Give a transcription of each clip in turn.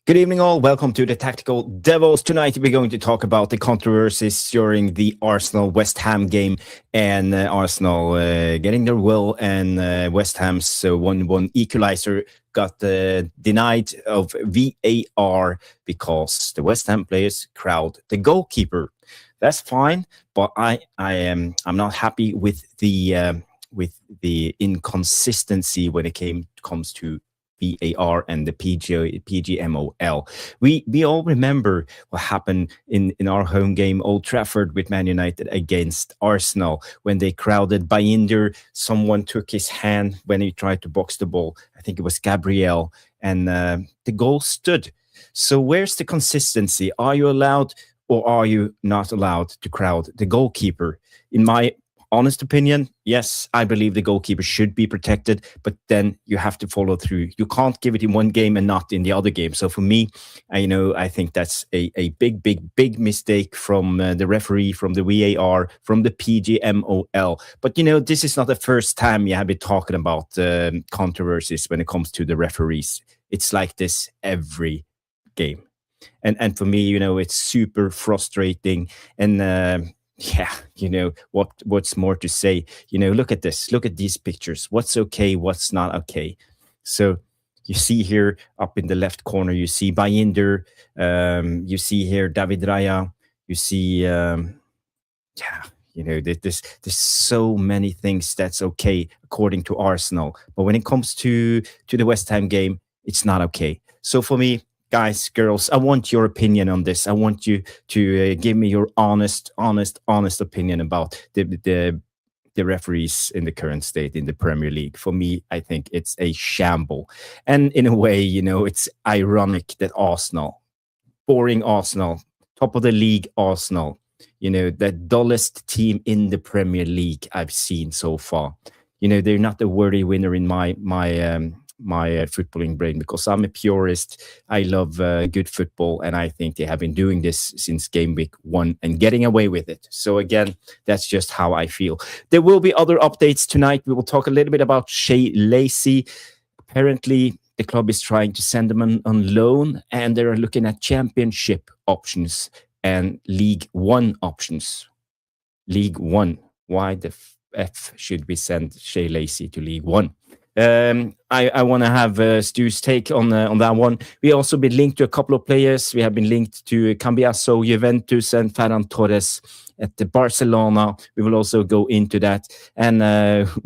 Good evening, all. Welcome to the Tactical Devils. Tonight, we're going to talk about the controversies during the Arsenal-West Ham game and Arsenal getting their will, and West Ham's 1-1 equalizer got denied of VAR because the West Ham players crowd the goalkeeper. That's fine, but I'm not happy with the inconsistency when it comes to VAR and the Pgmol. We all remember what happened in our home game, Old Trafford, with Man United against Arsenal, when they crowded Bayındır. Someone took his hand when he tried to box the ball. I think it was Gabriel, and the goal stood. So where's the consistency? Are you allowed or are you not allowed to crowd the goalkeeper? In my honest opinion, yes, I believe the goalkeeper should be protected, but then you have to follow through. You can't give it in one game and not in the other game. So for me, I think that's a big mistake from the referee, from the VAR, from the Pgmol. But this is not the first time you have been talking about controversies when it comes to the referees. It's like this every game, and for me, it's super frustrating. And what's more to say? Look at this. Look at these pictures. What's okay? What's not okay? So you see here up in the left corner, you see Bayındır. You see here David Raya. You see, there's so many things that's okay according to Arsenal. But when it comes to the West Ham game, it's not okay. So for me, guys, girls, I want your opinion on this. I want you to give me your honest opinion about the referees in the current state in the Premier League. For me, I think it's a shamble. And in a way, it's ironic that Arsenal, boring Arsenal, top of the league Arsenal, the dullest team in the Premier League I've seen so far. They're not a worthy winner in my footballing brain, because I'm a purist. I love good football, and I think they have been doing this since game week 1 and getting away with it. So again, that's just how I feel. There will be other updates tonight. We will talk a little bit about Shea Lacey. Apparently, the club is trying to send them on loan, and they're looking at championship options and League One options. League One. Why the F should we send Shea Lacey to League One? I want to have Stu's take on that one. We also been linked to a couple of players. We have been linked to Cambiasso, Juventus, and Ferran Torres at the Barcelona. We will also go into that, and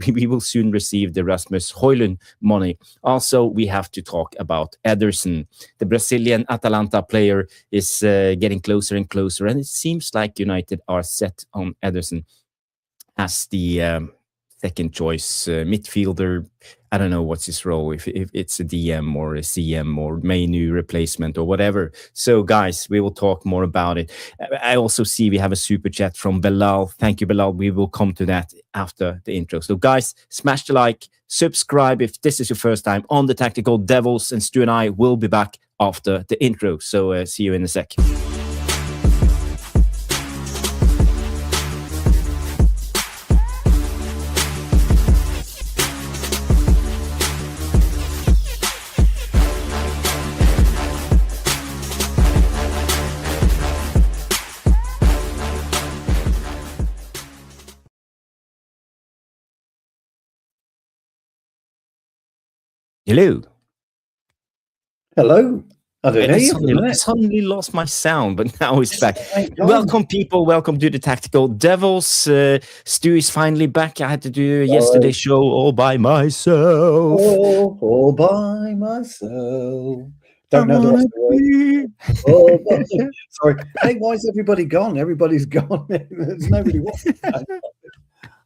we will soon receive the Rasmus Højlund money. Also, we have to talk about Ederson. The Brazilian Atalanta player is getting closer and closer, and it seems like United are set on Ederson as the second choice midfielder. I don't know what's his role, if it's a DM or a CM or menu replacement or whatever. So guys, we will talk more about it. I also see we have a super chat from Bilal. Thank you, Bilal. We will come to that after the intro. So guys, smash the like, subscribe if this is your first time on the Tactical Devils, and Stu and I will be back after the intro. So see you in a sec. Hello. Hello. I don't know. I suddenly lost my sound, but now it's back. Welcome, people. Welcome to the Tactical Devils. Stu is finally back. I had to do yesterday's show all by myself. All by myself. Don't know the rest of the words. Sorry. Hey, why is everybody gone? Everybody's gone. There's nobody watching.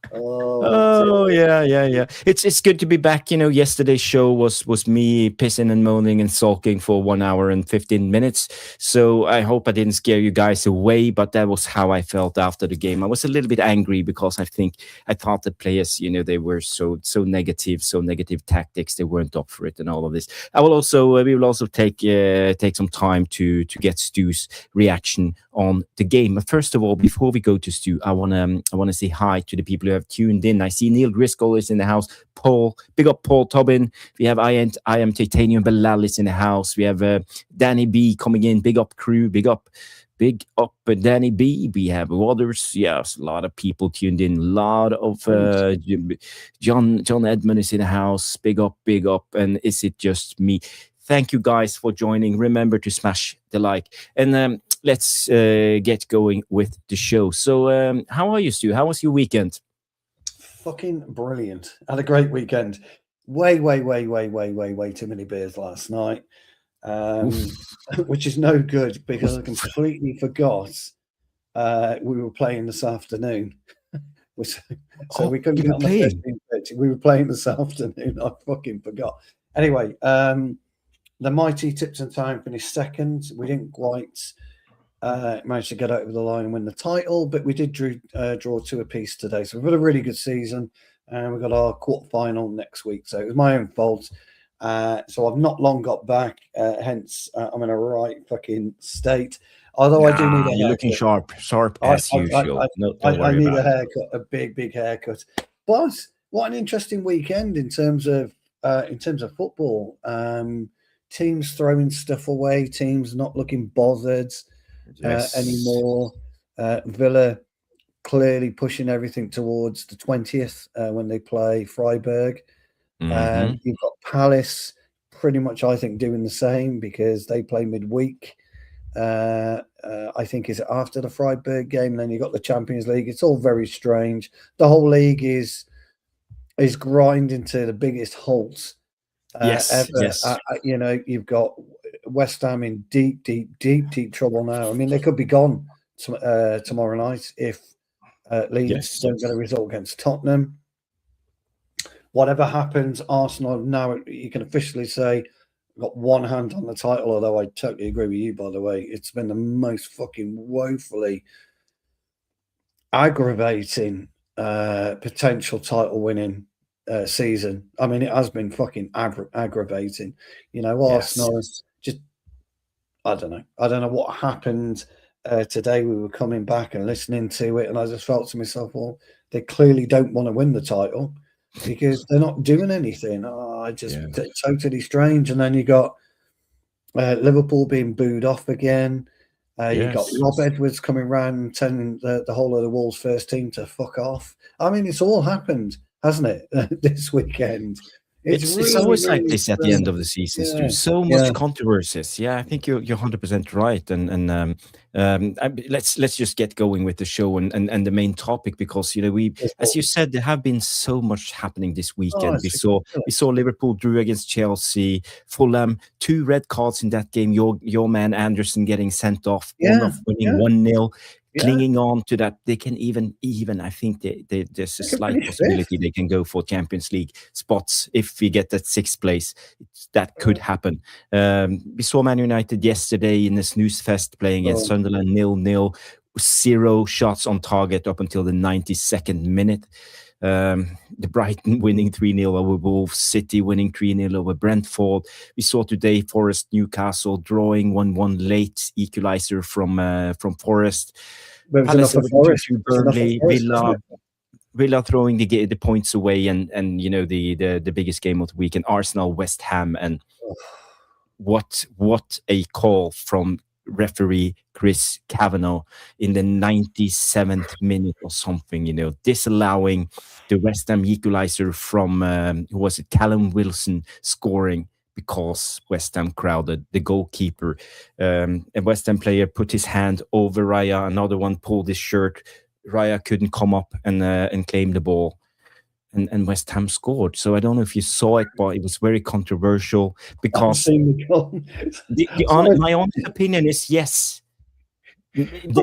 Yeah. It's good to be back. Yesterday's show was me pissing and moaning and sulking for 1 hour and 15 minutes. So I hope I didn't scare you guys away, but that was how I felt after the game. I was a little bit angry because I thought the players, they were so negative tactics. They weren't up for it and all of this. We will also take some time to get Stu's reaction on the game. But first of all, before we go to Stu, I wanna say hi to the people who have tuned in. I see Neil Driscoll is in the house. Paul, big up Paul Tobin. We have I am Titanium Belal is in the house. We have Danny B coming in. Big up crew. Big up Danny B. We have others. Yes, a lot of people tuned in. A lot of John Edmund is in the house. Big up. And is it just me? Thank you guys for joining. Remember to smash the like. And let's get going with the show. So how are you, Stu? How was your weekend? Fucking brilliant. Had a great weekend. Way too many beers last night. Which is no good because I completely forgot we were playing this afternoon. So we couldn't get on the 15th pitch. We were playing this afternoon. I fucking forgot. Anyway, the mighty Tips and Time finished second. We didn't quite manage to get over the line and win the title, but we did draw 2 apiece today. So we've had a really good season, and we've got our quarter-final next week. So it was my own fault. So I've not long got back, hence I'm in a right fucking state. Although I do need a haircut. You're looking sharp as usual. I need a haircut, a big haircut. But what an interesting weekend in terms of football. Teams throwing stuff away, teams not looking bothered anymore. Villa clearly pushing everything towards the 20th when they play Freiburg. You've got Palace pretty much, I think, doing the same because they play midweek. I think is after the Freiburg game. And then you've got the Champions League. It's all very strange. The whole league is grinding to the biggest halt ever. You've got West Ham in deep trouble now. I mean, they could be gone tomorrow night if Leeds don't get a result against Tottenham. Whatever happens, Arsenal now, you can officially say, got one hand on the title, although I totally agree with you, by the way. It's been the most fucking woefully aggravating potential title winning season. I mean, it has been fucking aggravating. Arsenal just, I don't know what happened today. We were coming back and listening to it, and I just felt to myself, well, they clearly don't want to win the title because they're not doing anything. Totally strange. And then you got Liverpool being booed off again. You got Rob Edwards coming around and telling the whole of the Wolves first team to fuck off. I mean, it's all happened, hasn't it, this weekend? It's always like this at the end of the season, Stu. So much controversies. Yeah, I think you're 100% right. And let's just get going with the show and the main topic because we, as you said, there have been so much happening this weekend. We saw Liverpool drew against Chelsea, Fulham, 2 red cards in that game. Your man Anderson getting sent off, winning 1-0. Clinging on to that, they can even. I think there's a slight possibility they can go for Champions League spots if we get that 6th place. That could happen. We saw Man United yesterday in the snooze fest playing against Sunderland 0-0, 0 shots on target up until the 92nd minute. The Brighton winning 3-0 over Wolves, City winning 3-0 over Brentford. We saw today Forest Newcastle drawing 1-1 late equalizer from Forest. Palace to Burnley, Villa throwing the points away, and the biggest game of the weekend, Arsenal West Ham, and what a call from referee Chris Kavanagh in the 97th minute or something, disallowing the West Ham equalizer from who was it, Callum Wilson scoring because West Ham crowded the goalkeeper. A West Ham player put his hand over Raya, another one pulled his shirt. Raya couldn't come up and claim the ball. And West Ham scored. So I don't know if you saw it, but it was very controversial because my honest opinion is yes. It's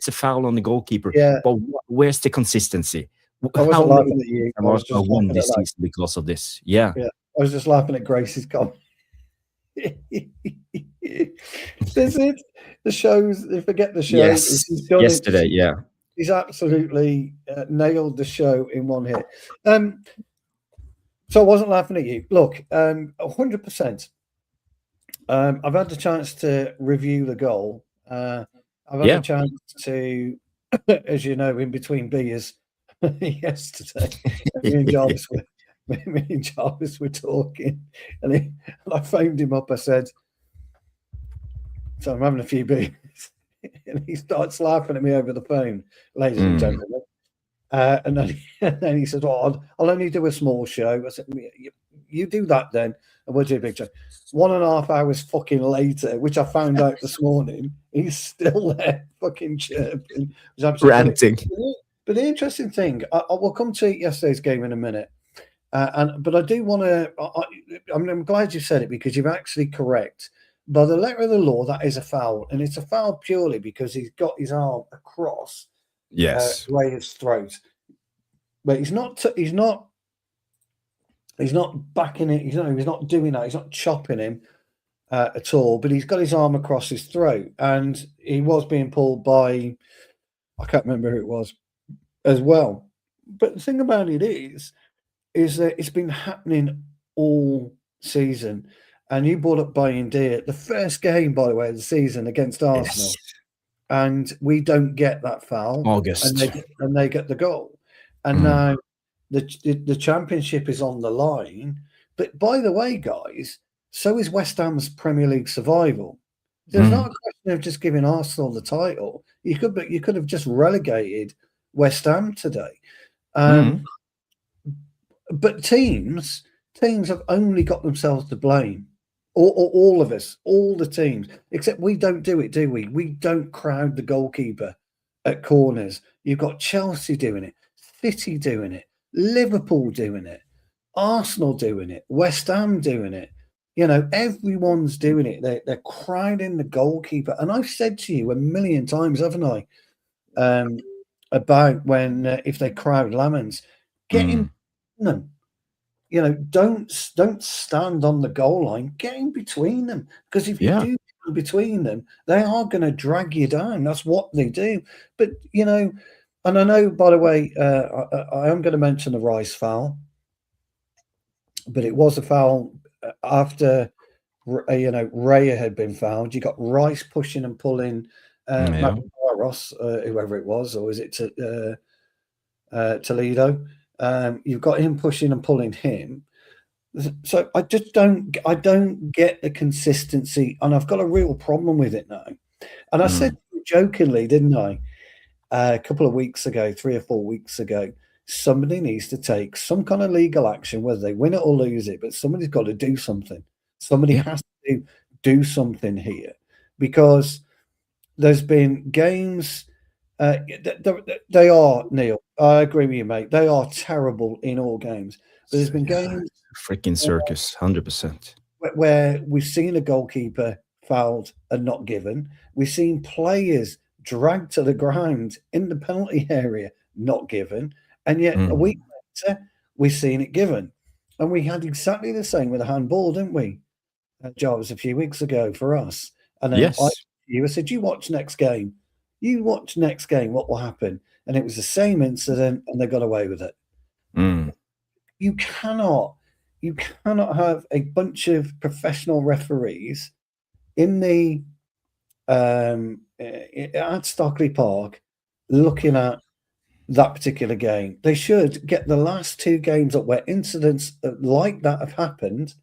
a foul on the goalkeeper. Yeah. But where's the consistency? How many Arsenal won this season because of this? Yeah. I was just laughing at Grace's comment. This it. The shows. Forget the show. Yes. Yesterday, yeah. He's absolutely nailed the show in one hit. So I wasn't laughing at you. Look, 100%. I've had the chance to review the goal I've had a chance to, as you know, in between beers yesterday, me and Jarvis were talking, and I phoned him up. I said, "So I'm having a few beers," and he starts laughing at me over the phone, ladies and gentlemen. And then he said, "Well, I'll only do a small show." I said, "You do that then, and we'll do a big show." 1.5 hours fucking later, which I found out this morning, he's still there fucking chirping, ranting. But the interesting thing, I will come to yesterday's game in a minute, but I do want to. I'm glad you said it, because you're actually correct. By the letter of the law, that is a foul, and it's a foul purely because he's got his arm across Raya's throat, but he's not backing it. He's not doing that. He's not chopping him at all. But he's got his arm across his throat, and he was being pulled by, I can't remember who it was, as well. But the thing about it is that it's been happening all season. And you brought up Bayındır, the first game, by the way, of the season against Arsenal. Yes. And we don't get that foul. August. And they get the goal. And now the championship is on the line. But by the way, guys, so is West Ham's Premier League survival. There's not a question of just giving Arsenal the title. You could have just relegated West Ham today. But teams have only got themselves to blame. All of us, all the teams, except we don't do it, do we? We don't crowd the goalkeeper at corners. You've got Chelsea doing it, City doing it, Liverpool doing it, Arsenal doing it, West Ham doing it. You know, everyone's doing it. They're crowding the goalkeeper. And I've said to you a million times, haven't I, about when if they crowd Lamens, get in them. You know, don't stand on the goal line. Get in between them, because if you do get in between them, they are going to drag you down. That's what they do. But you know, and I know, by the way, I am going to mention the Rice foul, but it was a foul after Raya had been fouled. You got Rice pushing and pulling Ross, whoever it was, or is it Toledo? You've got him pushing and pulling him. So I don't get the consistency, and I've got a real problem with it now. And I said jokingly, didn't I, a couple of weeks ago, 3 or 4 weeks ago, somebody needs to take some kind of legal action, whether they win it or lose it, but somebody's got to do something. Somebody has to do something here, because there's been games. They are, Neil, I agree with you, mate. They are terrible in all games. But there's been games, freaking circus, 100%, where we've seen a goalkeeper fouled and not given. We've seen players dragged to the ground in the penalty area, not given, and yet a week later we've seen it given. And we had exactly the same with a handball, didn't we, Jarvis, a few weeks ago for us? And then I said, you watch next game. You watch next game, what will happen? And it was the same incident, and they got away with it. You cannot have a bunch of professional referees in the at Stockley Park looking at that particular game. They should get the last 2 games up where incidents like that have happened,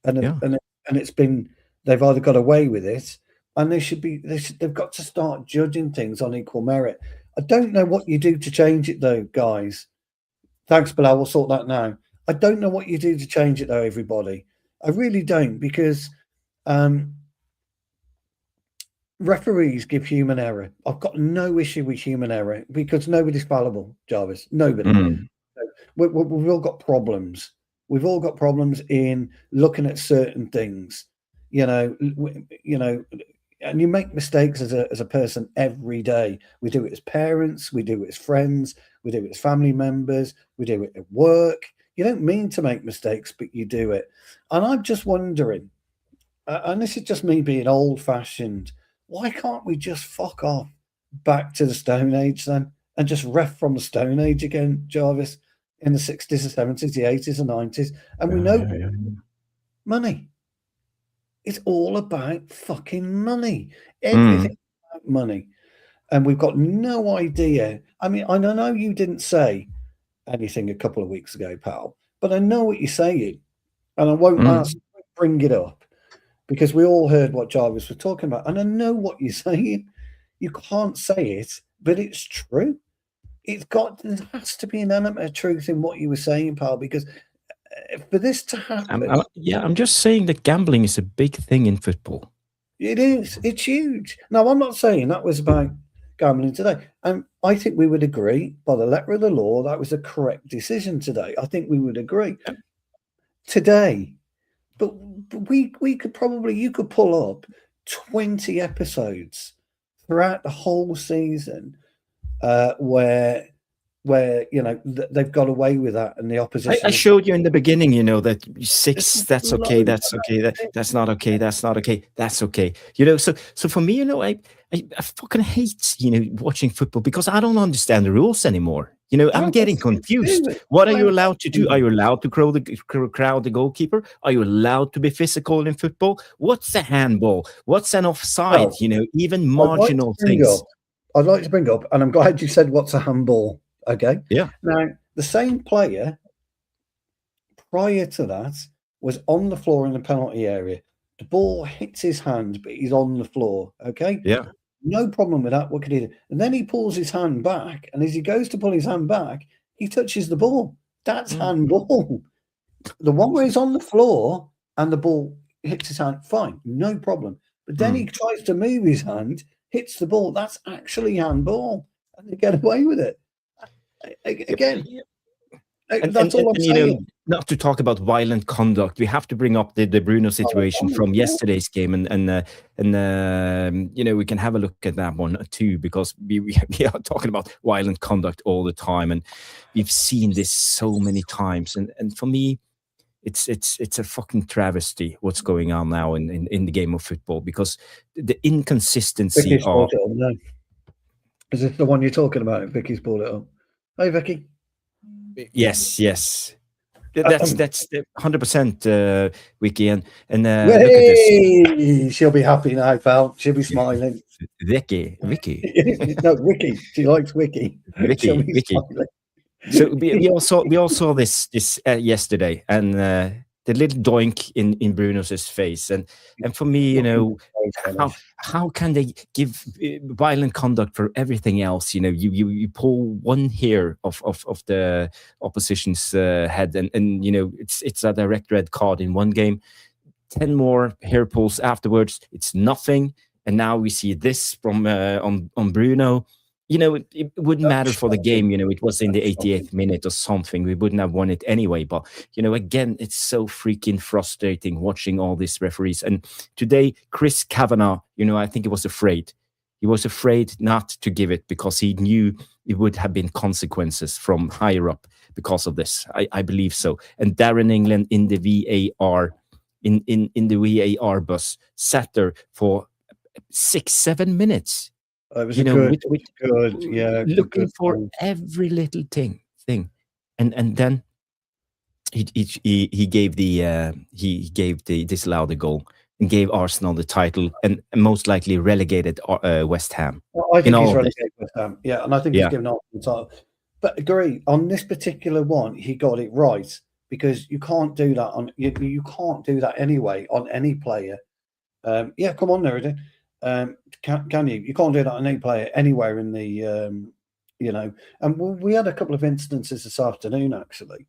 and it's been, they've either got away with it, and they've got to start judging things on equal merit. I don't know what you do to change it, though, guys. Thanks, Bilal. We'll sort that now. I don't know what you do to change it, though, everybody. I really don't, because referees give human error. I've got no issue with human error, because nobody's fallible, Jarvis. Nobody. We've all got problems. We've all got problems in looking at certain things. You know, and you make mistakes as a person every day. We do it as parents, we do it as friends, we do it as family members, we do it at work. You don't mean to make mistakes, but you do it. And I'm just wondering, and this is just me being old-fashioned, why can't we just fuck off back to the Stone Age then, and just ref from the Stone Age again, Jarvis, in the 60s, the 70s, the 80s, and 90s? And we know money. It's all about fucking money. Everything money, and we've got no idea. I mean, I know you didn't say anything a couple of weeks ago, pal, but I know what you're saying, and I won't bring it up because we all heard what Jarvis was talking about, and I know what you're saying. You can't say it, but it's true. There has to be an element of truth in what you were saying, pal, because for this to happen, I'm just saying that gambling is a big thing in football. it is. It's huge. Now, I'm not saying that was about gambling today. I think we would agree, by the letter of the law, that was the correct decision today. I think we would agree today. But we could probably, you could pull up 20 episodes throughout the whole season where they've got away with that, and the opposition. I showed you in the beginning, that 6, that's okay, that's okay, that's not okay, that's not okay, that's okay. So for me, I fucking hate watching football because I don't understand the rules anymore. I'm getting confused. What are you allowed to do? Are you allowed to crowd the goalkeeper? Are you allowed to be physical in football? What's a handball? What's an offside? Even marginal things. I'd like to bring up, and I'm glad you said what's a handball. Okay. Yeah. Now, the same player prior to that was on the floor in the penalty area. The ball hits his hand, but he's on the floor. Okay. Yeah. No problem with that. What could he do? And then he pulls his hand back, and as he goes to pull his hand back, he touches the ball. That's handball. The one where he's on the floor and the ball hits his hand, fine, no problem. But then he tries to move his hand, hits the ball. That's actually handball, and they get away with it. Again, that's all I'm saying. Not to talk about violent conduct, we have to bring up the Bruno situation from yesterday's game, and we can have a look at that one too, because we are talking about violent conduct all the time, and we've seen this so many times, and for me, it's a fucking travesty what's going on now in the game of football, because the inconsistency of. Is this the one you're talking about? Vicky's brought it up. Hey, Vicky. Yes. That's 100%, Vicky, and look at this. She'll be happy now, pal. She'll be smiling. Vicky. No, Vicky. She likes Vicky. Vicky. So we all saw this yesterday, and the little doink in Bruno's face, and for me, how can they give violent conduct for everything else? You pull one hair of the opposition's head, and it's a direct red card in one game. 10 more hair pulls afterwards, it's nothing, and now we see this from on Bruno. It wouldn't matter for the game. It was in the 88th minute or something. We wouldn't have won it anyway. But, again, it's so freaking frustrating watching all these referees. And today, Chris Kavanagh, I think he was afraid. He was afraid not to give it because he knew it would have been consequences from higher up because of this. I believe so. And Darren England in the VAR, in the VAR bus, sat there for 6-7 minutes. It was good, looking for every little thing, and then he gave the disallowed goal and gave Arsenal the title, and most likely relegated West Ham. Well, I think he's relegated West Ham, and I think he's given Arsenal the title. But agree on this particular one, he got it right, because you can't do that on you can't do that anyway on any player. Come on, Nerida. Can you? You can't do that on any player anywhere in the, And we had a couple of instances this afternoon, actually,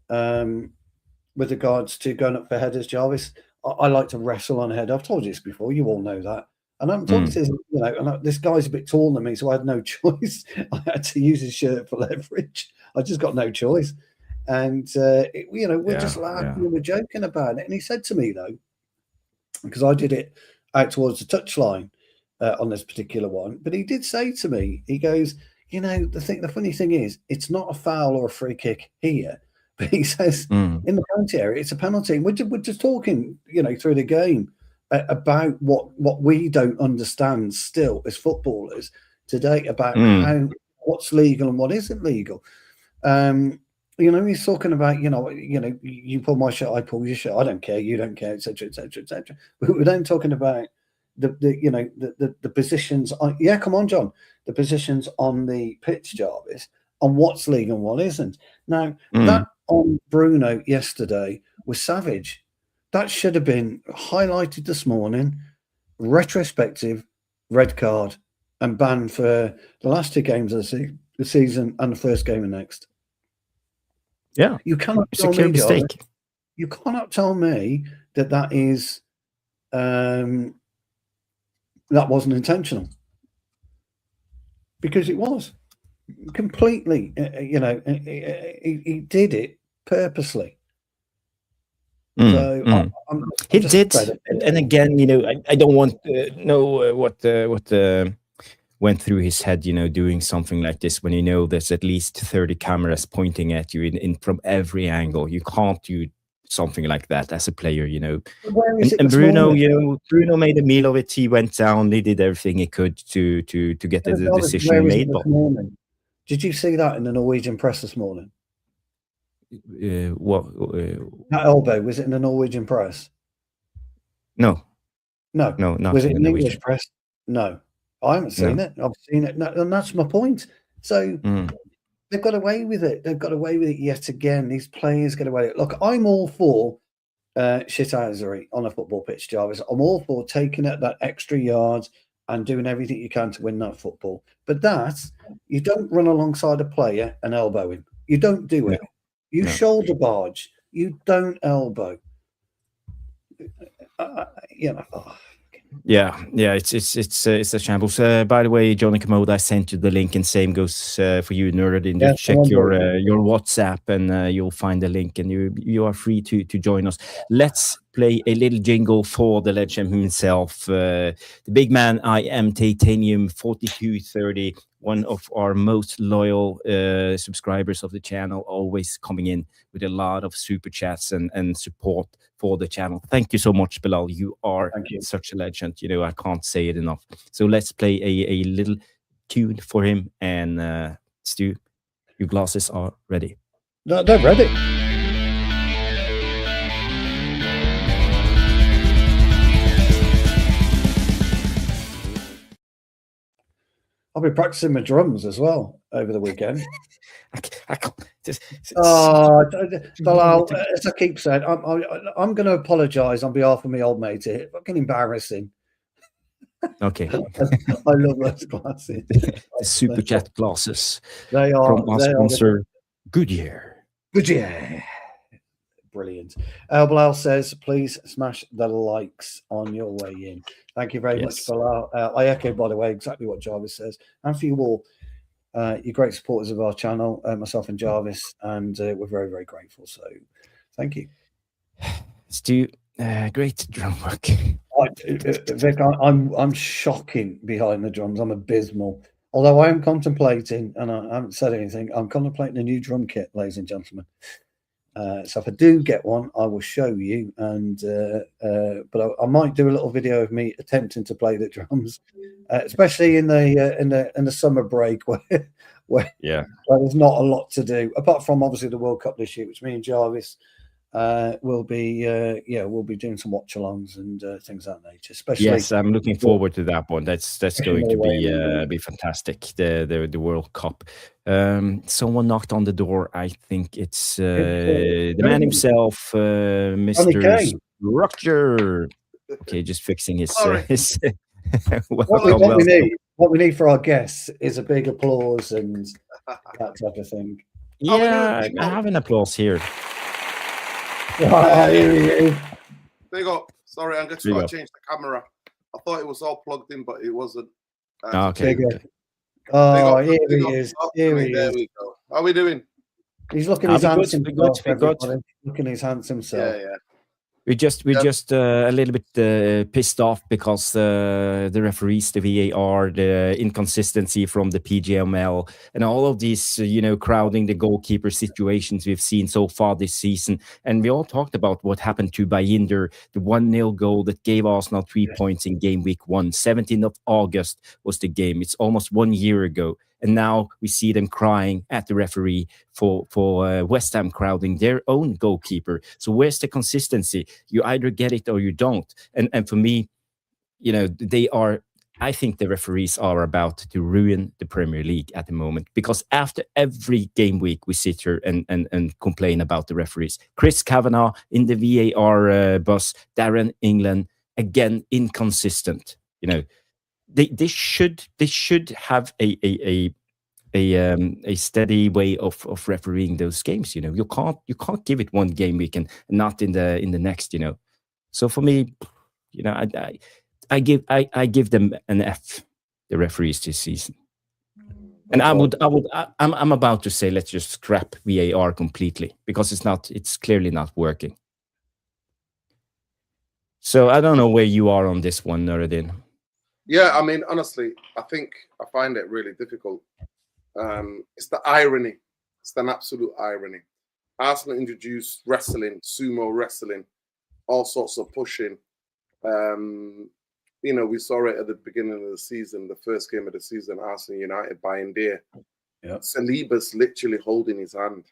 with regards to going up for headers. Jarvis, I like to wrestle on a header. I've told you this before. You all know that. And I'm talking to and this guy's a bit taller than me, so I had no choice. I had to use his shirt for leverage. I just got no choice. And we're just laughing and we're joking about it. And he said to me, though, because I did it out towards the touchline on this particular one, but he did say to me, he goes, the funny thing is, it's not a foul or a free kick here, but he says in the penalty area, it's a penalty. We're just talking, through the game about what we don't understand still as footballers today about what's legal and what isn't legal. He's talking about, you pull my shirt, I pull your shirt, I don't care, you don't care, etc., etc., etc. We're then talking about, the positions. Yeah, come on, John. The positions on the pitch, Jarvis, on what's league and what isn't. Now that on Bruno yesterday was savage. That should have been highlighted this morning. Retrospective, red card, and banned for the last 2 games of the season and the first game of next. Yeah, you cannot it's tell a clear me, mistake. Jarvis, you cannot tell me that is that wasn't intentional, because it was completely. He did it purposely. So he did, and again, I don't want to know what went through his head, doing something like this when there's at least 30 cameras pointing at you in from every angle. You can't do something like that as a player, And Bruno, Bruno made a meal of it. He went down. He did everything he could to get the decision made. Did you see that in the Norwegian press this morning? That elbow, was it in the Norwegian press? No, not was it in the English press? No, I haven't seen it. I've seen it, and that's my point. So they've got away with it. They've got away with it yet again. These players get away with it. Look, I'm all for shithousery on a football pitch, Jarvis. I'm all for taking it that extra yard and doing everything you can to win that football. But you don't run alongside a player and elbow him. You don't do it. You shoulder barge. You don't elbow. Yeah, it's a shambles. By the way, Johnny Commode, I sent you the link, and same goes for you, Nuruddin. Just check your WhatsApp, and you'll find the link, and you are free to join us. Let's play a little jingle for the legend himself, the big man. I am Titanium 4230. One of our most loyal subscribers of the channel, always coming in with a lot of super chats and support for the channel. Thank you so much, Bilal. You are such a legend. I can't say it enough. So let's play a little tune for him. And Stu, your glasses are ready. No, they're ready. I'll be practicing my drums as well over the weekend. I can't. Bilal, as I keep saying, I'm going to apologise on behalf of my old mate here. Fucking embarrassing. Okay. I love those glasses. The super chat glasses. They are from our sponsor, Goodyear. Goodyear. Brilliant. Bilal says, please smash the likes on your way in. Thank you very much, Bilal. I echo, by the way, exactly what Jarvis says. And for you all, you're great supporters of our channel, myself and Jarvis, and we're very, very grateful. So thank you. Stu, great drum work. Vic, I'm shocking behind the drums. I'm abysmal. Although I am contemplating, and I haven't said anything, I'm contemplating a new drum kit, ladies and gentlemen. So if I do get one, I will show you. And but I might do a little video of me attempting to play the drums, especially in the summer break where there's not a lot to do apart from obviously the World Cup this year, which me and Jarvis will be doing some watch-alongs and things of that nature. Especially, yes, I'm looking forward to that one. That's going to be fantastic. The World Cup. Someone knocked on the door. I think it's the man himself, Mr. Structure. Okay, just fixing his. What we need for our guests is a big applause and that type of thing. Yeah, I have an applause here. Here he is. Big up. Sorry, I'm going to change the camera. I thought it was all plugged in, but it wasn't. Okay. Oh, here he is. Here he is. There we go. How are we doing? He's looking his handsome. Looking his handsome self. Yeah. We're just a little bit pissed off because the referees, the VAR, the inconsistency from the Pgmol, and all of these, crowding the goalkeeper situations we've seen so far this season. And we all talked about what happened to Bayındır, the 1-0 goal that gave Arsenal 3 points in game week 1. 17th of August was the game. It's almost 1 year ago. And now we see them crying at the referee for West Ham crowding their own goalkeeper. So where's the consistency? You either get it or you don't. And for me, they are. I think the referees are about to ruin the Premier League at the moment, because after every game week we sit here and complain about the referees. Chris Kavanagh in the VAR bus, Darren England again inconsistent. They should have a steady way of refereeing those games. You can't give it one game week and not in the next. So for me, I give them an F, the referees this season. And I'm about to say, let's just scrap VAR completely, because it's clearly not working. So I don't know where you are on this one, Nuruddin. Yeah, I mean, honestly, I find it really difficult. It's the irony. It's an absolute irony. Arsenal introduced wrestling, sumo wrestling, all sorts of pushing. We saw it at the beginning of the season, the first game of the season, Arsenal United Bayındır. Yeah. Saliba's literally holding his hand.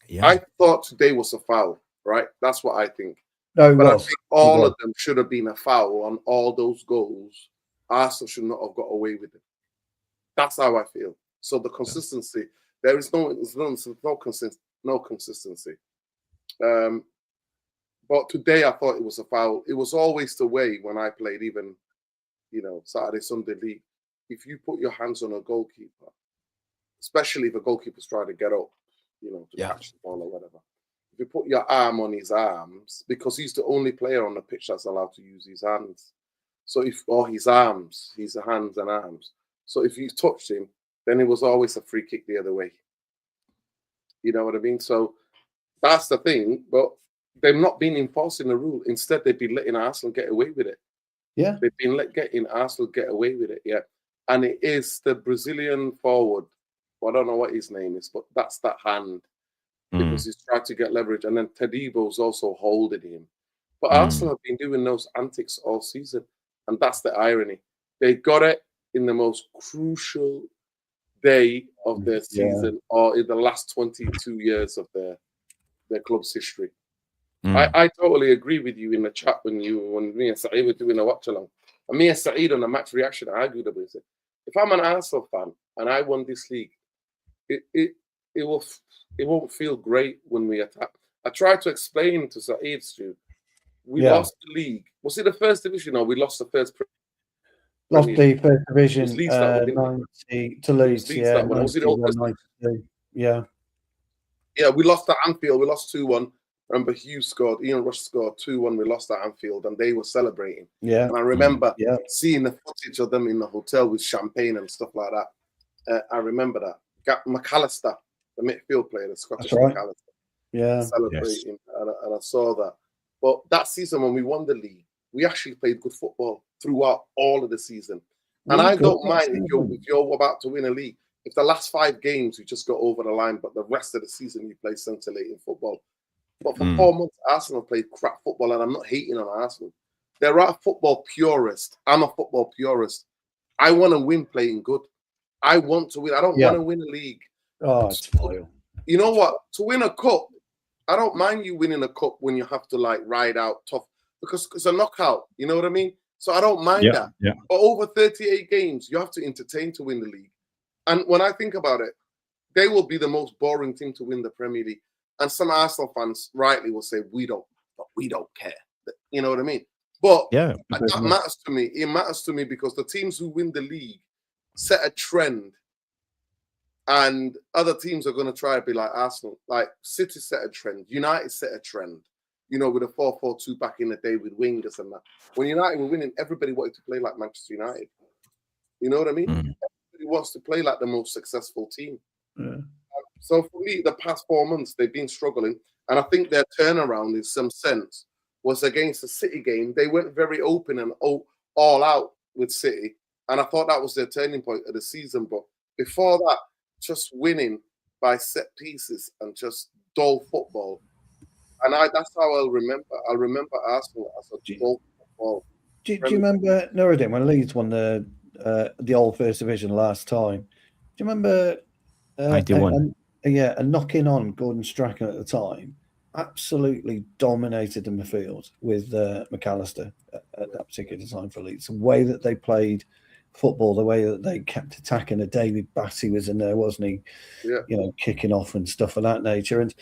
Yeah. I thought today was a foul, right? That's what I think. No, but I think all of them should have been a foul on all those goals. Arsenal should not have got away with it. That's how I feel. So the consistency, there is no consistency. But today I thought it was a foul. It was always the way when I played, even, Saturday, Sunday league. If you put your hands on a goalkeeper, especially if a goalkeeper's trying to get up, to catch the ball or whatever. If you put your arm on his arms, because he's the only player on the pitch that's allowed to use his hands. So his hands and arms. So if you touched him, then it was always a free kick the other way. You know what I mean? So that's the thing. But they've not been enforcing the rule. Instead, they've been letting Arsenal get away with it. Yeah. They've been getting Arsenal get away with it, yeah. And it is the Brazilian forward. Well, I don't know what his name is, but that's that hand. Because he's tried to get leverage. And then Tadibo's also holding him. But Arsenal have been doing those antics all season. And that's the irony. They got it in the most crucial day of their season, or in the last 22 years of their club's history. I totally agree with you in the chat when me and Saeed were doing a watch along. And me and Saeed on the match reaction argued about it. If I'm an Arsenal fan and I won this league, it won't feel great when we attack. I tried to explain to Saeed, Stu, we lost the league. Was it the first division or we lost the first? Lost the first division 90 to Leeds. Yeah, was it August? Yeah. Yeah, we lost at Anfield. We lost 2-1. Remember, Ian Rush scored 2-1. We lost at Anfield, and they were celebrating. Yeah. And I remember seeing the footage of them in the hotel with champagne and stuff like that. I remember that. McAllister, the midfield player, the Scottish McAllister, celebrating, and I saw that. But that season when we won the league, we actually played good football throughout all of the season. And I don't mind if you're about to win a league. If the last 5 games you just got over the line, but the rest of the season you play scintillating football. But for 4 months, Arsenal played crap football, and I'm not hating on Arsenal. There are football purists. I'm a football purist. I want to win playing good. I want to win. I don't want to win a league. Oh, it's vile. You know what? To win a cup, I don't mind you winning a cup when you have to ride out tough, because it's a knockout. You know what I mean? So I don't mind that. Yeah. But over 38 games, you have to entertain to win the league. And when I think about it, they will be the most boring team to win the Premier League. And some Arsenal fans rightly will say, we don't care. You know what I mean? But that matters to me. It matters to me because the teams who win the league set a trend, and other teams are going to try to be like Arsenal. Like City set a trend. United set a trend, with a 4-4-2 back in the day with wingers and that. When United were winning, everybody wanted to play like Manchester United. You know what I mean? Everybody wants to play like the most successful team. Yeah. So for me, the past 4 months, they've been struggling. And I think their turnaround in some sense was against the City game. They went very open and all out with City. And I thought that was their turning point of the season. But before that, just winning by set pieces and just dull football. And that's how I'll remember. I'll remember Arsenal as a dull football. Do you remember, Nuruddin, when Leeds won the old First Division last time? Do you remember 91? A knock-in on Gordon Strachan at the time absolutely dominated the midfield with McAllister. at that particular time for Leeds. The way that they played football, the way that they kept attacking. David Batty was in there, wasn't he? Yeah. You know, kicking off and stuff of that nature. And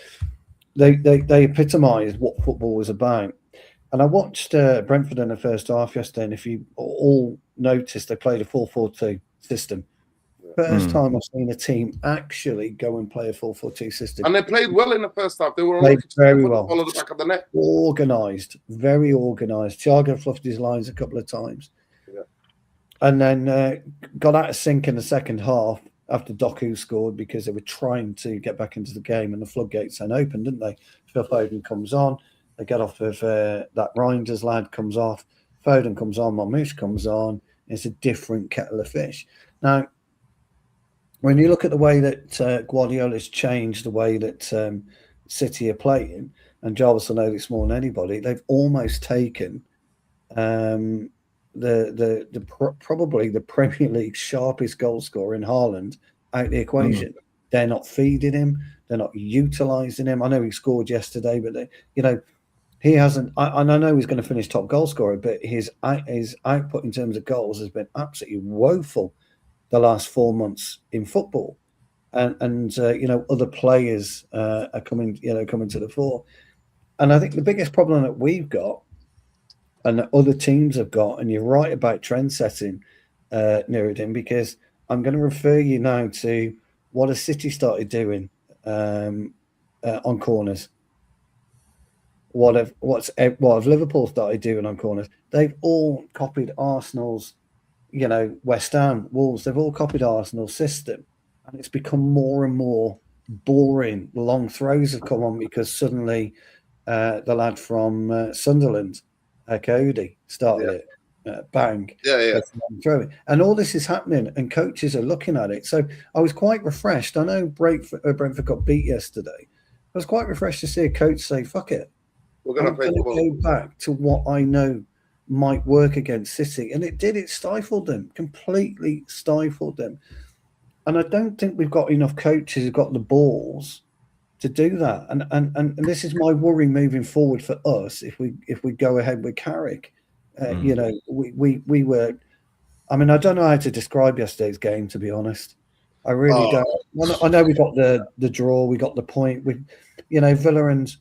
they epitomised what football was about. And I watched Brentford in the first half yesterday, and if you all noticed, they played a 4-4-2 system. First time I've seen a team actually go and play a 4-4-2 system. And they played well in the first half. They were played very well. Follow the back of the net. Organised, very organised. Thiago fluffed his lines a couple of times. Yeah. And then got out of sync in the second half after Doku scored because they were trying to get back into the game, and the floodgates then opened, didn't they? Phil Foden comes on. They get off of that Reinders lad comes off. Foden comes on. Marmoush comes on. It's a different kettle of fish. Now, when you look at the way that Guardiola's changed the way that City are playing, and Jarvis will know this more than anybody, they've almost taken probably the Premier League's sharpest goal scorer in Haaland out the equation. They're not feeding him. They're not utilising him. I know he scored yesterday, but he hasn't. And I know he's going to finish top goal scorer, but his output in terms of goals has been absolutely woeful the last 4 months in football, and other players are coming to the fore. And I think the biggest problem that we've got, and that other teams have got, and you're right about trend setting, Nuruddin, because I'm going to refer you now to what a City started doing on corners. What have Liverpool started doing on corners? They've all copied Arsenal's. West Ham, Wolves, they've all copied Arsenal's system, and it's become more and more boring. Long throws have come on because suddenly the lad from Sunderland, Cody, started it. Bang. Yeah. Throwing. And all this is happening, and coaches are looking at it. So I was quite refreshed. I know Brentford got beat yesterday. I was quite refreshed to see a coach say, fuck it. We're going to go back to what I know might work against City, and it did. It stifled them, completely stifled them. And I don't think we've got enough coaches who've got the balls to do that. And this is my worry moving forward for us if we go ahead with Carrick. We were. I mean, I don't know how to describe yesterday's game, to be honest. I really don't. Well, I know we got the draw, we got the point. Villa and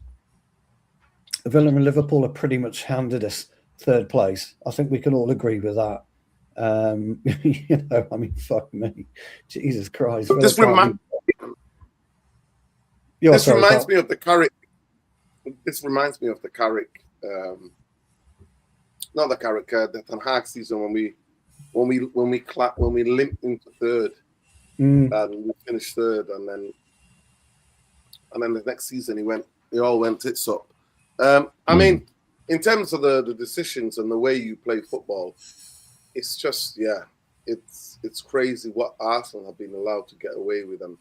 Liverpool have pretty much handed us third place. I think we can all agree with that. I mean, fuck me, Jesus Christ. This reminds me of the Carrick. This reminds me of the Carrick. Not the Carrick. The Ten Hag season when we limped into third, and we finished third, and then the next season he all went tits up. I mean, in terms of the decisions and the way you play football, it's just it's crazy what Arsenal have been allowed to get away with, and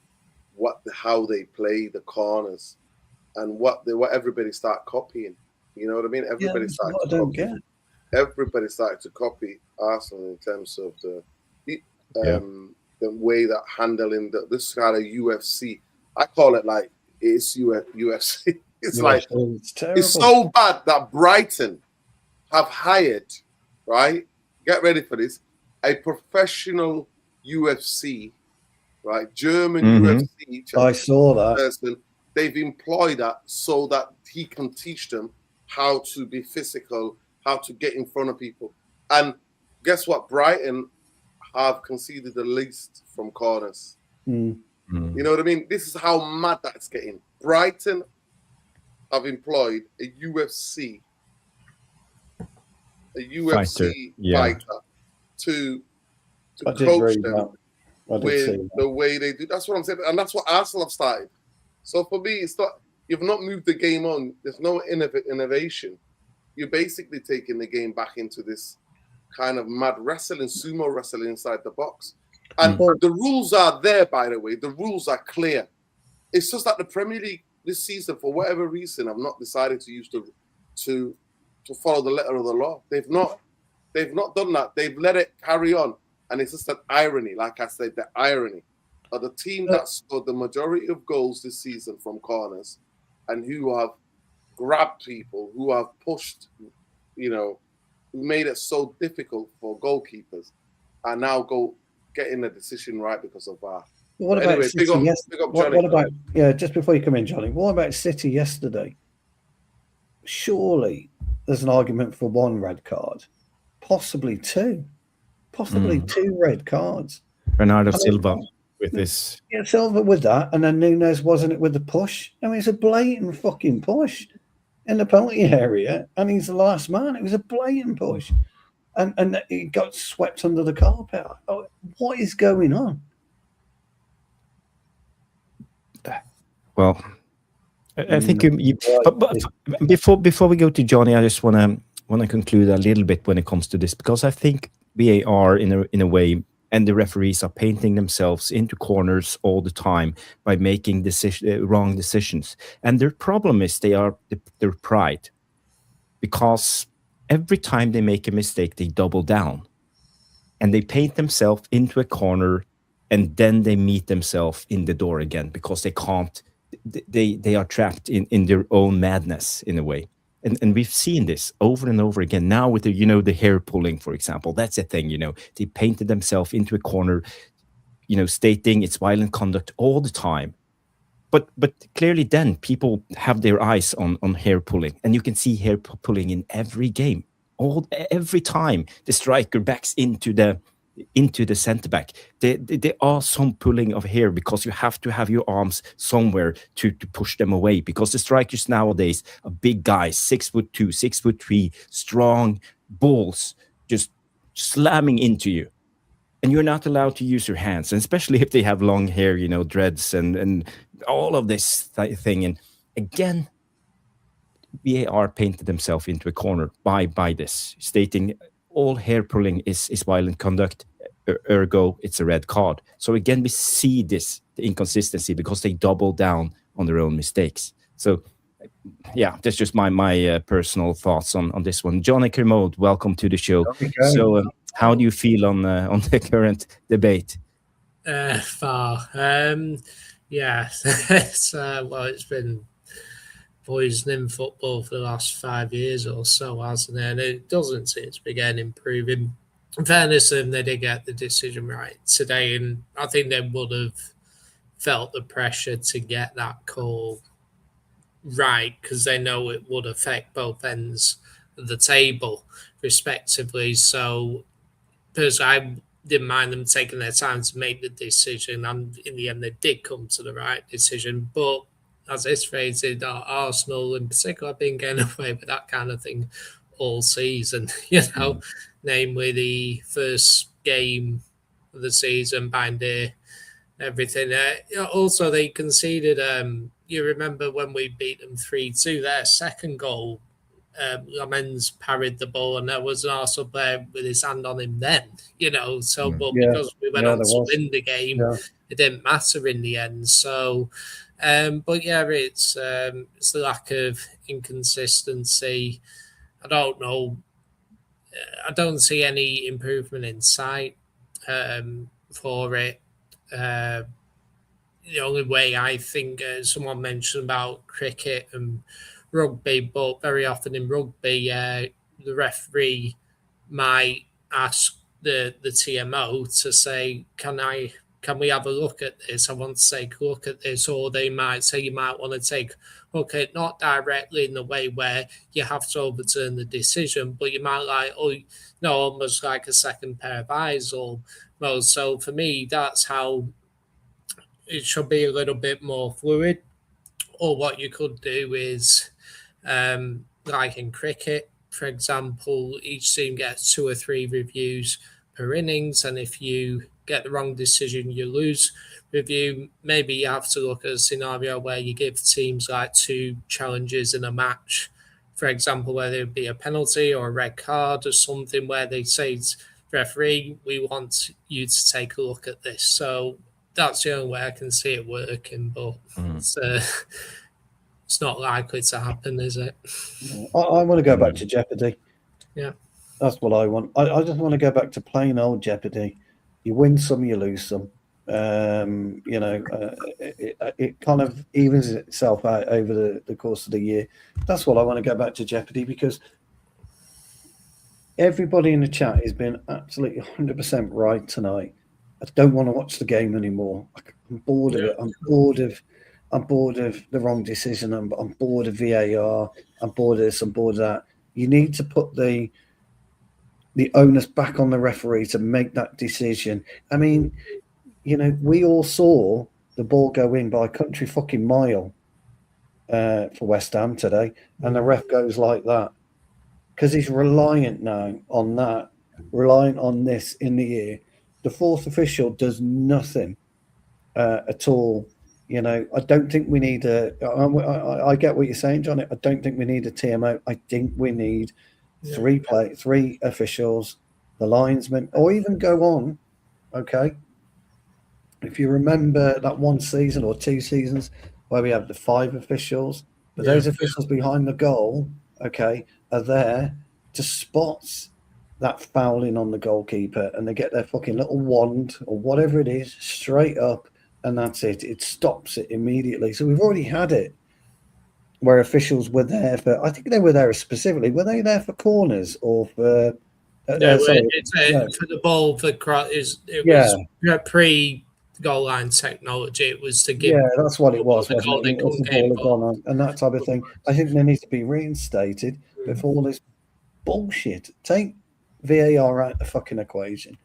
how they play the corners, and what everybody start copying. You know what I mean? Everybody started to copy Arsenal in terms of the way that handling this kind of UFC. I call it like it's UFC. It's it's so bad that Brighton have hired, right? Get ready for this, a professional UFC, right? German UFC. I saw that. Person. They've employed that so that he can teach them how to be physical, how to get in front of people. And guess what? Brighton have conceded the least from corners. You know what I mean? This is how mad that's getting. Brighton have employed a UFC fighter to coach them with the way they do. That's what I'm saying, and that's what Arsenal have started. So for me, it's not, you've not moved the game on. There's no innovation. You're basically taking the game back into this kind of mad wrestling, sumo wrestling inside the box. And the rules are there, by the way. The rules are clear. It's just that the Premier League this season, for whatever reason, have not decided to use to follow the letter of the law. They've not done that. They've let it carry on. And it's just an irony, like I said, the irony of the team that scored the majority of goals this season from corners and who have grabbed people, who have pushed, we made it so difficult for goalkeepers, and now getting the decision right because of VAR. What about Anyway, City what about just before you come in, Johnny? What about City yesterday? Surely there's an argument for 1 red card, possibly 2 red cards. Bernardo Silva with this. Yeah, Silva with that, and then Nunes wasn't it with the push? I mean, it's a blatant fucking push in the penalty area, and he's the last man. It was a blatant push, and he got swept under the carpet. Oh, what is going on? Well, I think but before we go to Johnny, I just want to conclude a little bit when it comes to this, because I think VAR in a way, and the referees are painting themselves into corners all the time by making wrong decisions. And their problem is their pride, because every time they make a mistake, they double down and they paint themselves into a corner, and then they meet themselves in the door again because they can't. They are trapped in their own madness in a way. And we've seen this over and over again. Now with the hair pulling, for example, that's a thing, they painted themselves into a corner, stating it's violent conduct all the time. But clearly then people have their eyes on hair pulling, and you can see hair pulling in every game. Every time the striker backs into the center back, there are some pulling of hair, because you have to have your arms somewhere to push them away, because the strikers nowadays are big guys, 6'2", 6'3", strong balls just slamming into you, and you're not allowed to use your hands, and especially if they have long hair, dreads and all of this thing. And again, VAR painted themselves into a corner by this, stating all hair pulling is violent conduct, ergo it's a red card. So again, we see the inconsistency because they double down on their own mistakes. So yeah, that's just my personal thoughts on this one. Johnny Kermode, welcome to the show. Okay. So how do you feel on the current debate? Yeah, it's been poisoning football for the last 5 years or so, hasn't it? And it doesn't seem to be getting improving. In fairness, they did get the decision right today, and I think they would have felt the pressure to get that call right, because they know it would affect both ends of the table, respectively. So, personally, I didn't mind them taking their time to make the decision, and in the end, they did come to the right decision. But as it's phrased, Arsenal in particular have been getting away with that kind of thing all season, namely the first game of the season, Bayındır, everything. Also, they conceded, you remember when we beat them 3-2, their second goal, Lamens parried the ball, and there was an Arsenal player with his hand on him then, because we went on to win the game, it didn't matter in the end. So, but yeah, it's the lack of inconsistency. I don't know. I don't see any improvement in sight for it. The only way, I think, someone mentioned about cricket and rugby, but very often in rugby, the referee might ask the TMO to say, can we have a look at this? I want to take a look at this. Or they might say you might want to take a look at it, not directly in the way where you have to overturn the decision, but you might almost like a second pair of eyes almost. So for me, that's how it should be, a little bit more fluid. Or what you could do is, like in cricket, for example, each team gets 2 or 3 reviews per innings, and if you get the wrong decision, you lose review. Maybe you have to look at a scenario where you give teams like 2 challenges in a match, for example, where there would be a penalty or a red card or something, where they say to the referee, we want you to take a look at this. So that's the only way I can see it working, but it's not likely to happen, is it? I want to go back to Jeopardy. Yeah. That's what I want. I just want to go back to plain old Jeopardy. You win some, you lose some. It kind of evens itself out over the course of the year. That's what I want to go back to Jeopardy, because everybody in the chat has been absolutely 100% right tonight. I don't want to watch the game anymore. I'm bored of it. I'm bored of the wrong decision. I'm bored of VAR. I'm bored of this. I'm bored of that. You need to put the onus back on the referee to make that decision. I mean, we all saw the ball go in by a country fucking mile for West Ham today, and the ref goes like that because he's reliant now on that, reliant on this in the ear. The fourth official does nothing at all. I don't think we need I get what you're saying, John. I don't think we need a TMO. I think we need three officials, the linesman, or even go on. Okay, if you remember that one season or 2 seasons where we have the 5 officials, but those officials behind the goal, okay, are there to spot that fouling on the goalkeeper, and they get their fucking little wand or whatever it is straight up, and that's it. It stops it immediately. So we've already had it where officials were there for, I think they were there specifically, were they there for corners or for... for the ball, it was pre-goal line technology. It was to give... Yeah, that's what it was. The ball had gone on and that type of thing. I think they need to be reinstated before all this bullshit. Take VAR out the fucking equation.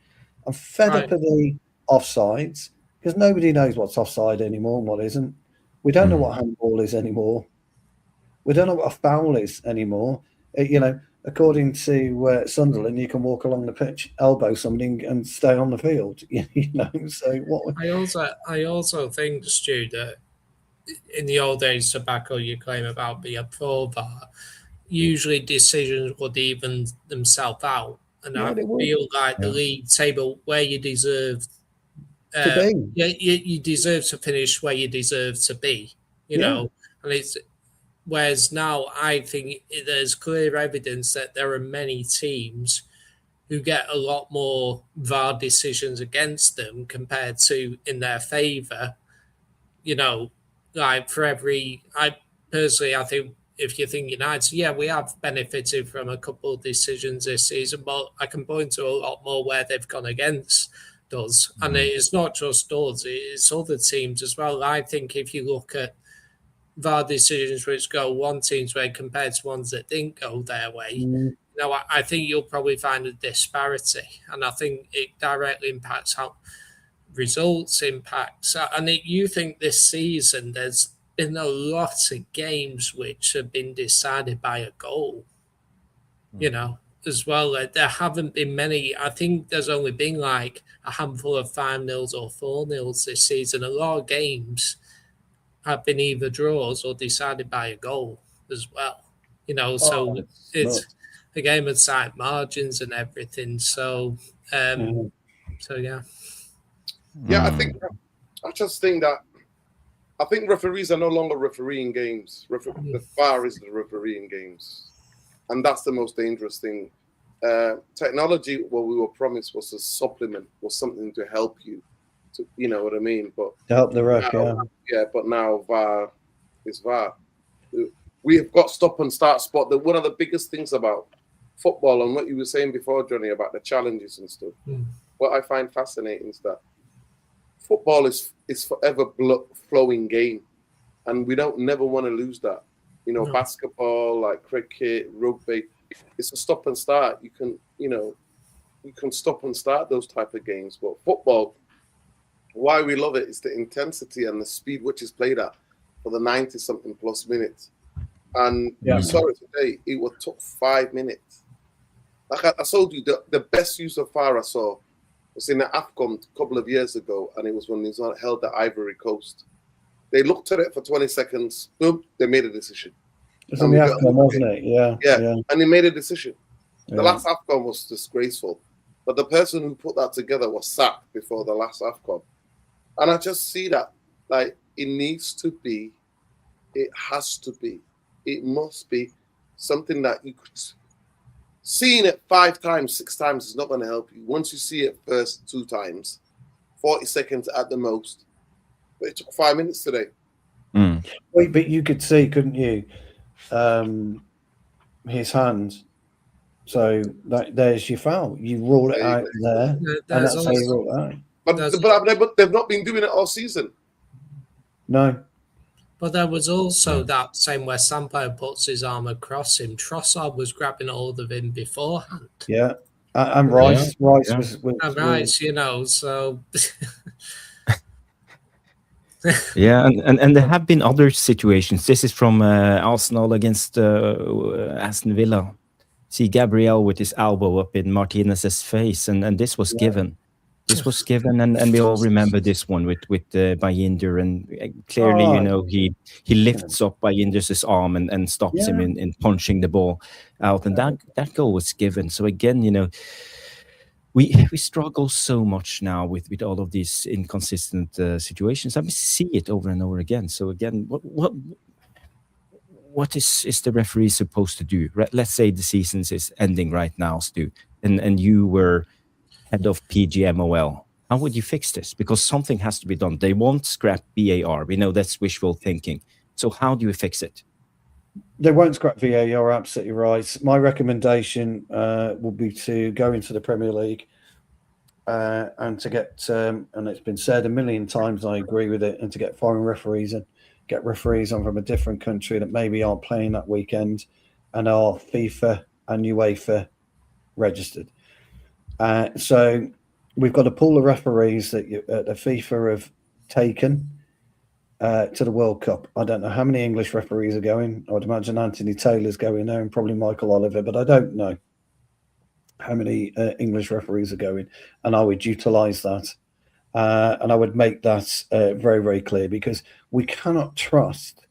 I'm fed up of the offsides because nobody knows what's offside anymore and what isn't. We don't know what handball is anymore. We don't know what a foul is anymore. According to Sunderland, you can walk along the pitch, elbow somebody, and stay on the field. So what? I also think, Stu, that in the old days, to back up your claim about being pro VAR, usually decisions would even themselves out, and I feel like the league table where you deserve to be. You deserve to finish where you deserve to be. And it's. Whereas now I think there's clear evidence that there are many teams who get a lot more VAR decisions against them compared to in their favour. Like for I think if you think United, we have benefited from a couple of decisions this season, but I can point to a lot more where they've gone against us. And it's not just us, it's other teams as well. I think if you look at VAR decisions which go one team's way compared to ones that didn't go their way, I think you'll probably find a disparity, and I think it directly impacts how results impacts. And you think this season there's been a lot of games which have been decided by a goal, as well. There haven't been many. I think there's only been like a handful of 5-0s or 4-0s this season. A lot of games have been either draws or decided by a goal as well. So it's a game of tight margins and everything. So, yeah. Yeah, I just think that referees are no longer refereeing games. The VAR is the refereeing games. And that's the most dangerous thing. Technology, what we were promised was a supplement, was something to help you. You know what I mean? But to help the ref, but now VAR is VAR. We have got stop and start spot. One of the biggest things about football and what you were saying before, Johnny, about the challenges and stuff. What I find fascinating is that football is forever flowing game, and we don't never want to lose that. Basketball, like cricket, rugby, it's a stop and start. You can stop and start those type of games, but football. Why we love it is the intensity and the speed which is played at for the 90-something plus minutes. And you saw it today, it took 5 minutes. Like I told you, the best use of VAR I saw was in the AFCON a couple of years ago, and it was when it was held at Ivory Coast. They looked at it for 20 seconds, boom, they made a decision. It was in the AFCON, wasn't it? Yeah. And they made a decision. The last AFCON was disgraceful, but the person who put that together was sacked before the last AFCON. And I just see that, like, it needs to be, it has to be, it must be something that you could, seeing it 5 times, 6 times is not going to help you. Once you see it first 2 times, 40 seconds at the most. But it took 5 minutes today. Wait, but you could see, couldn't you, his hand So there's your foul. You rule it out there, and that's how you rule it out. But they've not been doing it all season. No. But there was also that same where Sampo puts his arm across him. Trossard was grabbing hold of him beforehand. Yeah. And Rice was Rice, you know, so... Yeah, and there have been other situations. This is from Arsenal against Aston Villa. See Gabriel with his elbow up in Martinez's face, and this was given. This was given, and we all remember this one with Bayındır, and clearly, you know, he lifts up Bayındır's arm and stops him in punching the ball out, and that goal was given. So again, you know, we struggle so much now with all of these inconsistent situations. I mean, see it over and over again. So again, what is the referee supposed to do? Let's say the season is ending right now, Stu, and you were head of Pgmol. How would you fix this? Because something has to be done. They won't scrap VAR. We know that's wishful thinking. So how do you fix it? They won't scrap VAR. You're absolutely right. My recommendation would be to go into the Premier League and to get, and it's been said a million times, I agree with it, and to get foreign referees in, get referees on from a different country that maybe aren't playing that weekend and are FIFA and UEFA registered. So we've got a pool of referees that the FIFA have taken to the World Cup. I don't know how many English referees are going. I would imagine Anthony Taylor's going there and probably Michael Oliver, but I don't know how many English referees are going. And I would utilise that. And I would make that very, very clear, because we cannot trust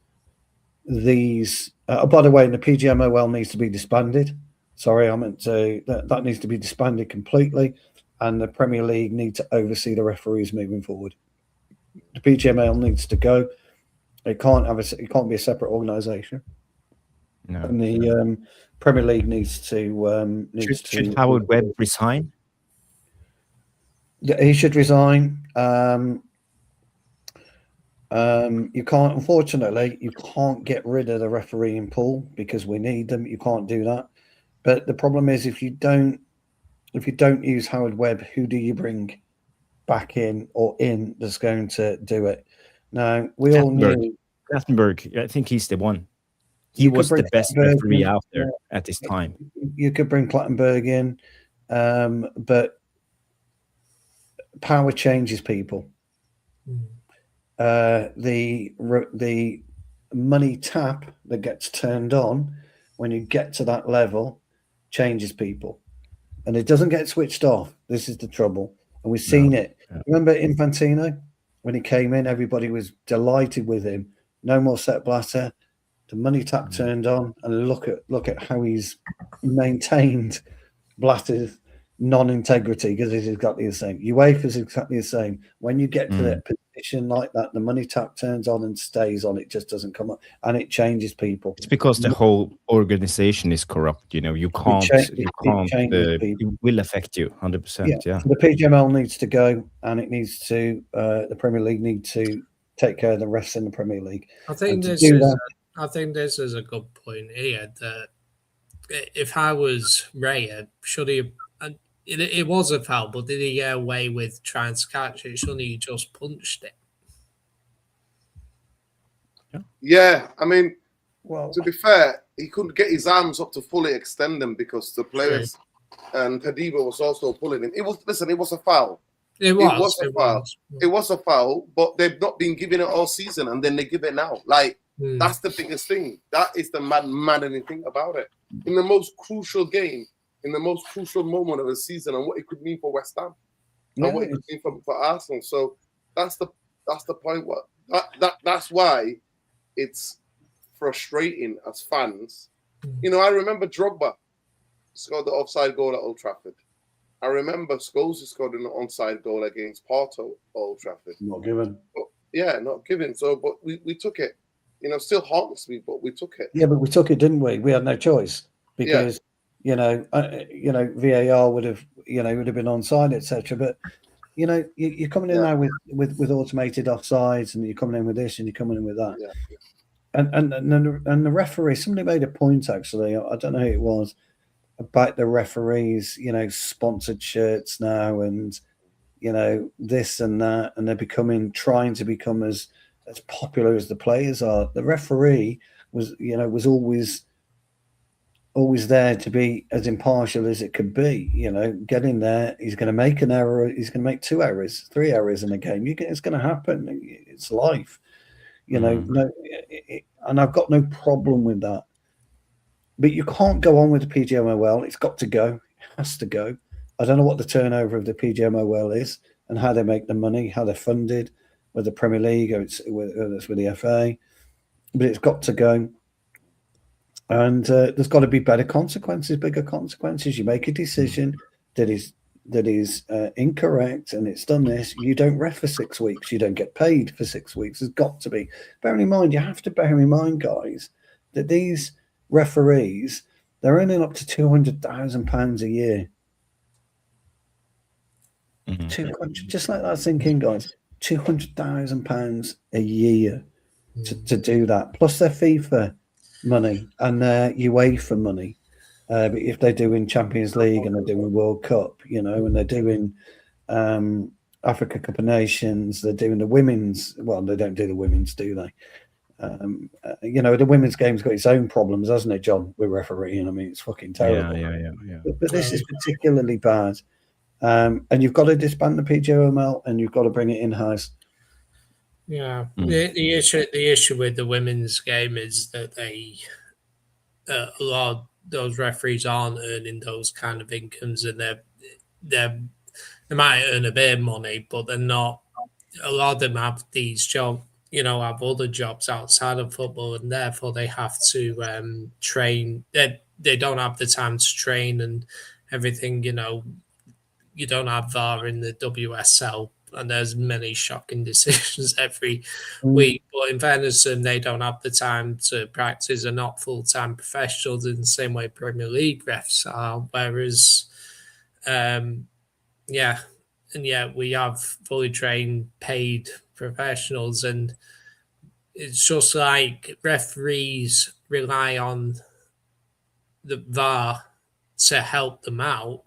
these. By the way, the PGMOL needs to be disbanded. Sorry, I meant to. That needs to be disbanded completely, and the Premier League need to oversee the referees moving forward. The PGMOL needs to go. It can't have it can't be a separate organisation. No. And the Premier League needs to. Should Howard Webb resign? He should resign. You can't, unfortunately, you can't get rid of the refereeing pool because we need them. You can't do that. But the problem is, if you don't use Howard Webb, who do you bring back in or in that's going to do it? Now, we all knew Clattenburg. I think he's the one. He was the best referee out there at this time. You could bring Clattenburg in, but power changes people. The money tap that gets turned on when you get to that level changes people, and it doesn't get switched off. This is the trouble, and we've seen it. Remember Infantino when he came in? Everybody was delighted with him. No more Sepp Blatter. The money tap turned on, and look at how he's maintained Blatter's non-integrity, because it's exactly the same. UEFA is exactly the same. When you get to that position like that, the money tap turns on and stays on. It just doesn't come up, and it changes people. It's because the whole organization is corrupt. You know, you can't. It will affect you 100%. Yeah. So the PGML needs to go, and it needs to. The Premier League need to take care of the rest in the Premier League. I think this is a good point here. That if I was Raya, should he? It was a foul, but did he get away with trying to catch it? Shouldn't he just punched it? Yeah, I mean, to be fair, he couldn't get his arms up to fully extend them because the players and Tadibo was also pulling him. It was a foul. It was a foul, but they've not been giving it all season, and then they give it now. Like that's the biggest thing. That is the maddening thing about it. In the most crucial game, in the most crucial moment of the season, and what it could mean for West Ham, and what it could mean for Arsenal. So that's the point. That's why it's frustrating as fans. You know, I remember Drogba scored the offside goal at Old Trafford. I remember Scholes scored an onside goal against Porto at Old Trafford. Not given. Not given. So, but we took it. You know, still haunts me, but we took it. Yeah, but we took it, didn't we? We had no choice because VAR would have been onside, etc. But you're coming in now with automated offsides, and you're coming in with this, and you're coming in with that. Yeah. And the referee, somebody made a point actually. I don't know who it was about the referees, sponsored shirts now, and this and that, and they're trying to become as popular as the players are. The referee was always there to be as impartial as it could be. Get in there. He's going to make an error. He's going to make 2 errors, 3 errors in a game. It's going to happen. It's life. No, and I've got no problem with that. But you can't go on with the PGMOL. It's got to go. It has to go. I don't know what the turnover of the PGMOL is and how they make the money, how they're funded, whether Premier League or whether it's with the FA. But it's got to go. And there's got to be better consequences, bigger consequences. You make a decision that is incorrect, and it's done this. You don't ref for 6 weeks. You don't get paid for 6 weeks. There's got to be. Bearing in mind, you have to bear in mind, guys, that these referees, they're earning up to £200,000 a year. 200, just like that thinking, guys. £200,000 a year to do that, plus their FIFA money and their UEFA money. But if they're doing Champions League and they're doing World Cup, and they're doing Africa Cup of Nations, they're doing the women's. Well, they don't do the women's, do they? The women's game's got its own problems, hasn't it, John? With refereeing, I mean, it's fucking terrible. Yeah. But this is particularly bad, and you've got to disband the PGMOL and you've got to bring it in house. Yeah, the issue with the women's game is that a lot of those referees aren't earning those kind of incomes, and they might earn a bit of money, but they're not. A lot of them have these jobs, have other jobs outside of football, and therefore they have to train. They don't have the time to train and everything. You don't have VAR in the WSL, and there's many shocking decisions every week. But in fairness, they don't have the time to practice. They're not full-time professionals in the same way Premier League refs are. Whereas, we have fully trained, paid professionals, and it's just like referees rely on the VAR to help them out,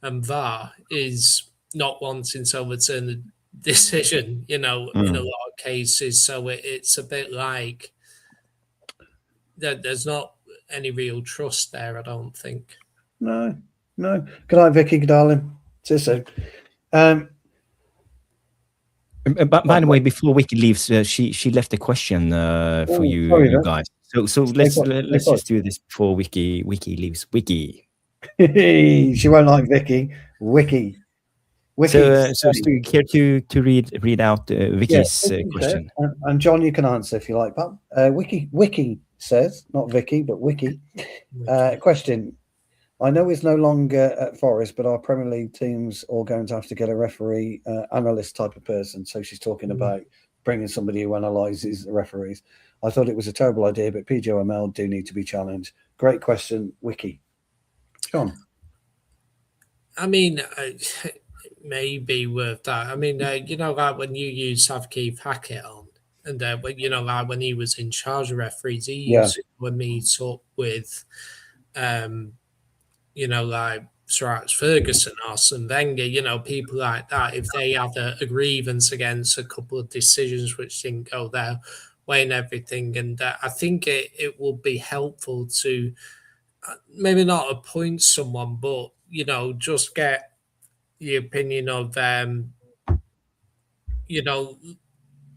and VAR is not wanting to overturn the decision, in a lot of cases. So it's a bit like that. There's not any real trust there, I don't think. No. Good night, Vicky, darling. See you soon. By the way, before Vicky leaves, she left a question for you guys. So let's just do this before Vicky leaves. Vicky. She won't like Vicky. Wiki. So here to read out Vicky's question. And John, you can answer if you like, Pam. Wiki says, not Vicky, but Wiki. Question. I know he's no longer at Forest, but our Premier League teams all going to have to get a referee analyst type of person. So she's talking about bringing somebody who analyses the referees. I thought it was a terrible idea, but PGMOL do need to be challenged. Great question, Wiki. John. I mean, it may be worth that. I mean, like when you use have Keith Hackett on, and like when he was in charge of referees, he used to meet up with, like Sir Alex Ferguson, Arsene Wenger, people like that. If they had a grievance against a couple of decisions which didn't go their way and everything, and I think it will be helpful to maybe not appoint someone, but just get the opinion of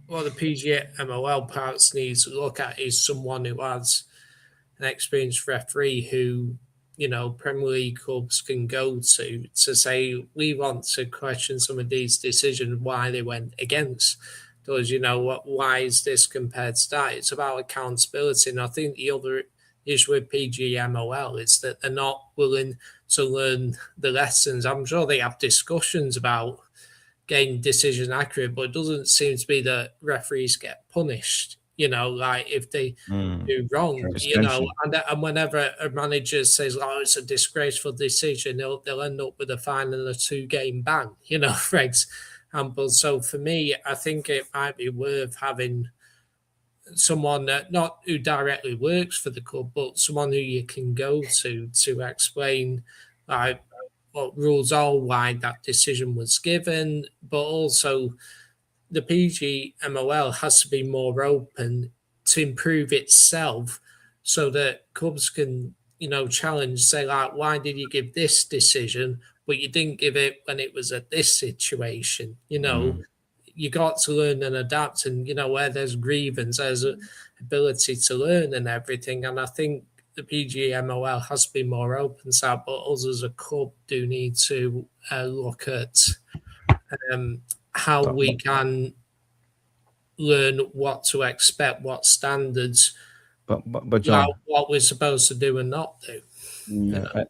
what the PGMOL perhaps needs to look at is someone who has an experienced referee who Premier League clubs can go to say, we want to question some of these decisions, why they went against those, why is this compared to that? It's about accountability. And I think the other issue with PGMOL is that they're not willing to learn the lessons. I'm sure they have discussions about getting decision accurate, but it doesn't seem to be that referees get punished. Like if they do wrong, and whenever a manager says, "Oh, it's a disgraceful decision," they'll end up with a fine and a 2-game ban. For example. So for me, I think it might be worth having someone not who directly works for the club, but someone who you can go to explain like what rules are, why that decision was given, but also the PGMOL has to be more open to improve itself so that clubs can, challenge, say, like, why did you give this decision, but you didn't give it when it was at this situation? You got to learn and adapt, and, where there's grievance, there's an ability to learn and everything. And I think the PGMOL has to be more open to that, but us as a club do need to look at how we can learn what to expect, what standards, but John, like what we're supposed to do and not do.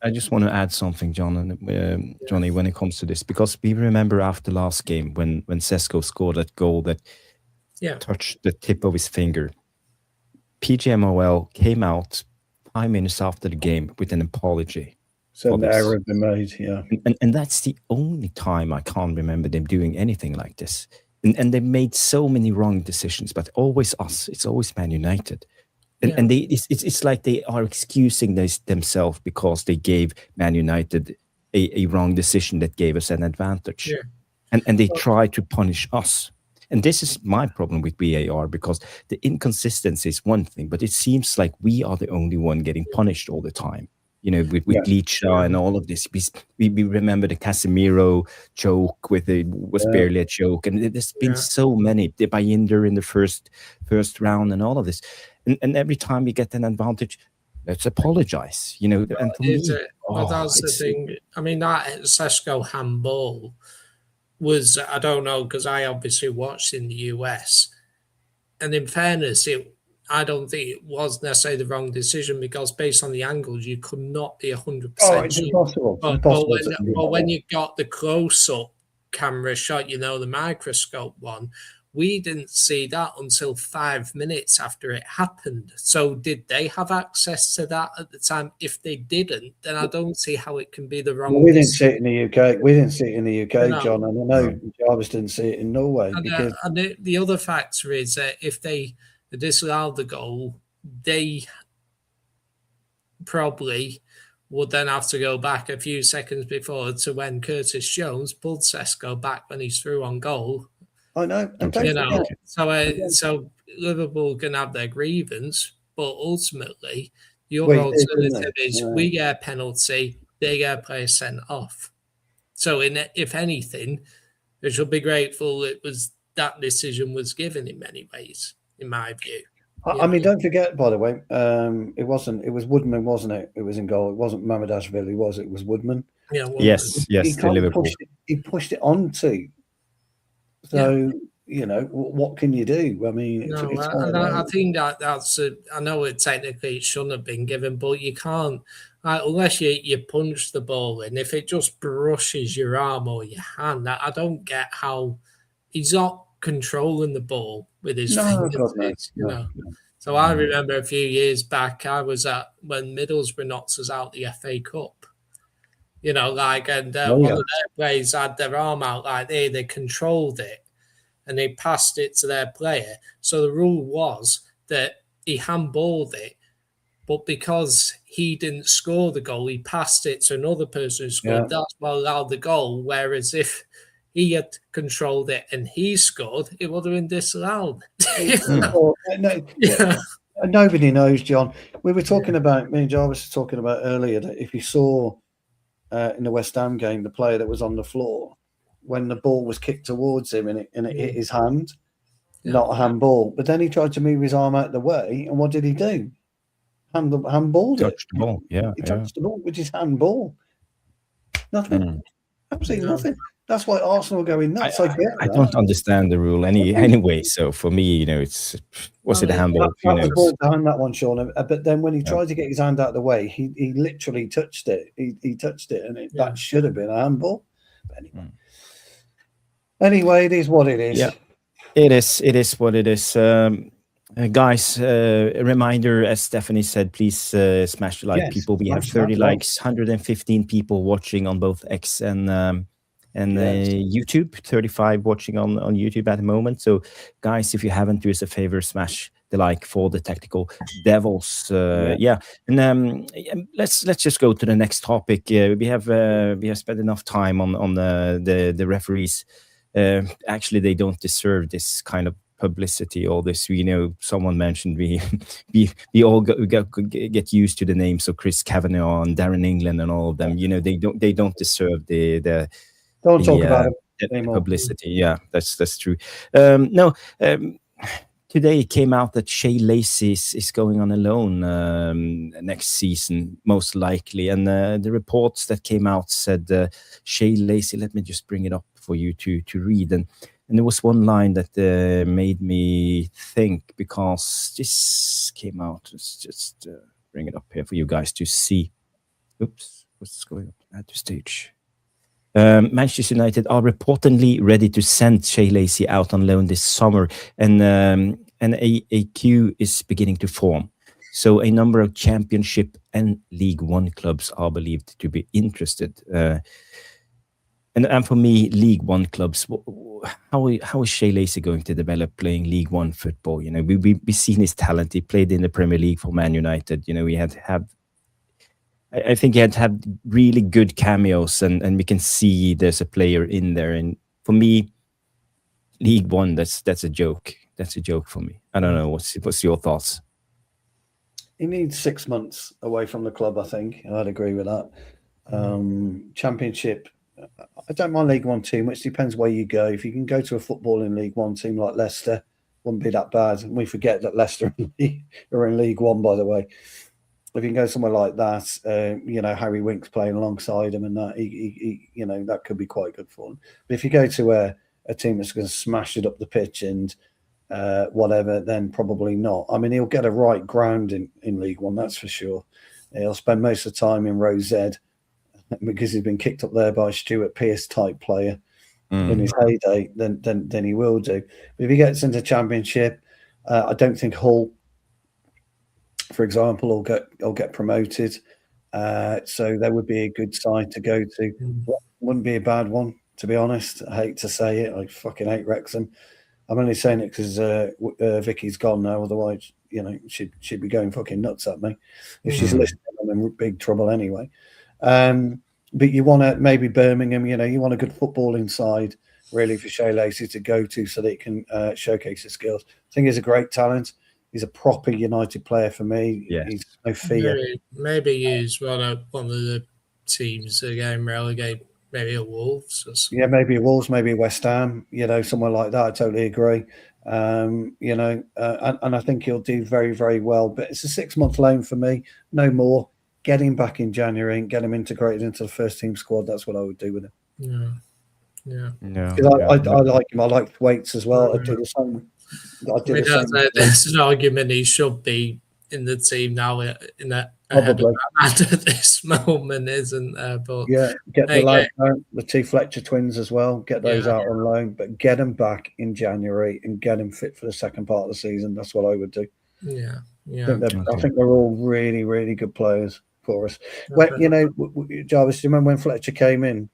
I just want to add something, John and Johnny, when it comes to this, because we remember after last game when Sesko scored that goal that touched the tip of his finger. PGMOL came out 5 minutes after the game with an apology. So an error had been made, and that's the only time I can't remember them doing anything like this. And they made so many wrong decisions, but always us. It's always Man United. And it's like they are excusing themselves because they gave Man United a wrong decision that gave us an advantage. Yeah. And they try to punish us. And this is my problem with VAR, because the inconsistency is one thing, but it seems like we are the only one getting punished all the time. With Leacha and all of this. We remember the Casemiro joke was barely a joke. And there's been so many. The Bayındır in the first round and all of this. And every time we get an advantage, let's apologize. And for me, that's the thing. I mean, that Sesko handball was, I don't know, because I obviously watched in the US. And in fairness, I don't think it was necessarily the wrong decision, because based on the angles, you could not be 100% it's impossible. But when you got the close-up camera shot, the microscope one, we didn't see that until 5 minutes after it happened. So did they have access to that at the time? If they didn't, then I don't see how it can be the wrong decision. We didn't see it in the UK. We didn't see it in the UK, John. And I know Jarvis didn't see it in Norway. And the other factor is that if they disallowed the goal, they probably would then have to go back a few seconds before to when Curtis Jones pulled Sesko back when he's through on goal. I know. So Liverpool can have their grievance, but ultimately the other alternative is we get a penalty, they get a player sent off. So if anything, they should be grateful that decision was given in many ways, in my view. I mean, don't forget, by the way, it was Woodman, wasn't it? It was in goal. It wasn't Mamardashvili, was it? It was Woodman. Yeah. Yes, to Liverpool. He pushed it onto. So, what can you do? I mean, I think that's I know technically it shouldn't have been given, but you can't, unless you punch the ball in. If it just brushes your arm or your hand, I don't get how he's not controlling the ball with his fingers. So I remember a few years back, I was at when Middlesbrough knocked us out the FA Cup. And one of their players had their arm out like they controlled it and they passed it to their player. So the rule was that he handballed it, but because he didn't score the goal, he passed it to another person who scored. Yeah. That's what allowed the goal. Whereas if he had controlled it and he scored, it would have been disallowed. Nobody knows, John. We were talking about, me and Jarvis were talking about earlier, that if you saw in the West Ham game, the player that was on the floor, when the ball was kicked towards him and it hit his hand, not a handball. But then he tried to move his arm out of the way, and what did he do? Handballed it. Touched the ball, He touched the ball with his handball. Nothing. Absolutely nothing. That's why Arsenal go in nuts. I don't understand the rule anyway. So for me, was it a handball? That was ball behind that one, Sean. But then when he tried to get his hand out of the way, he literally touched it. He touched it, and that should have been a handball. But anyway, it is what it is. Yeah, it is. It is what it is. Guys, a reminder, as Stephanie said, please smash the like, people. We have 30 likes, 115 people watching on both X and YouTube, 35 watching on YouTube at the moment. So guys, if you haven't, do us a favor, smash like for the tactical devils. Yeah, and let's just go to the next topic. We have spent enough time on the referees. Actually, they don't deserve this kind of publicity. All this, someone mentioned we all get used to the names of Chris Kavanagh and Darren England and all of them. They don't deserve the don't talk about it anymore. Publicity. Yeah, that's true. No. Today it came out that Shea Lacey is going on a loan next season, most likely. And the reports that came out said Shea Lacey, let me just bring it up for you to read. And there was one line that made me think, because this came out. Let's just bring it up here for you guys to see. Oops, what's going on at the stage? Manchester United are reportedly ready to send Shea Lacey out on loan this summer, and a queue is beginning to form. So a number of Championship and League One clubs are believed to be interested. And for me, League One clubs, how is Shea Lacey going to develop playing League One football? We've seen his talent. He played in the Premier League for Man United. I think he had really good cameos, and we can see there's a player in there. And for me, League One, that's a joke. That's a joke for me. I don't know. What's your thoughts? He needs 6 months away from the club, I think. I'd agree with that. Championship, I don't mind League One too much. Depends where you go. If you can go to a footballing League One team like Leicester, wouldn't be that bad. And we forget that Leicester are in League One, by the way. If you can go somewhere like that, Harry Winks playing alongside him, and that that could be quite good for him. But if you go to a team that's going to smash it up the pitch and whatever, then probably not. I mean, he'll get a right ground in League One, that's for sure. He'll spend most of the time in Row Z because he's been kicked up there by a Stuart Pearce type player in his heyday. Then he will do. But if he gets into Championship, I don't think Hull, for example, will get promoted. So there would be a good side to go to. Wouldn't be a bad one, to be honest. I hate to say it. I fucking hate Wrexham. I'm only saying it because Vicky's gone now. Otherwise, she'd be going fucking nuts at me. If she's listening, I'm in big trouble anyway. But you want to maybe Birmingham. You want a good footballing side, really, for Shea Lacey to go to so that he can showcase his skills. I think he's a great talent. He's a proper United player for me. Yeah. He's no fear. Maybe use one of the teams again relegate, maybe a Wolves or something. Yeah, maybe a Wolves, maybe a West Ham, somewhere like that. I totally agree. And I think he'll do very, very well. But it's a 6-month loan for me, no more. Get him back in January and get him integrated into the first team squad. That's what I would do with him. Yeah. Because I like him. I like Waits as well. I do the same. There's an argument he should be in the team now at this moment, isn't there? But yeah, get the two Fletcher twins as well. Get those out on loan, but get them back in January and get them fit for the second part of the season. That's what I would do. Yeah. I think they're all really, really good players for us. When Jarvis, do you remember when Fletcher came in?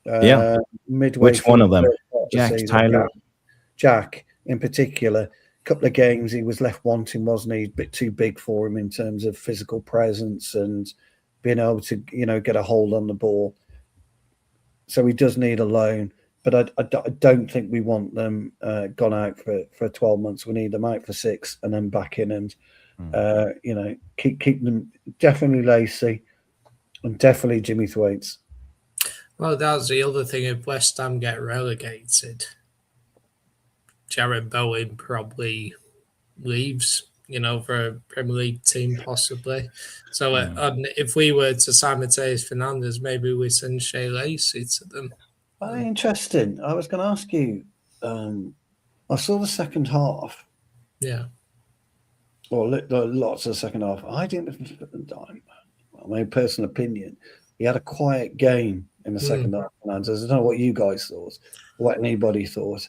Midway. Which one of them? Jack, Tyler, Jack. In particular, a couple of games he was left wanting, wasn't he? A bit too big for him in terms of physical presence and being able to, get a hold on the ball. So he does need a loan, but I don't think we want them gone out for 12 months. We need them out for 6 and then back in and, keep them. Definitely Lacey and definitely Jimmy Thwaites. Well, that's the other thing. If West Ham get relegated, Jared Bowen probably leaves, for a Premier League team possibly. So if we were to sign Mateus Fernandes, maybe we send Shea Lacey to them. Interesting. I was going to ask you, I saw the second half. Yeah. Well, lots of the second half. I didn't, my personal opinion, he had a quiet game in the second half. I don't know what you guys thought, what anybody thought.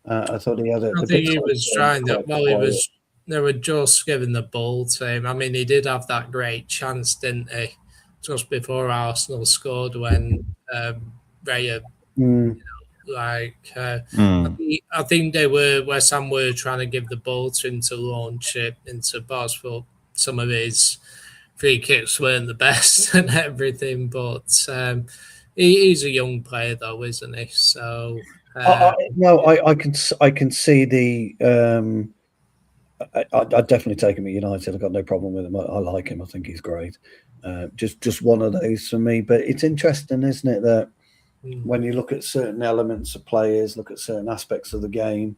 I thought he had I think he was trying that. Well, they were just giving the ball to him. I mean, he did have that great chance, didn't he? Just before Arsenal scored when Raya Like, I Mm. think West Ham were trying to give the ball to him to launch it into box, but some of his free kicks weren't the best and everything. But he's a young player, though, isn't he? So I can see the. I'd definitely take him at United. I've got no problem with him. I like him. I think he's great. Just one of those for me. But it's interesting, isn't it, that when you look at certain elements of players, look at certain aspects of the game.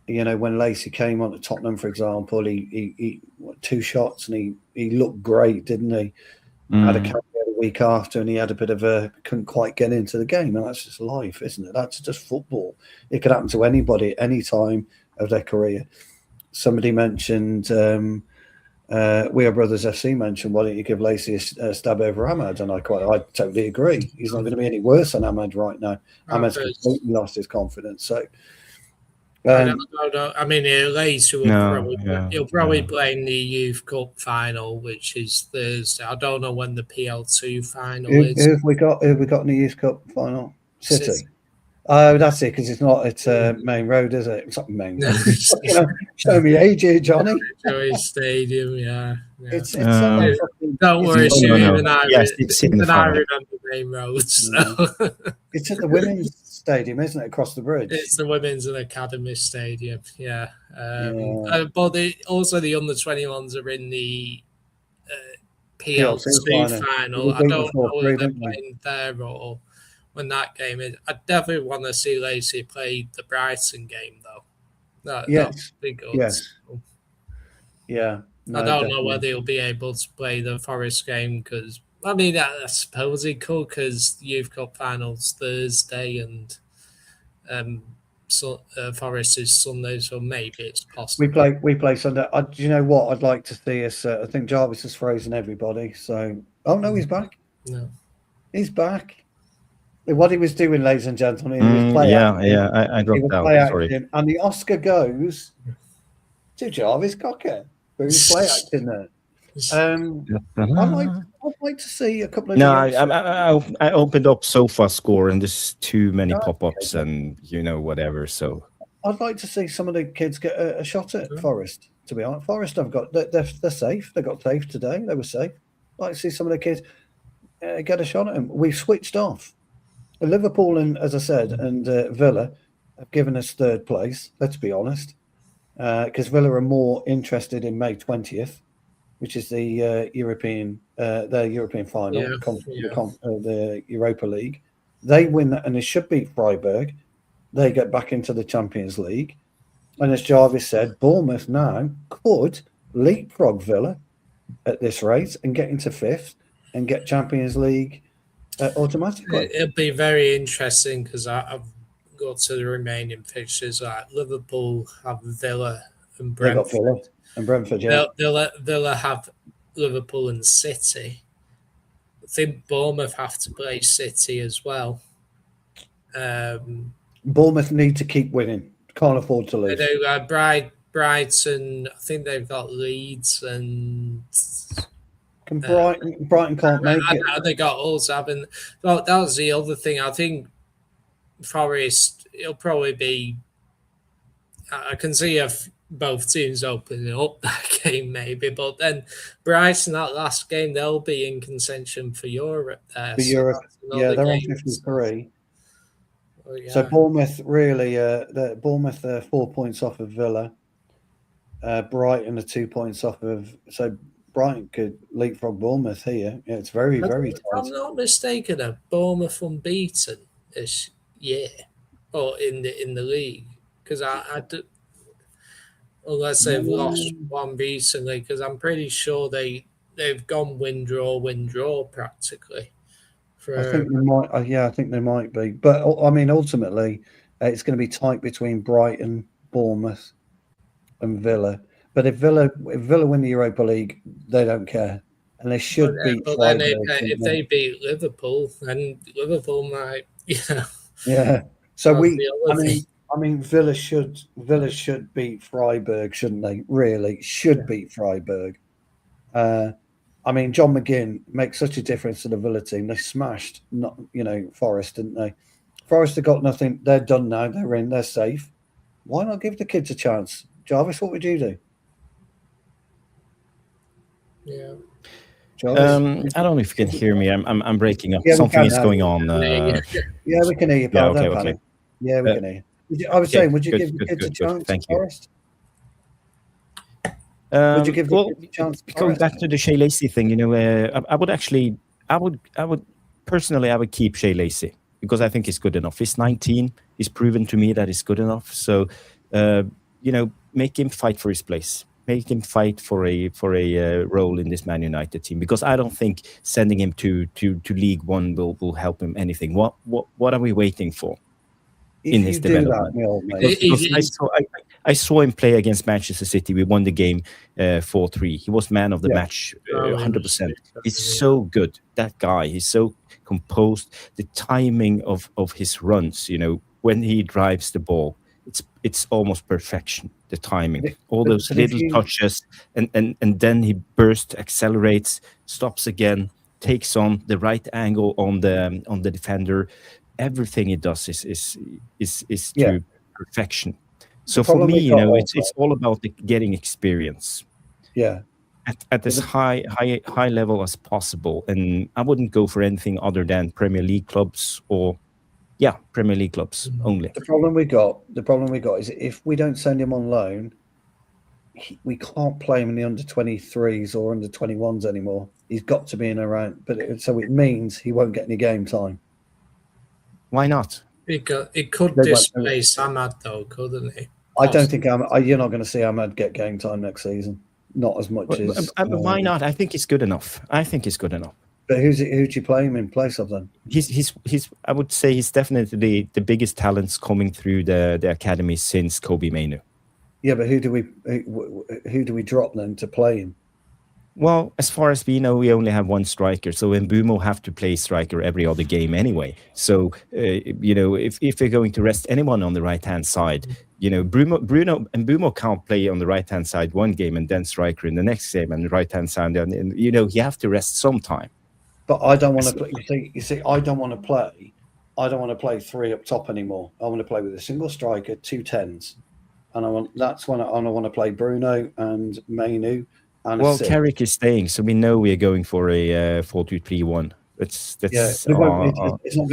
You know, when Lacey came on to Tottenham, for example, he 2 shots and he looked great, didn't he? Had a cameo the week after, and he had a bit of couldn't quite get into the game, and that's just life, isn't it? That's just football. It could happen to anybody at any time of their career. Somebody mentioned, We Are Brothers FC mentioned, why don't you give Lacey a stab over Ahmad? And I totally agree. He's not going to be any worse than Ahmad right now. Ahmad's completely lost his confidence. So, I mean, Lacey he'll probably play in the Youth Cup final, which is Thursday. I don't know when the PL2 final is. Who have we got in the Youth Cup final? City. Oh, that's it, because it's not at Main Road, is it? It's not Main Road. Show me age here, Johnny. Joey Stadium, yeah. It's don't worry, even I remember Main Road. So. It's at the Women's Stadium, isn't it, across the bridge? It's the Women's and Academy Stadium, yeah. But also the under-21s are in the PL2 final. I don't know whether they're playing there or when that game is. I definitely want to see Lacey play the Brighton game, though. That would be good. Yes. Yeah. No, I don't know whether he'll be able to play the Forest game because, I mean, I suppose he could because the Youth Cup final's Thursday and Forest is Sunday, so maybe it's possible. We play Sunday. Do you know what I'd like to see us? I think Jarvis has frozen everybody. So, oh no, he's back. No, he's back. What he was doing, ladies and gentlemen, he was playing. I dropped out. Sorry. And the Oscar goes to Jarvis Cocker, who was play acting there. I'd like to see a couple of. No, I opened up SofaScore and there's too many pop-ups and whatever. So I'd like to see some of the kids get a shot at Forest. To be honest, Forest have got they're safe. They got safe today. They were safe. I'd like to see some of the kids get a shot at them. We've switched off. Liverpool and, as I said, and Villa have given us 3rd place. Let's be honest, because Villa are more interested in May 20th, which is the European final, the Europa League. They win that, and they should beat Freiburg. They get back into the Champions League, and as Jarvis said, Bournemouth now could leapfrog Villa at this rate and get into 5th and get Champions League. Automatically. It'll be very interesting because I've got to the remaining fixtures. Like Liverpool have Villa and Brentford. Villa have Liverpool and City. I think Bournemouth have to play City as well. Bournemouth need to keep winning. Can't afford to lose. They do. Brighton, I think they've got Leeds and. Brighton can't make it. They got us having. Well, that was the other thing. I think Forest. It'll probably be. I can see both teams opening up that game, maybe, but then Brighton that last game they'll be in contention for Europe. There, for Europe, they're on 53. Oh, yeah. So Bournemouth really, Bournemouth 4 points off of Villa. Brighton are 2 points off of. So. Brighton could leapfrog Bournemouth here. Yeah, it's very, very tight. If I'm not mistaken, are Bournemouth unbeaten this year or in the league? Because I do, unless they've lost one recently, because I'm pretty sure they've gone win draw practically. I think they might. I think they might be. But I mean, ultimately, it's going to be tight between Brighton, Bournemouth, and Villa. But if Villa win the Europa League, they don't care, and they should beat. But then if they beat Liverpool, then Liverpool might, Yeah. So I mean, Villa should beat Freiburg, shouldn't they? Really, should beat Freiburg. I mean, John McGinn makes such a difference to the Villa team. They smashed, Forest, didn't they? Forest have got nothing. They're done now. They're in. They're safe. Why not give the kids a chance? Jarvis, what would you do? Yeah. Jarvis? I don't know if you can hear me. I'm breaking up. Yeah, we Something can is now. going on. Yeah, we can hear you, pal. Yeah, Don't panic. Yeah, we can hear you. I was saying, would you give the kids a chance? Thank you. Forest? Would you give the kids a chance? Going back to the Shea Lacey thing, you know, I would personally, I would keep Shea Lacey because I think he's good enough. He's 19. He's proven to me that he's good enough. So, you know, make him fight for his place. Make him fight for a role in this Man United team, because I don't think sending him to League One will help him anything. What are we waiting for in his development? Because I saw him play against Manchester City. We won the game 4-3. He was man of the match, 100%. He's so good. That guy. He's so composed. The timing of his runs, you know, when he drives the ball, it's almost perfection. The timing, all those little touches, and then he bursts, accelerates, stops again, takes on the right angle on the defender. Everything he does is to perfection. So for me, you know, it's all about getting experience. Yeah. At as high level as possible, and I wouldn't go for anything other than Premier League clubs or. Yeah, Premier League clubs only. The problem we got is if we don't send him on loan, we can't play him in the under 23s or under 21s anymore. He's got to be in around, so it means he won't get any game time. Why not? It could displace Ahmad though, couldn't it? I don't think you're not going to see Ahmad get game time next season. Not as much as. Why not? I think he's good enough. But who'd you play him in place of then? He's I would say he's definitely the biggest talents coming through the academy since Kobe Mainoo. Yeah, but who do we drop then to play him? Well, as far as we know, we only have one striker. So Mbeumo have to play striker every other game anyway. So you know, if we're going to rest anyone on the right hand side, you know, Mbeumo can't play on the right hand side one game and then striker in the next game and the right hand side, and you know, you have to rest sometime. But I don't want to play. You see, I don't want to play. I don't want to play three up top anymore. I want to play with a single striker, 2 10s, and that's when I want to play Bruno and Mainoo. Well, Carrick is staying, so we know we are going for a 4-2-3-1. It's not going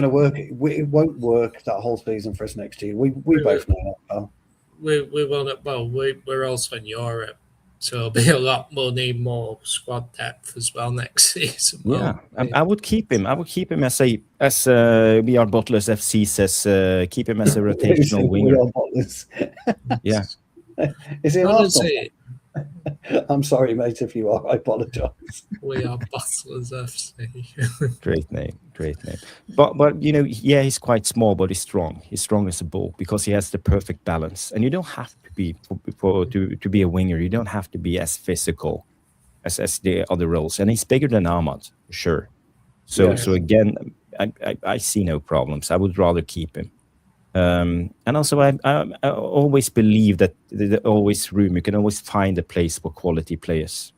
to work. It won't work that whole season for us next year. We both know that, pal. We want it. Well, we're also in Europe. So it'll be a lot more squad depth as well next season. Yeah, I would keep him. I would keep him as we are Bottlers FC says. Keep him as a rotational winger. We are Bottlers. Yeah. Is it Arsenal? I'm sorry, mate. If you are, I apologise. We are Bottlers FC. Great name. But you know, yeah, he's quite small, but he's strong. He's strong as a bull because he has the perfect balance. And you don't have to be to be a winger. You don't have to be as physical as the other roles. And he's bigger than Ahmad, for sure. So again, I see no problems. I would rather keep him. And also, I always believe that there's always room. You can always find a place for quality players.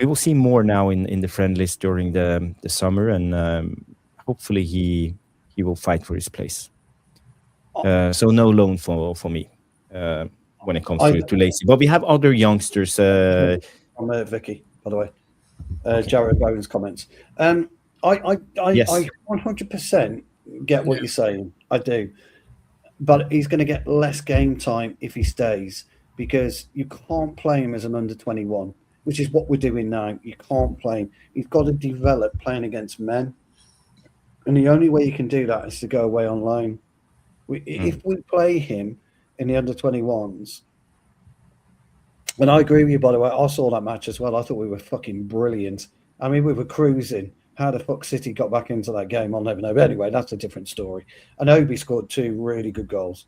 We will see more now in the friendlies during the summer, and hopefully he will fight for his place. So no loan for me when it comes to Lacey. But we have other youngsters. I'm Vicky, by the way. Okay. Jared Bowen's comments. I 100% get what you're saying. I do. But he's going to get less game time if he stays, because you can't play him as an under 21, which is what we're doing now. You can't play him. He's got to develop playing against men. And the only way you can do that is to go away on loan. If we play him in the under 21s, and I agree with you, by the way, I saw that match as well. I thought we were fucking brilliant. I mean, we were cruising. How the fuck City got back into that game, I'll never know. But anyway, that's a different story. And Obi scored 2 really good goals.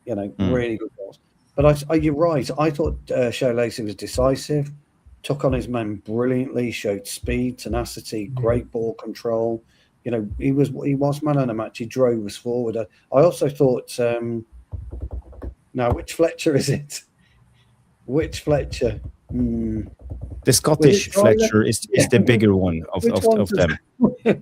Really good goals. But you're right. I thought Shea Lacey was decisive, took on his man brilliantly, showed speed, tenacity, great ball control. You know, he was man of the match. He drove us forward. I also thought, now, which Fletcher is it? Which Fletcher? The Scottish Fletcher is the bigger one of them.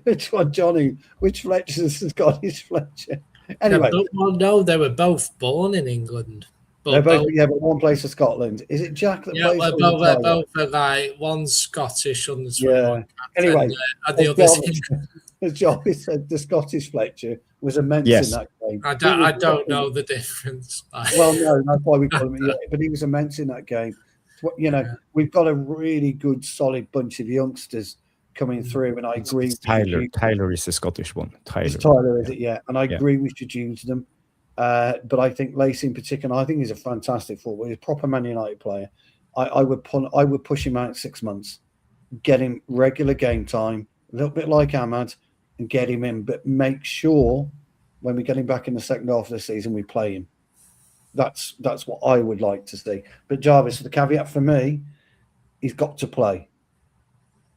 Which one, Johnny? Which Fletcher's the Scottish Fletcher? Anyway, no, they were both born in England. They're both, but one plays for Scotland. Is it Jack that plays? They're both like one Scottish on the yeah. Anyway, and the other. As Johnny said, the Scottish Fletcher was immense in that game. I don't know the difference. Well, no, that's why we call him. Yeah, but he was immense in that game. We've got a really good, solid bunch of youngsters coming through, and I agree. It's Tyler is the Scottish one. Tyler, is it? Yeah, and I agree we should use them. But I think Lacey in particular, I think he's a fantastic footballer. He's a proper Man United player. I would push him out 6 months, get him regular game time, a little bit like Ahmad, and get him in. But make sure when we get him back in the second half of the season, we play him. That's what I would like to see. But Jarvis, the caveat for me, he's got to play.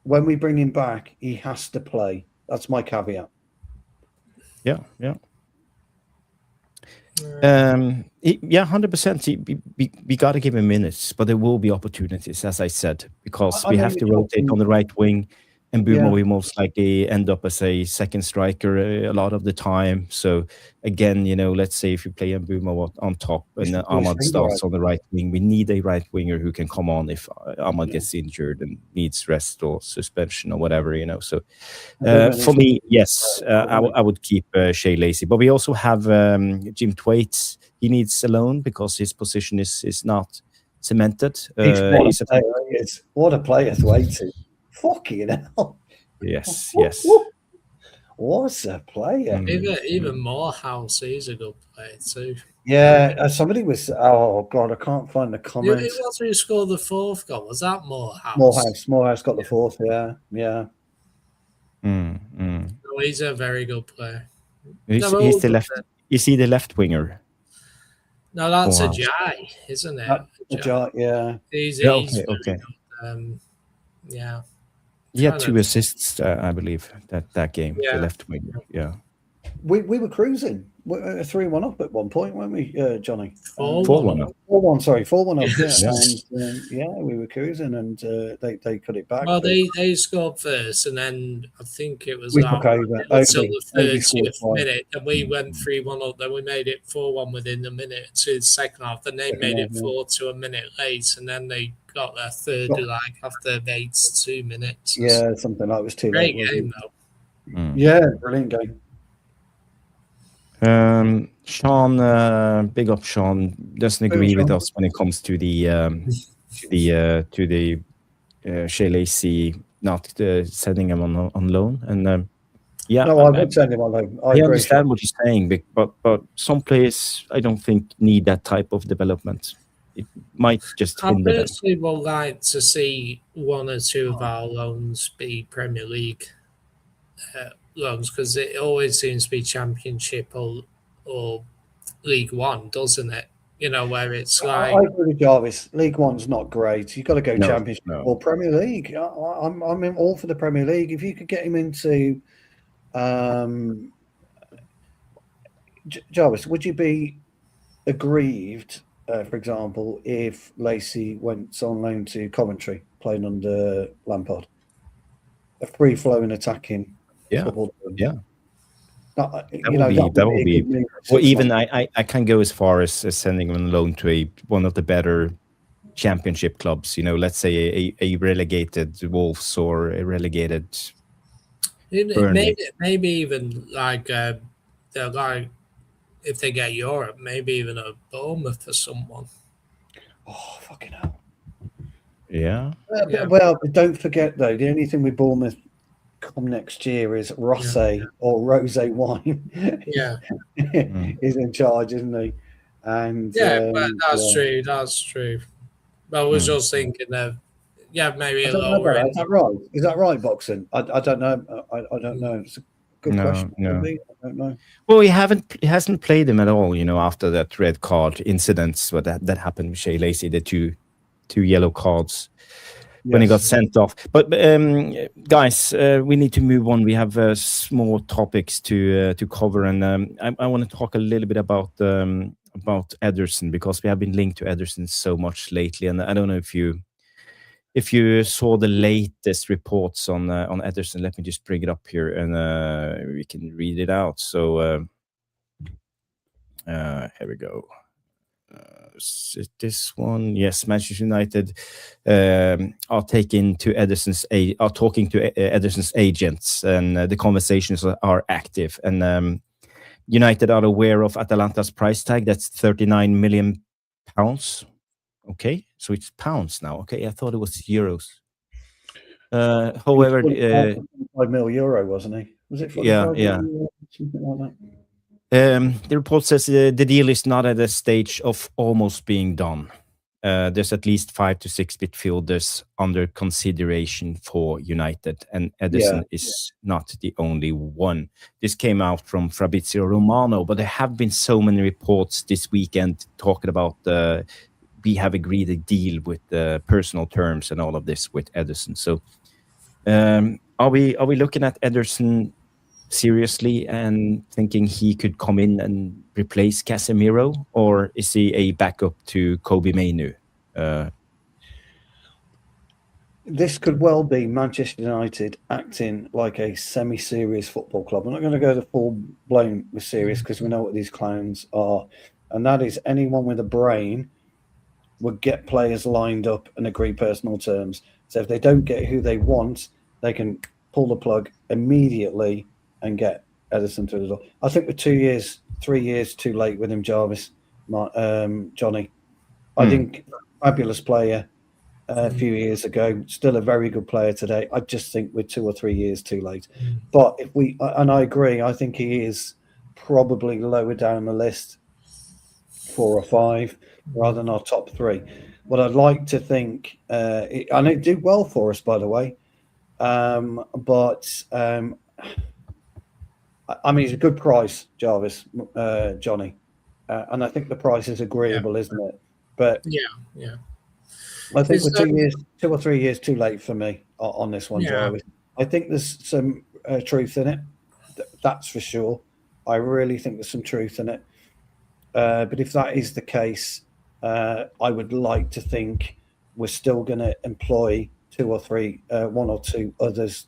When we bring him back, he has to play. That's my caveat. Yeah. 100%. We got to give him minutes, but there will be opportunities, as I said, because we have to rotate on the right wing, and Bumo will most likely end up as a second striker a lot of the time. So again, let's say if you play Bumo on top and Ahmad starts on the right wing, we need a right winger who can come on if Ahmad gets injured and needs rest or suspension or whatever. So for me, yes, I would keep Shea Lacey, but we also have Jim Thwaite. He needs a loan because his position is not cemented. What a player, Thwaite. Fucking hell. Yes. What's a player? Even Morehouse, he's a good player too. Yeah, somebody was. Oh God, I can't find the comments. Who was who scored the fourth goal? Was that Morehouse? Morehouse got the fourth. Yeah. No, he's a very good player. He's the left. Is he the left winger? No, that's a Jai, isn't it? Jai, yeah. He's okay. Yeah. He had 2 assists, I believe, that game. Yeah. The left winger. Yeah. We were cruising. 3-1 up at one point, weren't we, Johnny? 4-1 up. 4-1, sorry, 4-1 up. Yeah, and we were cruising, and they cut it back. Well, they scored first, and then I think it was we took over until the 30th minute, and we went 3-1 up. Then we made it 4-1 within a minute to the second half. Then they made it 4-2 a minute late, and then they got their third after 82 minutes. Yeah, something like it was too great late. Game though. Yeah, brilliant game. Sean, big up Sean, doesn't agree with us when it comes to the Shea Lacey not sending him on loan, and no, I would send him on loan. I understand what you're saying, but some players I don't think need that type of development. It might just hinder them. I personally would like to see 1 or 2 of our loans be Premier League loans, because it always seems to be Championship or League One, doesn't it? Where it's like... I agree with Jarvis. League One's not great. You've got to go Championship or Premier League. I'm all for the Premier League. If you could get him into... Jarvis, would you be aggrieved, for example, if Lacey went on loan to Coventry, playing under Lampard? A free-flowing attacking football. Yeah. That would be. Well, even I can go as far as sending him on loan to one of the better Championship clubs. Let's say a relegated Wolves or a relegated. Maybe even like if they get Europe, maybe even a Bournemouth or someone. Oh, fucking hell. Yeah. Well, don't forget though, the only thing with Bournemouth come next year is Rosé or Rosé Wine. Yeah. Is in charge, isn't he? And but that's true. That's true. But I was just thinking of maybe a lower end. Is that right? Is that right, Boxing? I don't know. I don't know. It's a good question. No. I don't know. Well, he hasn't played him at all. After that red card incidents, that happened with Shea Lacey, the two yellow cards. When he got sent off. But guys, we need to move on. We have more topics to cover, and I want to talk a little bit about Ederson, because we have been linked to Ederson so much lately, and I don't know if you if you saw the latest reports on Ederson, let me just bring it up here and we can read it out. So here we go. Is it this one? Yes, Manchester United are talking to Ederson's agents, and the conversations are active. And United are aware of Atalanta's price tag. That's £39 million. Okay, so it's pounds now. Okay, I thought it was euros. However, 45 mil euro, wasn't he? Was it 45 yeah. Euro, something like that? The report says the deal is not at a stage of almost being done. There's at least 5 to 6 midfielders under consideration for United, and Ederson is not the only one. This came out from Fabrizio Romano, but there have been so many reports this weekend talking about we have agreed a deal with personal terms and all of this with Ederson. So are we looking at Ederson seriously and thinking he could come in and replace Casemiro, or is he a backup to Kobe Mainu? This could well be Manchester United acting like a semi-serious football club. I'm not going to go the full-blown serious because we know what these clowns are, and that is anyone with a brain would get players lined up and agree personal terms. So if they don't get who they want, they can pull the plug immediately and get Ederson through the door. I think we're 3 years too late with him, Jarvis, Johnny. I think fabulous player a few years ago, still a very good player today. I just think we're 2 or 3 years too late. But if we, and I agree, I think he is probably lower down the list, 4 or 5, rather than our top 3. What I'd like to think, and it did well for us, by the way, but I mean, it's a good price, Jarvis, Johnny, and I think the price is agreeable, isn't it? But yeah. I think we're 2 or 3 years too late for me on this one, Jarvis. I think there's some truth in it, that's for sure. I really think there's some truth in it. But if that is the case, I would like to think we're still going to employ 2 or 3, 1 or 2 others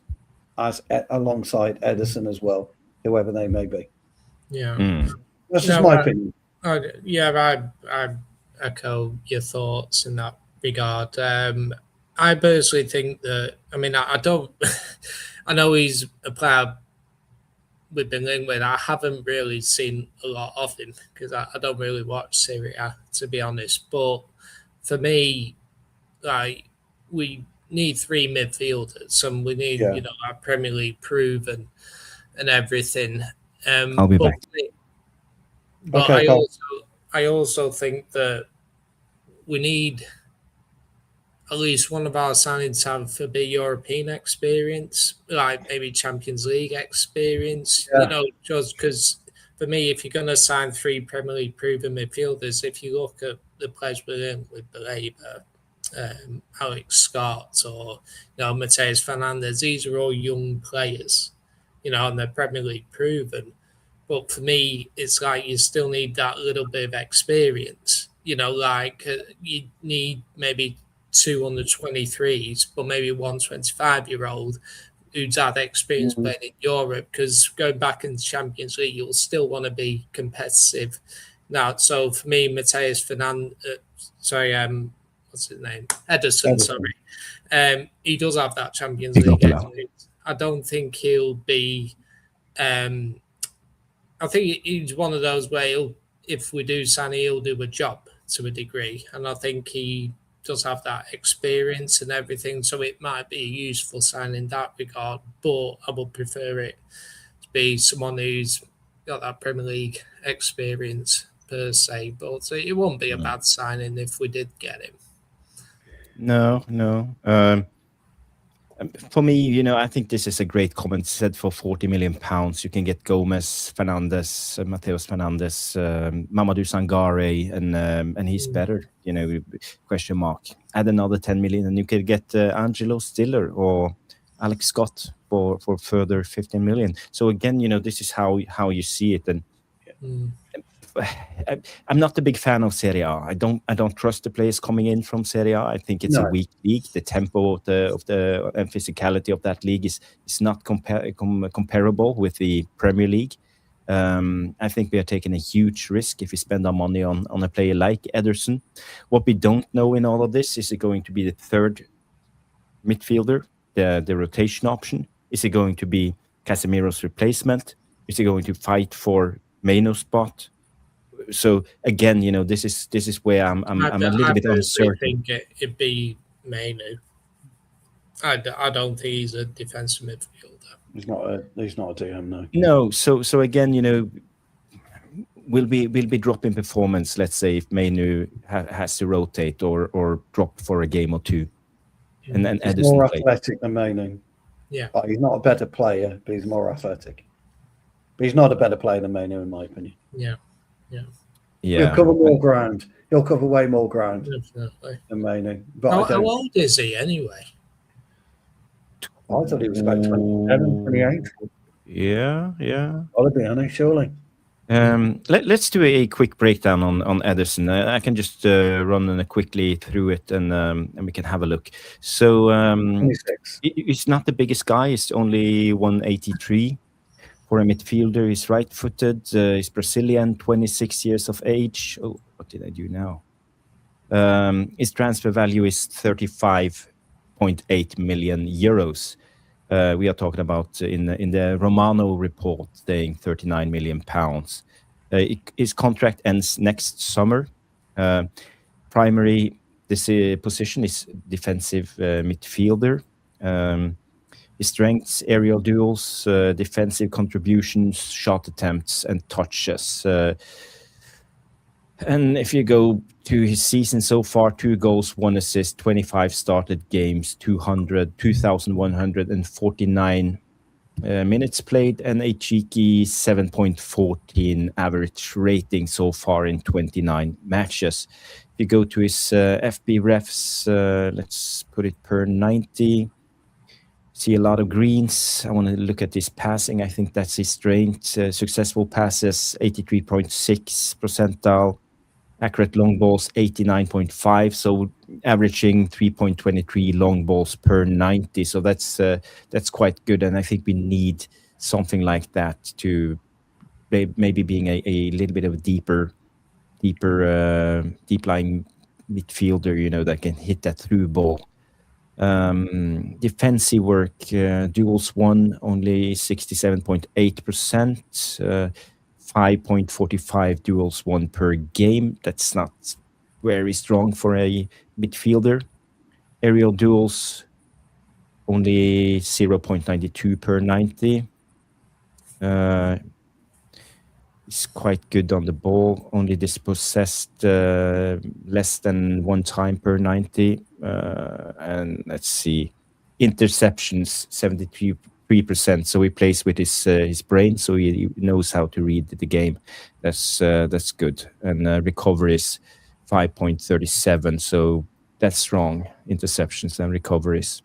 as alongside Ederson as well, whoever they may be. Yeah, that's just my opinion. I echo your thoughts in that regard. I personally think that. I mean, I don't. I know he's a player we've been linked with. I haven't really seen a lot of him because I don't really watch Serie A, to be honest. But for me, like, we need 3 midfielders, and we need our Premier League proven and everything. I'll be back. But I also think that we need at least one of our signings to have a bit European experience, like maybe Champions League experience. You know, just because for me, if you're going to sign 3 Premier League proven midfielders, if you look at the players we're in with Baleba, Alex Scott, or Mateus Fernandes, these are all young players, and they're Premier League proven. But for me, it's like you still need that little bit of experience. Like you need maybe 2 under 23s, but maybe 1 25-year-old who's had experience playing in Europe. Because going back in the Champions League, you'll still want to be competitive. Now, so for me, Mateus Fernandes, what's his name? Ederson, sorry. He does have that Champions League experience. I don't think he'll be. I think he's one of those where if we do sign, he'll do a job to a degree, and I think he does have that experience and everything, so it might be a useful sign in that regard. But I would prefer it to be someone who's got that Premier League experience per se. But it won't be a bad signing if we did get him. No. For me, I think this is a great comment. Said for £40 million, you can get Gomez, Fernandes, Mateus Fernandes, Mamadou Sangare, and he's better. Question mark. Add another 10 million, and you could get Angelo Stiller or Alex Scott for further 15 million. So again, this is how you see it. And I'm not a big fan of Serie A. I don't trust the players coming in from Serie A. I think it's a weak league. The tempo of the and physicality of that league is not comparable with the Premier League. I think we are taking a huge risk if we spend our money on a player like Ederson. What we don't know in all of this, is it going to be the third midfielder, the rotation option? Is it going to be Casemiro's replacement? Is he going to fight for Maino's spot? So again, this is where I'm a little bit uncertain. I think it'd be Mainu. I don't think he's a defensive midfielder. He's not a DM, no. No, so again, will be dropping performance. Let's say if Mainu has to rotate or drop for a game or two, and then he's Ederson more athletic than Mainu. Yeah, but he's not a better player, but he's more athletic. But he's not a better player than Mainu, in my opinion. Yeah. He'll cover more ground. He'll cover way more ground definitely than Mainu. But how old is he anyway? I thought he was about 27, 28. Yeah. I'll be honest, surely. Let's do a quick breakdown on Ederson. I can just run quickly through it, and we can have a look. So 26. He's not the biggest guy. He's only 183 for a midfielder. He's right-footed. He's Brazilian, 26 years of age. Oh, what did I do now? His transfer value is 35.8 million euros. We are talking about in the Romano report saying 39 million pounds. His contract ends next summer. Primary position is defensive midfielder. His strengths: aerial duels, defensive contributions, shot attempts, and touches. And if you go to his season so far, 2 goals, 1 assist, 25 started games, 2,149 minutes played, and a cheeky 7.14 average rating so far in 29 matches. If you go to his FB refs, let's put it per 90. See a lot of greens. I want to look at his passing. I think that's his strength. Successful passes, 83.6 percentile. Accurate long balls, 89.5. So averaging 3.23 long balls per 90. So that's quite good. And I think we need something like that to maybe being a little bit of a deep lying midfielder, that can hit that through ball. Defensive work, duels won only 67.8%, 5.45 duels won per game. That's not very strong for a midfielder. Aerial duels only 0.92 per 90. He's quite good on the ball, only dispossessed less than 1 time per 90. And let's see, interceptions 73%. So he plays with his brain, so he knows how to read the game. That's good. And recoveries 5.37. So that's strong, interceptions and recoveries.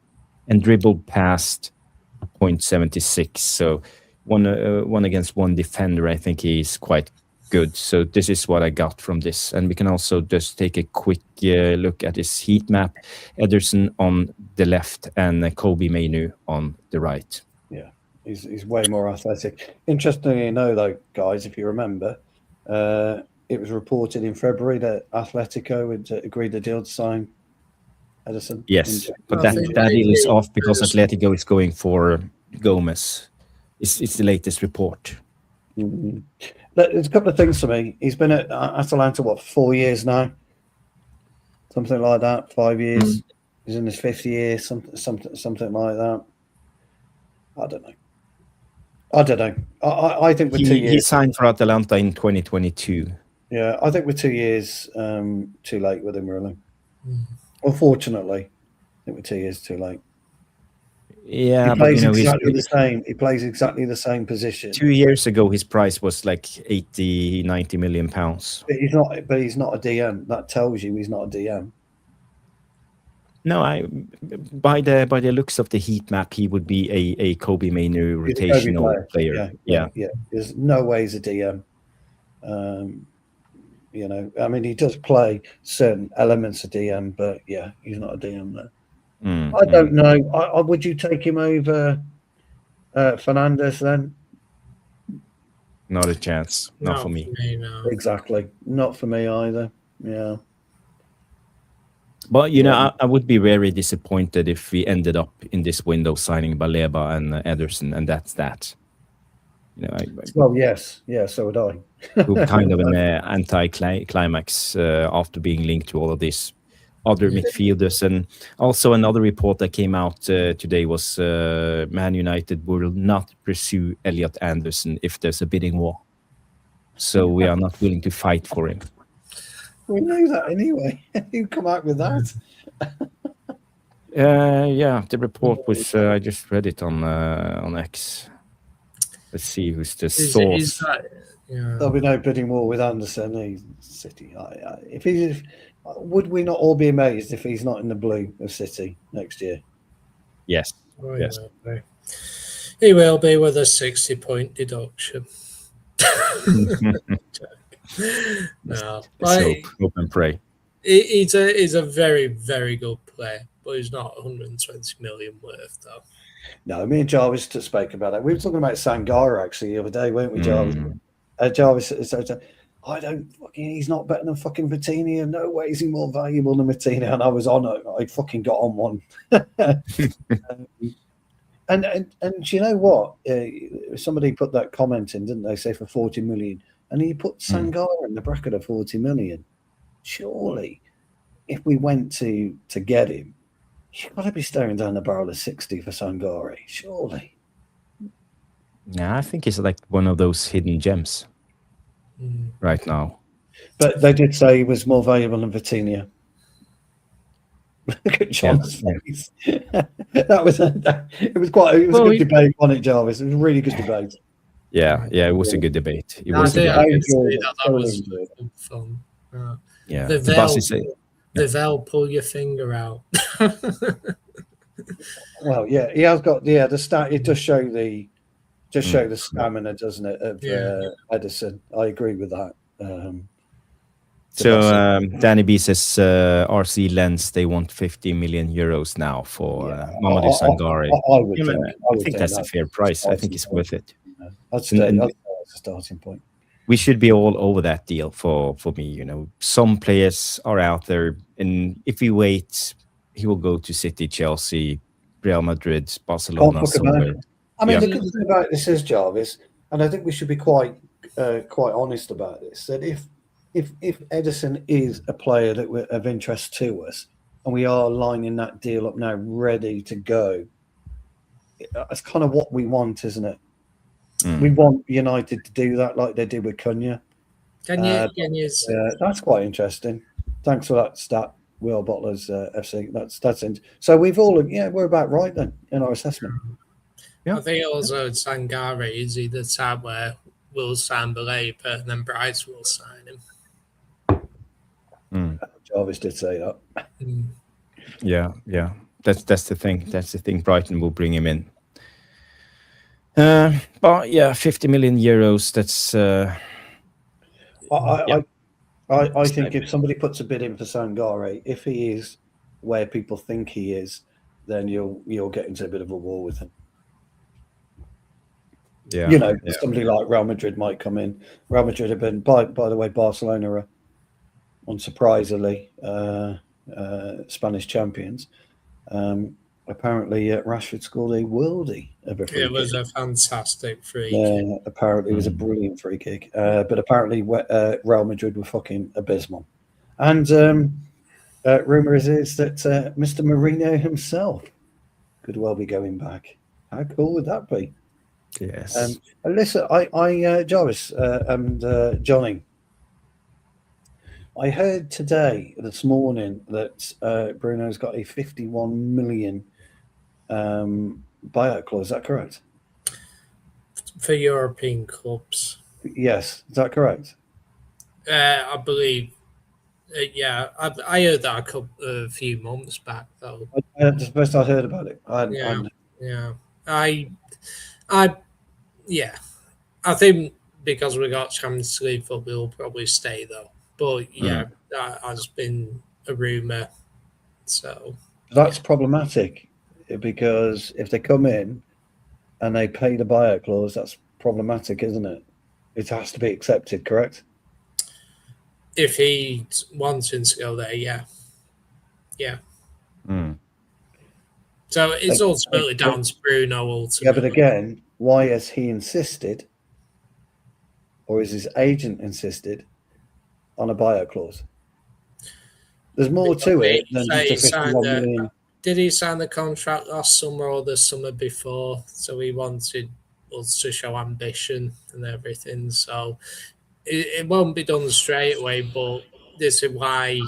And dribbled past 0.76. So one against one defender, I think he's quite good. So this is what I got from this. And we can also just take a quick look at his heat map. Ederson on the left and Kobe Mainu on the right. Yeah, he's way more athletic. Interestingly, though, guys, if you remember, it was reported in February that Atletico had agreed a deal to sign Ederson. Yes, but that deal is off because Atletico is going for Gomez. It's the latest report. Mm-hmm. There's a couple of things for me. He's been at Atalanta, 4 years now? Something like that, 5 years. He's in his 5th year, something like that. I don't know. I think with 2 years... He signed for Atalanta in 2022. Yeah, I think we're 2 years too late with him, really. Unfortunately, I think we're 2 years too late. Yeah, he plays exactly the same. He plays exactly the same position. 2 years ago, his price was like 80-90 million pounds. But he's not a DM. That tells you he's not a DM. No, by the looks of the heat map, he would be a Kobe Mainu rotational player. Yeah. There's no way he's a DM. You know, I mean, he does play certain elements of DM, but yeah, he's not a DM there. I don't know. Would you take him over Fernandes then? Not a chance. Not for me. No. Exactly. Not for me either. Yeah. But, you know, I would be very disappointed if we ended up in this window signing Baleba and Ederson, and that's that. You know, well, yes. Yeah, so would I. kind of an anti-climax after being linked to all of these other midfielders. And also another report that came out today was Man United will not pursue Elliot Anderson if there's a bidding war. So we are not willing to fight for him. We know that anyway. You come out with that. Yeah, the report was. I just read it on X. Let's see who's the source. There'll be no bidding war with Anderson. He's City. Would we not all be amazed if he's not in the blue of City next year? Yes. Oh, yes. He will be with a 60-point deduction. No, hope and pray. He's a very, very good player, but he's not 120 million worth, though. No, me and Jarvis spoke about that. We were talking about Sangara actually the other day, weren't we, Jarvis? Jarvis said, I don't fucking. He's not better than fucking Vitinha. No way is he more valuable than Vitinha. And I was on it. I fucking got on one. And you know what? Somebody put that comment in, didn't they? Say for 40 million. And he put Sangara in the bracket of 40 million. Surely, if we went to get him, you've got to be staring down the barrel of 60 for Sangari. Surely. Yeah, I think he's like one of those hidden gems right now. But they did say he was more valuable than Vitinha. Look at John's face. It was a good debate, wasn't it, Jarvis? It was a really good debate. Yeah, it was a good debate. It was fun. Yeah, the Vel, pull your finger out. Well, yeah, he has got the stat. It does show the stamina, doesn't it, of Edison? I agree with that. So Danny B says RC Lens, they want 50 million euros now for Mamadou Sangare. I think that's a fair price. I think it's worth it. That's a starting point. We should be all over that deal for me. You know, some players are out there, and if we wait, he will go to City, Chelsea, Real Madrid, Barcelona, somewhere. I mean, the good thing about this is, Jarvis, and I think we should be quite honest about this, that if Edison is a player that we're of interest to us, and we are lining that deal up now, ready to go, that's kind of what we want, isn't it? We want United to do that like they did with Cunha. Cunha's that's quite interesting. Thanks for that stat, Will Butler's FC. That's it. So we've all, we're about right then in our assessment. Yeah. I think also Sangare is either time where we'll sign Baleba and then Bryce will sign him. Jarvis did say that. Yeah. That's the thing. That's the thing. Brighton will bring him in. But yeah, 50 million euros. That's. I think if somebody puts a bid in for Sangare, if he is where people think he is, then you'll get into a bit of a war with him. Yeah, somebody like Real Madrid might come in. Real Madrid have been, by the way, Barcelona are unsurprisingly Spanish champions. Apparently, Rashford scored a worldie of a free kick. It was a fantastic free kick. Yeah, apparently it was a brilliant free kick. But apparently Real Madrid were fucking abysmal. And rumour is that Mr. Mourinho himself could well be going back. How cool would that be? Yes. Listen, I Jarvis and Johnny, I heard this morning, that Bruno's got a 51 million buyout clause. Is that correct? For European clubs. Yes. Is that correct? I believe. Yeah, I heard that a few months back, though. That's the first I heard about it. I think because we got Champions League football, we'll probably stay though. But yeah, that has been a rumour. So that's problematic, because if they come in and they pay the buyout clause, that's problematic, isn't it? It has to be accepted, correct? if he wanting to go there, yeah. So it's ultimately down to Bruno. Ultimately, Yeah, but again, why has he insisted, or is his agent insisted on a buyout clause? There's more to it than just a 51 million. Did he sign the contract last summer or the summer before? So he wanted us to show ambition and everything. So it won't be done straight away, but this is why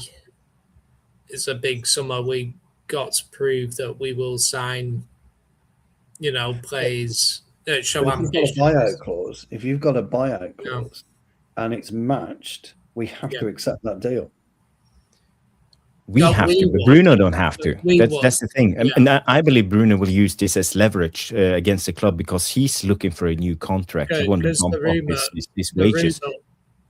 it's a big summer. We got to prove that we will sign, players that show ambition. If you've got a buyout clause and it's matched, we have to accept that deal. We have to, but Bruno don't have to. That's the thing. Yeah. And I believe Bruno will use this as leverage against the club, because he's looking for a new contract. He wants to bump up his wages.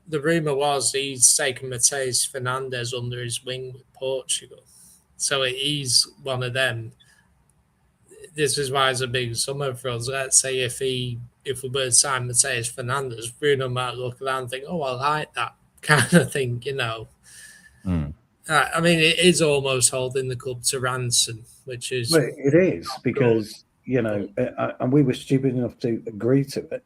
The rumour was he's taken Mateus Fernandes under his wing with Portugal. So he's one of them. This is why it's a big summer for us. Let's say if we were to sign Mateus Fernandes, Bruno might look around and think, oh, I like that kind of thing, I mean, it is almost holding the club to ransom, which is... Well, it is, because, and we were stupid enough to agree to it,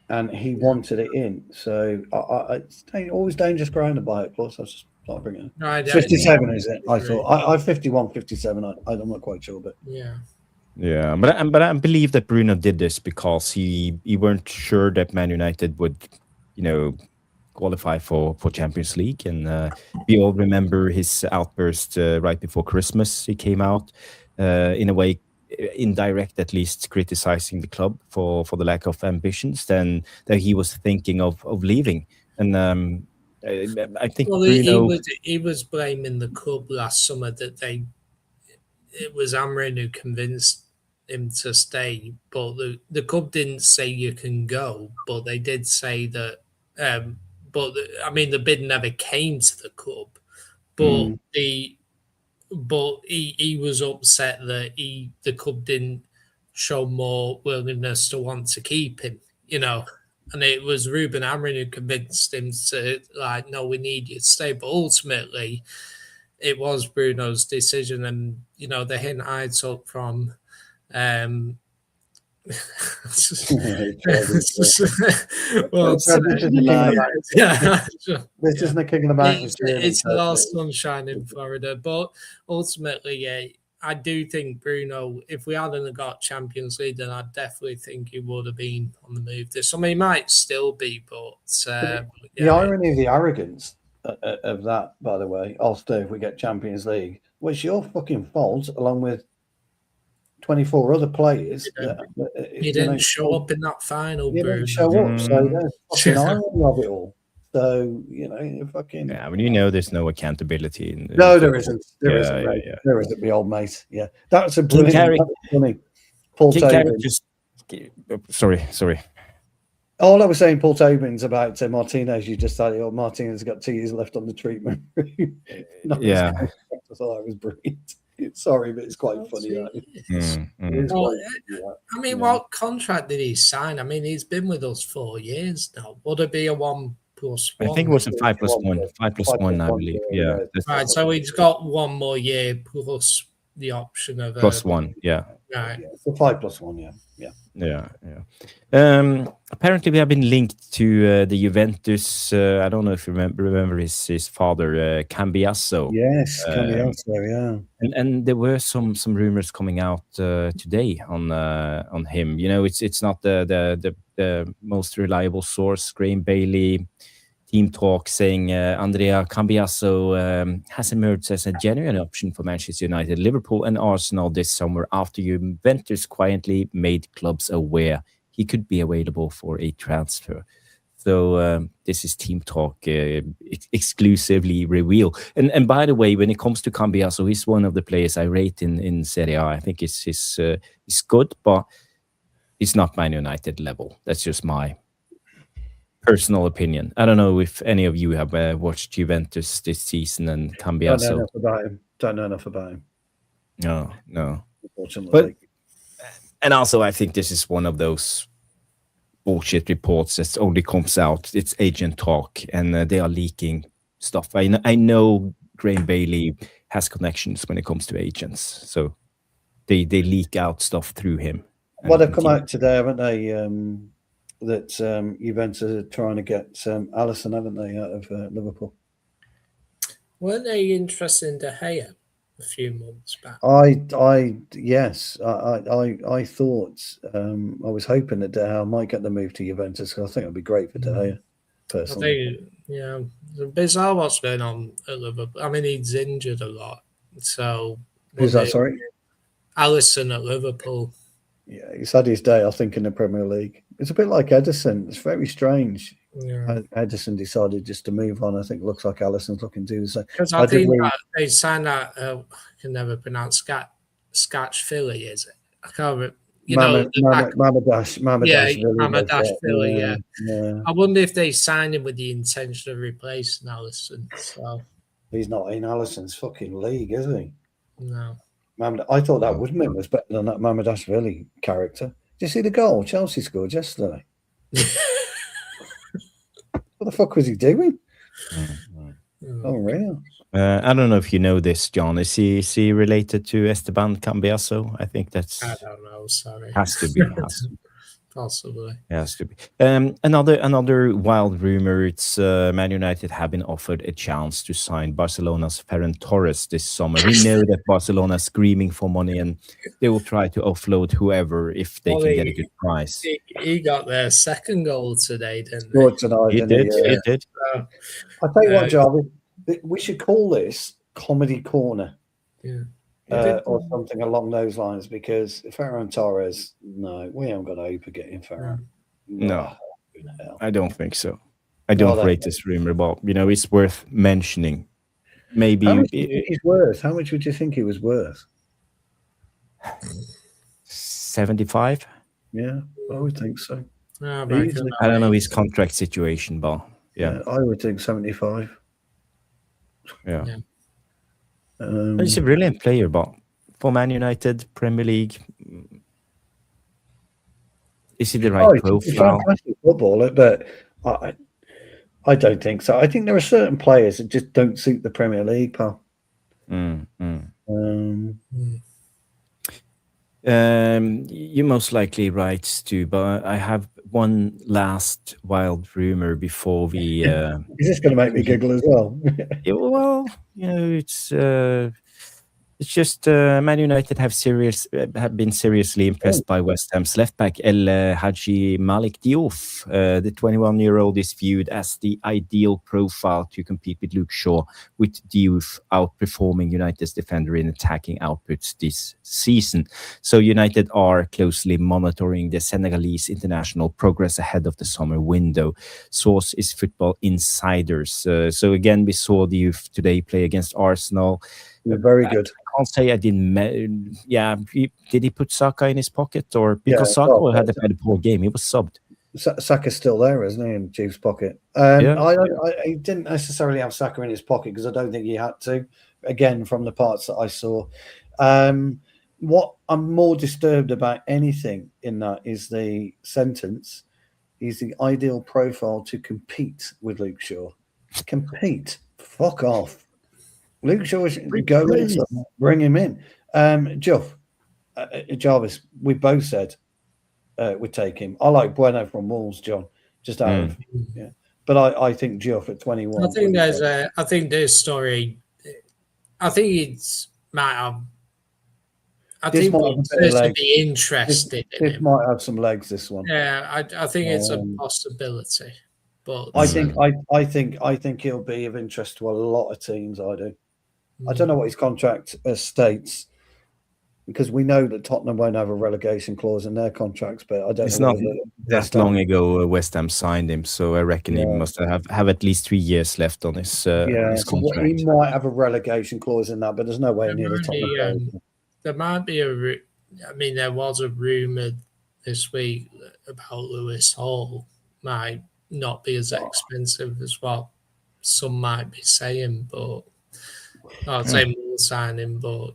and he wanted it in. So it's always dangerous ground to buy it. Plus, I was just not bringing it. No, 57, is it? I thought. I 51, 57. I'm not quite sure, but yeah. But I believe that Bruno did this because he weren't sure that Man United would, qualify for Champions League, and we all remember his outburst right before Christmas. He came out in a way, indirect at least, criticizing the club for the lack of ambitions, then that he was thinking of leaving. And I think Bruno... he was blaming the club last summer that it was Amrin who convinced him to stay, but the club didn't say you can go, but they did say that the bid never came to the club, but he was upset that the club didn't show more willingness to want to keep him, and it was Ruben Amorim who convinced him to, no, we need you to stay. But ultimately, it was Bruno's decision, and the hint I took from this is the king of the mountains. It's a lot of sunshine in Florida, but ultimately, I do think Bruno, if we hadn't got Champions League, then I definitely think he would have been on the move this summer. He might still be, but the irony of the arrogance of that, by the way, also if we get Champions League, was your fucking fault, along with 24 other players. He didn't show up in that final. He didn't show up, so there's fucking irony of it all. So fucking there's no accountability. No, there isn't. There isn't. The old mate. Yeah, that's a brilliant. Funny. Paul Tabin. Sorry. All I was saying, Paul Tabin's about Martinez. You just said, Martinez has got 2 years left on the treatment. I thought that was brilliant. Sorry, but it's quite funny. I mean, what contract did he sign? I mean, he's been with us 4 years now. Would it be a 1+1? I think it was a 5+1. 5+1, I believe. Yeah. Right. So he's got 1 more year plus the option of +1. Yeah. Right. So 5+1. Yeah. Apparently, we have been linked to the Juventus. I don't know if you remember his father, Cambiasso. Yes, Cambiasso. Yeah. And there were some rumors coming out today on him. It's not the most reliable source. Graham Bailey, Team Talk, saying Andrea Cambiasso has emerged as a genuine option for Manchester United, Liverpool, and Arsenal this summer after Juventus quietly made clubs aware he could be available for a transfer. So this is Team Talk exclusively reveal. And by the way, when it comes to Cambiasso, he's one of the players I rate in Serie A. I think he's good, but it's not Man United level. That's just my personal opinion. I don't know if any of you have watched Juventus this season and Cambiaso. Don't know enough about him. No. Unfortunately. And also, I think this is one of those bullshit reports that only comes out. It's agent talk, and they are leaking stuff. I know Graham Bailey has connections when it comes to agents, so they leak out stuff through him. Well, they've come out today, haven't they? That Juventus are trying to get Alisson, haven't they, out of Liverpool? Weren't they interested in De Gea a few months back? Yes. I thought I was hoping that De Gea might get the move to Juventus, because I think it'd be great for De Gea. Personally, it's bizarre what's going on at Liverpool. I mean, he's injured a lot, so who's that? Sorry, Alisson at Liverpool. Yeah, he's had his day, I think, in the Premier League. It's a bit like Edison. It's very strange. Yeah. Edison decided just to move on. I think it looks like Alisson's looking to do the same. Because I think they signed that, I can never pronounce, Scotch Philly, is it? I can't remember. Mamadashvili, yeah. I wonder if they signed him with the intention of replacing Alisson. So he's not in Alisson's fucking league, is he? No. I thought that Woodman was better than that Mamadashvili character. Did you see the goal Chelsea scored yesterday? What the fuck was he doing? Oh, real. I don't know if you know this, John. Is he related to Esteban Cambiaso? I think that's. I don't know. Sorry. Has to be. Possibly. Has to be. Another wild rumor. It's Man United have been offered a chance to sign Barcelona's Ferran Torres this summer. We know that Barcelona is screaming for money, and they will try to offload whoever if they can get a good price. He got their second goal today, didn't he? He did. I'll tell you what, Jarvis. We should call this Comedy Corner. Yeah. Or something along those lines, because Ferran Torres, no, we haven't got hope of getting Ferran. No, I don't think so. I don't rate this rumor, but it's worth mentioning. Maybe how much he's worth? How much would you think he was worth? 75. Yeah, I would think so. I don't know his contract situation, but yeah, I would think 75. Yeah. He's a brilliant player, but for Man United, Premier League, is he the right profile? He's a fantastic footballer, but I don't think so. I think there are certain players that just don't suit the Premier League, pal. You're most likely right, Stu, but I have one last wild rumor before we. Is this going to make me giggle as well? Yeah, well, it's just Man United have been seriously impressed by West Ham's left back El Hadji Malik Diouf. The 21-year-old is viewed as the ideal profile to compete with Luke Shaw, with Diouf outperforming United's defender in attacking outputs this season. So United are closely monitoring the Senegalese international progress ahead of the summer window. Source is Football Insiders. So again, we saw Diouf today play against Arsenal. Very good. I can't say I didn't. Did he put Saka in his pocket, or because Saka had a poor game, he was subbed? Saka's still there, isn't he, in Diouf's pocket? I didn't necessarily have Saka in his pocket because I don't think he had to. Again, from the parts that I saw, what I'm more disturbed about anything in that is the sentence. He's the ideal profile to compete with Luke Shaw. Compete? Fuck off. Luke Shaw should go in, bring him in. Jarvis, we both said we'd take him. I like Bueno from Wolves, John. Just out of but I think Geoff at 21. I think this story. I think it's might have. I think to be interested. This might have some legs. This one. Yeah, I think it's a possibility. But I think he'll be of interest to a lot of teams. I do. I don't know what his contract states, because we know that Tottenham won't have a relegation clause in their contracts, but I don't know. It's not that long ago West Ham signed him, so I reckon he must have at least 3 years left on his contract. He might have a relegation clause in that, but there's no way near the Tottenham. There might be there was a rumour this week about Lewis Hall might not be as expensive as what some might be saying. But I'd say more signing, but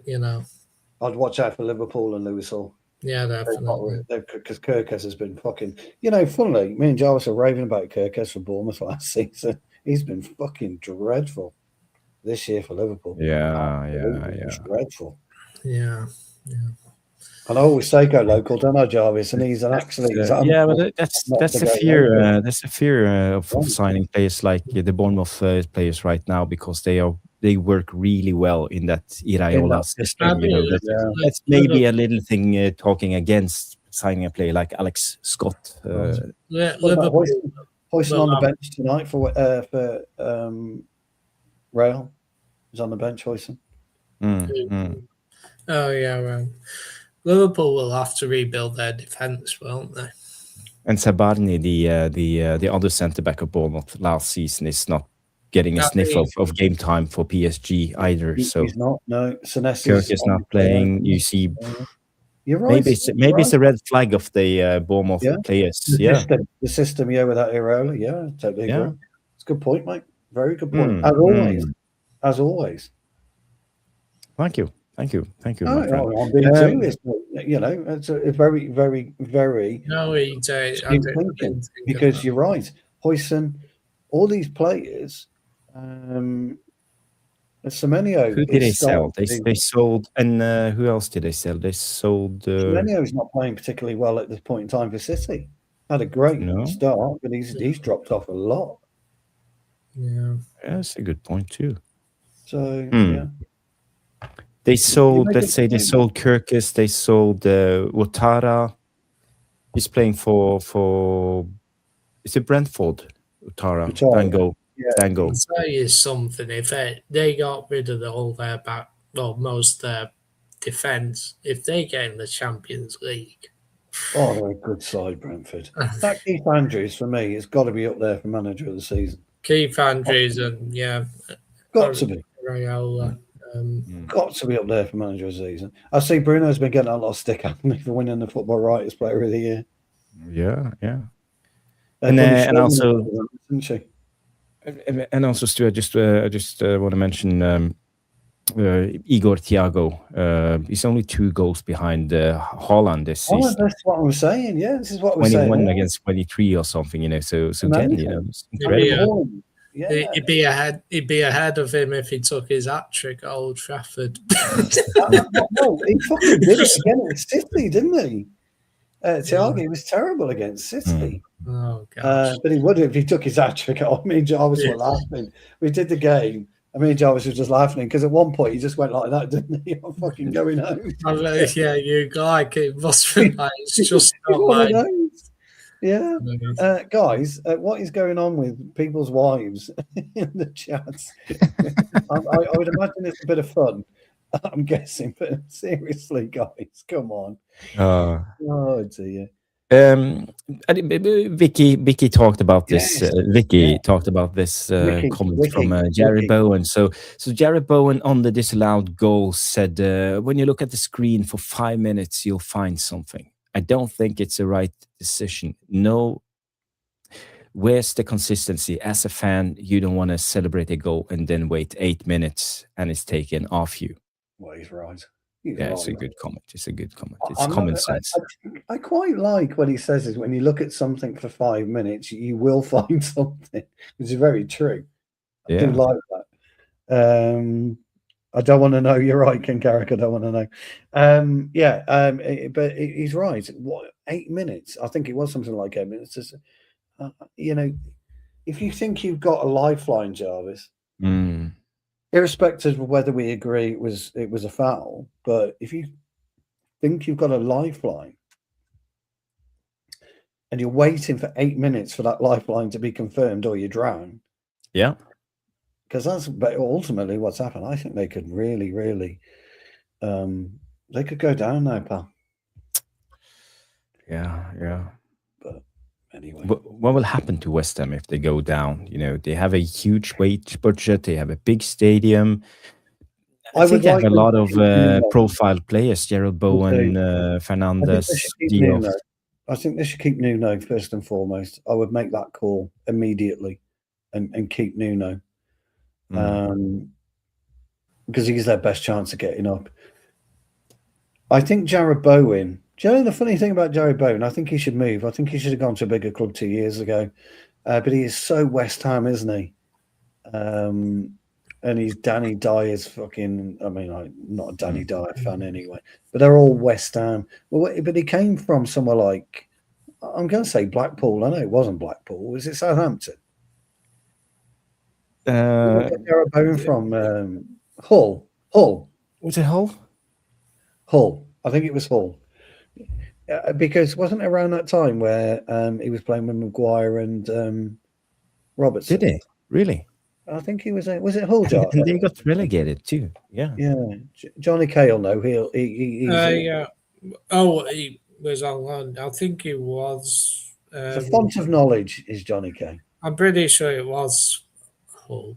I'd watch out for Liverpool and Lewis Hall. Yeah, definitely. Because Kirkes has been fucking. Funnily, me and Jarvis are raving about Kirkes for Bournemouth last season. He's been fucking dreadful this year for Liverpool. Yeah. Dreadful. Yeah. And I always say go local, don't I, Jarvis? And he's an absolute example. But that's a fear. That's a fear of signing players like the Bournemouth players right now, because they work really well in that Iraola system. That's maybe a little thing talking against signing a player like Alex Scott. Liverpool hoisting on the bench tonight for Rail. He's on the bench hoisting. Oh yeah, right. Liverpool will have to rebuild their defence, won't they? And Sabarni, the other centre back of Bournemouth last season, is not getting a sniff of game time for PSG either. So he's not. No, Kirk is not playing. You see, you're right. Maybe it's a red flag of the Bournemouth players. The system, without Iraola. Yeah, totally agree. It's a good point, mate. Very good point. As always. Thank you. My friend. I'm being serious. It's a very, very, very. No, because you're right. Hoyson, all these players. Semenyo. Who did they sell? They sold, and who else did they sell? They sold. Semenyo is not playing particularly well at this point in time for City. Had a great start, but he's dropped off a lot. Yeah, that's a good point too. So yeah. They sold, let's say, they sold Kirkes, they sold Ouattara. He's playing for is it Brentford? Ouattara. Dango. I'll tell you something. If they got rid of all their most of their defence, if they get in the Champions League. Oh, they're a good side, Brentford. That Keith Andrews, for me, has got to be up there for manager of the season. Keith Andrews and, got to be. Raiola. Got to be up there for manager of the season. I see Bruno's been getting a lot of stick at me for winning the Football Writers Player of the Year. Yeah. And also, Stu, I just want to mention Igor Thiago. He's only 2 goals behind Haaland this season. That's what I was saying. Yeah, this is what we're saying. 21 against 23 or something. So again, it's incredible. Yeah. He'd be ahead of him if he took his hat-trick at Old Trafford. No, he fucking did it again at City, didn't he? Thiago was terrible against City. Oh, gosh. But he would if he took his hat-trick. Me and Jarvis were laughing. We did the game. And Jarvis was just laughing because at one point he just went like that, didn't he? I'm fucking going home. Yeah, you like it must be like it's just not like. Yeah, guys, what is going on with people's wives in the chats? I would imagine it's a bit of fun. I'm guessing, but seriously, guys, come on. Oh dear. Vicky talked about this. Talked about this comment from Jared Bowen. So Jared Bowen on the disallowed goal said, "When you look at the screen for 5 minutes, you'll find something. I don't think it's the right decision. No, where's the consistency? As a fan, you don't want to celebrate a goal and then wait 8 minutes and it's taken off you." Well, he's right. It's a good comment. It's common sense. I quite like what he says is when you look at something for 5 minutes, you will find something, which is very true. I do like that. I don't want to know. You're right, Ken Carrick. I don't want to know. But he's right. What, 8 minutes? I think it was something like 8 minutes. Just, if you think you've got a lifeline, Jarvis, irrespective of whether we agree it was a foul, but if you think you've got a lifeline and you're waiting for 8 minutes for that lifeline to be confirmed or you drown, because that's ultimately what's happened. I think they could really, really, they could go down now, pal. Yeah. But anyway, what will happen to West Ham if they go down? They have a huge wage budget. They have a big stadium. I think they have a lot of profile players: Gerald Bowen, Fernandes, Diop. I think they should keep Nuno first and foremost. I would make that call immediately and keep Nuno. Because he's their best chance of getting up. I think Jared Bowen. Do you know the funny thing about Jared Bowen? I think he should move. I think he should have gone to a bigger club 2 years ago. But he is so West Ham, isn't he? And he's Danny Dyer's fucking. I mean, I'm not a Danny Dyer fan anyway, but they're all West Ham. But he came from somewhere like, I'm going to say Blackpool. I know it wasn't Blackpool. Was it Southampton? Jared Bowen from Hull. Was it Hull? Hull. I think it was Hull. Because wasn't it around that time where he was playing with Maguire and Robertson? Did he? Really? I think he was. Was it Hull? And they got relegated too. Yeah. Yeah. Johnny Cale, no. He's yeah. Oh, he was on loan. I think he was. the font of knowledge is Johnny Cale. I'm pretty sure it was Hull.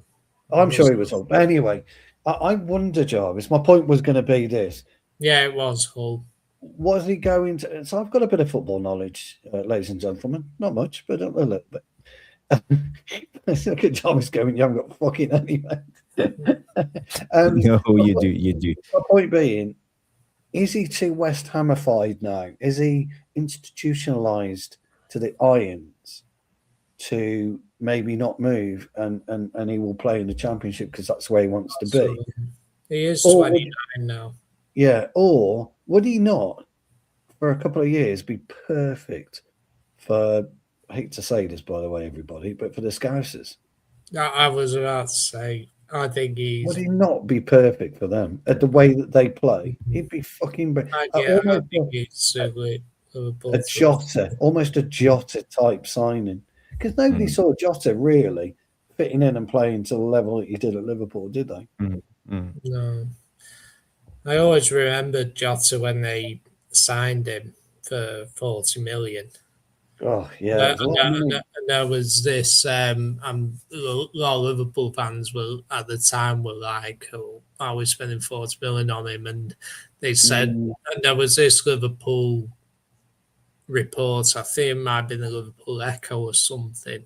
I'm sure he was Hull. But anyway, I wonder, Jarvis. My point was going to be this. Yeah, it was Hull. Was he going to? So I've got a bit of football knowledge, ladies and gentlemen. Not much, but a little bit. Look at Jarvis going. You haven't got fucking anyway. No, you do. You do. My point being, is he too West Hamified now? Is he institutionalized to the irons to maybe not move and he will play in the Championship because that's where he wants to be? He is 29 now. Yeah, or would he not, for a couple of years, be perfect for, I hate to say this, by the way, everybody, but for the Scousers? I was about to say, I think he's... Would he not be perfect for them at the way that they play? He'd be fucking... I think he's a Jota, almost a Jota type signing. Because nobody saw Jota really fitting in and playing to the level that he did at Liverpool, did they? No. I always remembered Jota when they signed him for 40 million. Oh, yeah. And there was this, a lot of Liverpool fans were at the time were like, oh, are we spending 40 million on him? And they said, and there was this Liverpool report, I think it might have been the Liverpool Echo or something.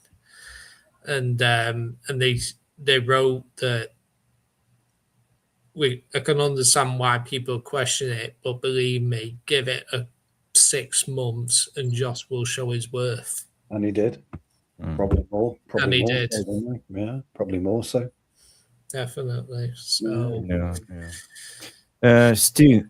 And they wrote that I can understand why people question it, but believe me, give it 6 months and Josh will show his worth. And he did. Probably more. And he did. Yeah, probably more so. Definitely. So Stu,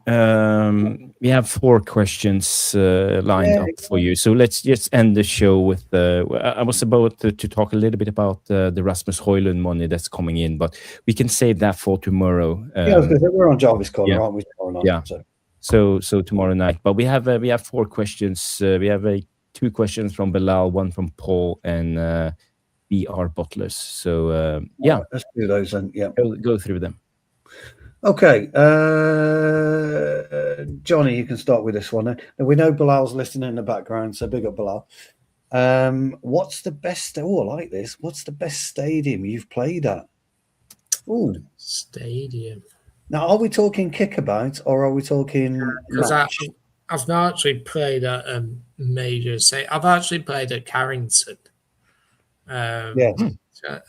we have 4 questions lined up for you. So let's just end the show with I was about to talk a little bit about the Rasmus Højlund money that's coming in, but we can save that for tomorrow. We're on Jarvis Corner, aren't we? Tomorrow night, So tomorrow night. But we have 4 questions. We have 2 questions from Bilal, 1 from Paul, and BR Butlers. So let's do those then. Yeah, go through them. Okay, Johnny, you can start with this one. Now, we know Bilal's listening in the background, so big up Bilal. What's the best? Oh, I like this. What's the best stadium you've played at? Oh, stadium. Now, are we talking kickabout or are we talking? Because I've not actually played at a major stadium. I've actually played at Carrington. Yeah,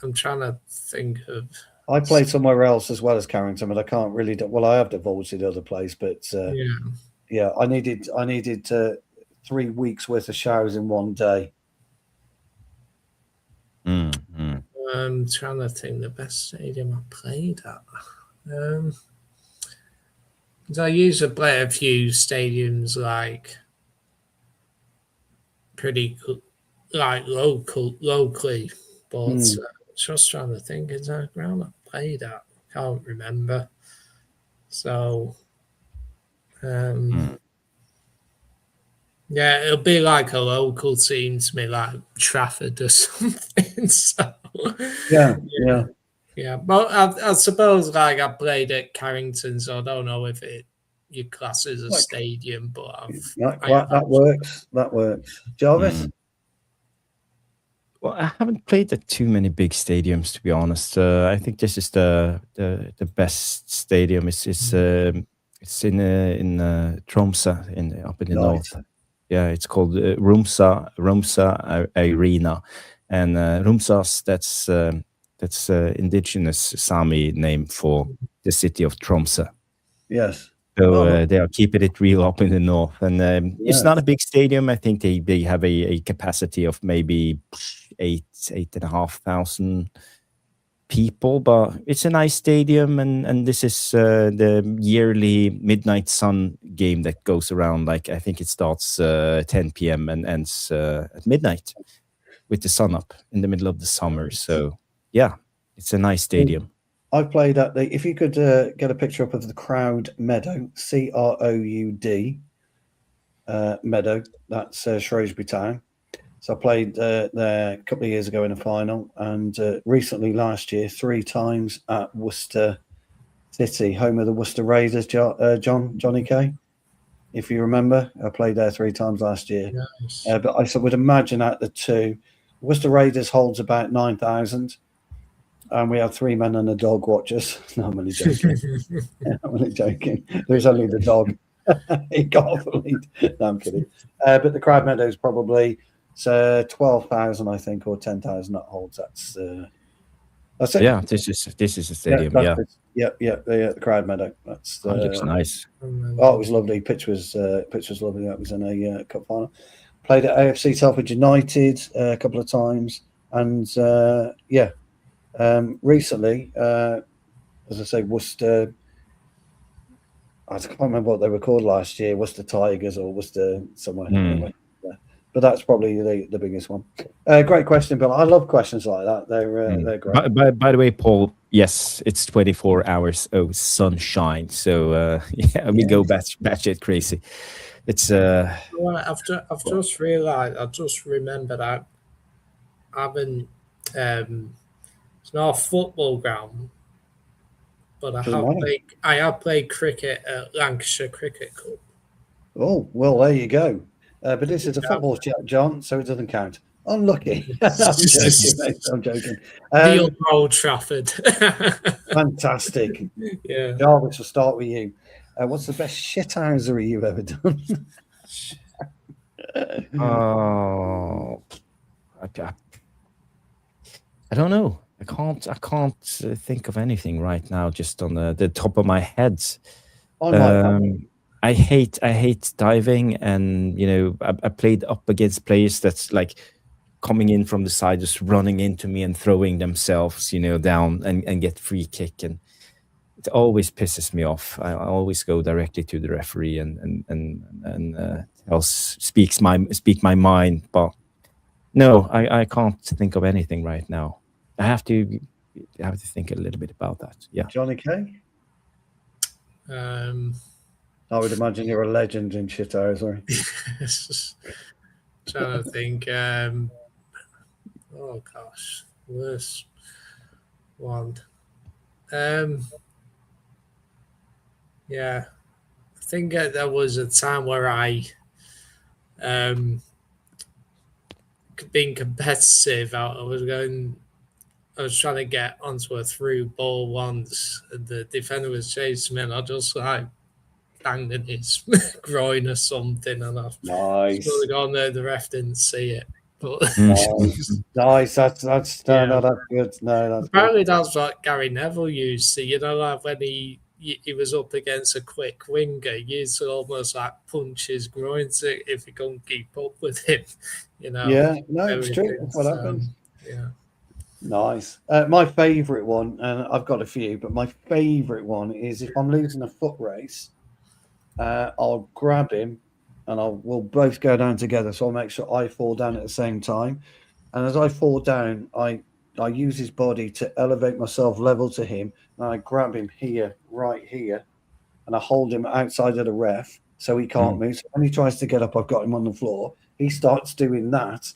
I'm trying to think of. I played somewhere else as well as Carrington, but I can't really. Well, I have divulged the other place, but I needed 3 weeks worth of showers in one day. I'm trying to think the best stadium I played at. I used to play a few stadiums like pretty like locally, but just trying to think, is there a ground I played at? Can't remember. So yeah, it'll be like a local team to me, like Trafford or something. So yeah. But I suppose like I played at Carrington, so I don't know if your class is a stadium, but that works. That works. Jarvis. Well, I haven't played at too many big stadiums, to be honest. I think this is the best stadium. It's in Tromsø, up in the north. Yeah, it's called Rumsa Arena, and Rumsas, that's indigenous Sami name for the city of Tromsø. Yes. So they are keeping it real up in the north, and it's Yeah. not a big stadium. I think they have a capacity of maybe 8,500 people, but it's a nice stadium, and this is the yearly Midnight Sun game that goes around. Like, I think it starts 10 p.m. and ends at midnight with the sun up in the middle of the summer. So yeah, it's a nice stadium. I've played at the. If you could get a picture up of the Crowd Meadow, Croud Meadow. That's Shrewsbury Town. So I played there a couple of years ago in a final, and recently last year 3 times at Worcester City, home of the Worcester Raiders. Johnny K, if you remember, I played there 3 times last year. Nice. But I would imagine at the 2, Worcester Raiders holds about 9,000, and we have 3 men and a dog watchers. No, I'm only joking. I'm only joking. There's only the dog. He got off the lead. No, I'm kidding. But the Crowd Meadow is probably 12,000, I think, or 10,000 that holds. That's it. Yeah, this is a stadium. The Crowd Meadow. That's looks nice. Oh, it was lovely. Pitch was lovely. That was in a cup final. Played at AFC Telford United a couple of times, and recently, as I say, Worcester. I can't remember what they were called last year. Worcester Tigers or Worcester somewhere. Anyway. But that's probably the biggest one. Great question, Bill. I love questions like that. They're great. By the way, Paul, yes, it's 24 hours of sunshine. So we go batshit crazy. It's I've just realised. I just remembered I haven't. It's not a football ground, but I have played cricket at Lancashire Cricket Club. Oh well, there you go. But this is a football chat, John, so it doesn't count. Unlucky. I'm joking. The Old Trafford. Fantastic. Yeah. Jarvis, we'll start with you. What's the best shithousery you've ever done? I don't know. I can't think of anything right now, just on the top of my head. I hate diving, and I played up against players that's like coming in from the side, just running into me and throwing themselves, down and get free kick, and it always pisses me off. I always go directly to the referee and speak my mind, but no, I can't think of anything right now. I have to think a little bit about that. Yeah, Johnny K. I would imagine you're a legend in shithousery. Trying to think. Oh gosh, worst one. Yeah, I think there was a time where I, being competitive, I was trying to get onto a through ball once, and the defender was chasing me, and I just banged in his groin or something, and I've sort of gone there. The ref didn't see it, but nice. That's good. No, that's apparently good. That's what Gary Neville used to. Like when he was up against a quick winger, he used to almost like punch his groin if he couldn't keep up with him. Yeah, no, it's true. That's what happens. Yeah. Nice. My favourite one, and I've got a few, but my favourite one is if I'm losing a foot race. I'll grab him, and we'll both go down together. So I'll make sure I fall down at the same time. And as I fall down, I use his body to elevate myself level to him. And I grab him here, right here, and I hold him outside of the ref so he can't move. So when he tries to get up, I've got him on the floor. He starts doing that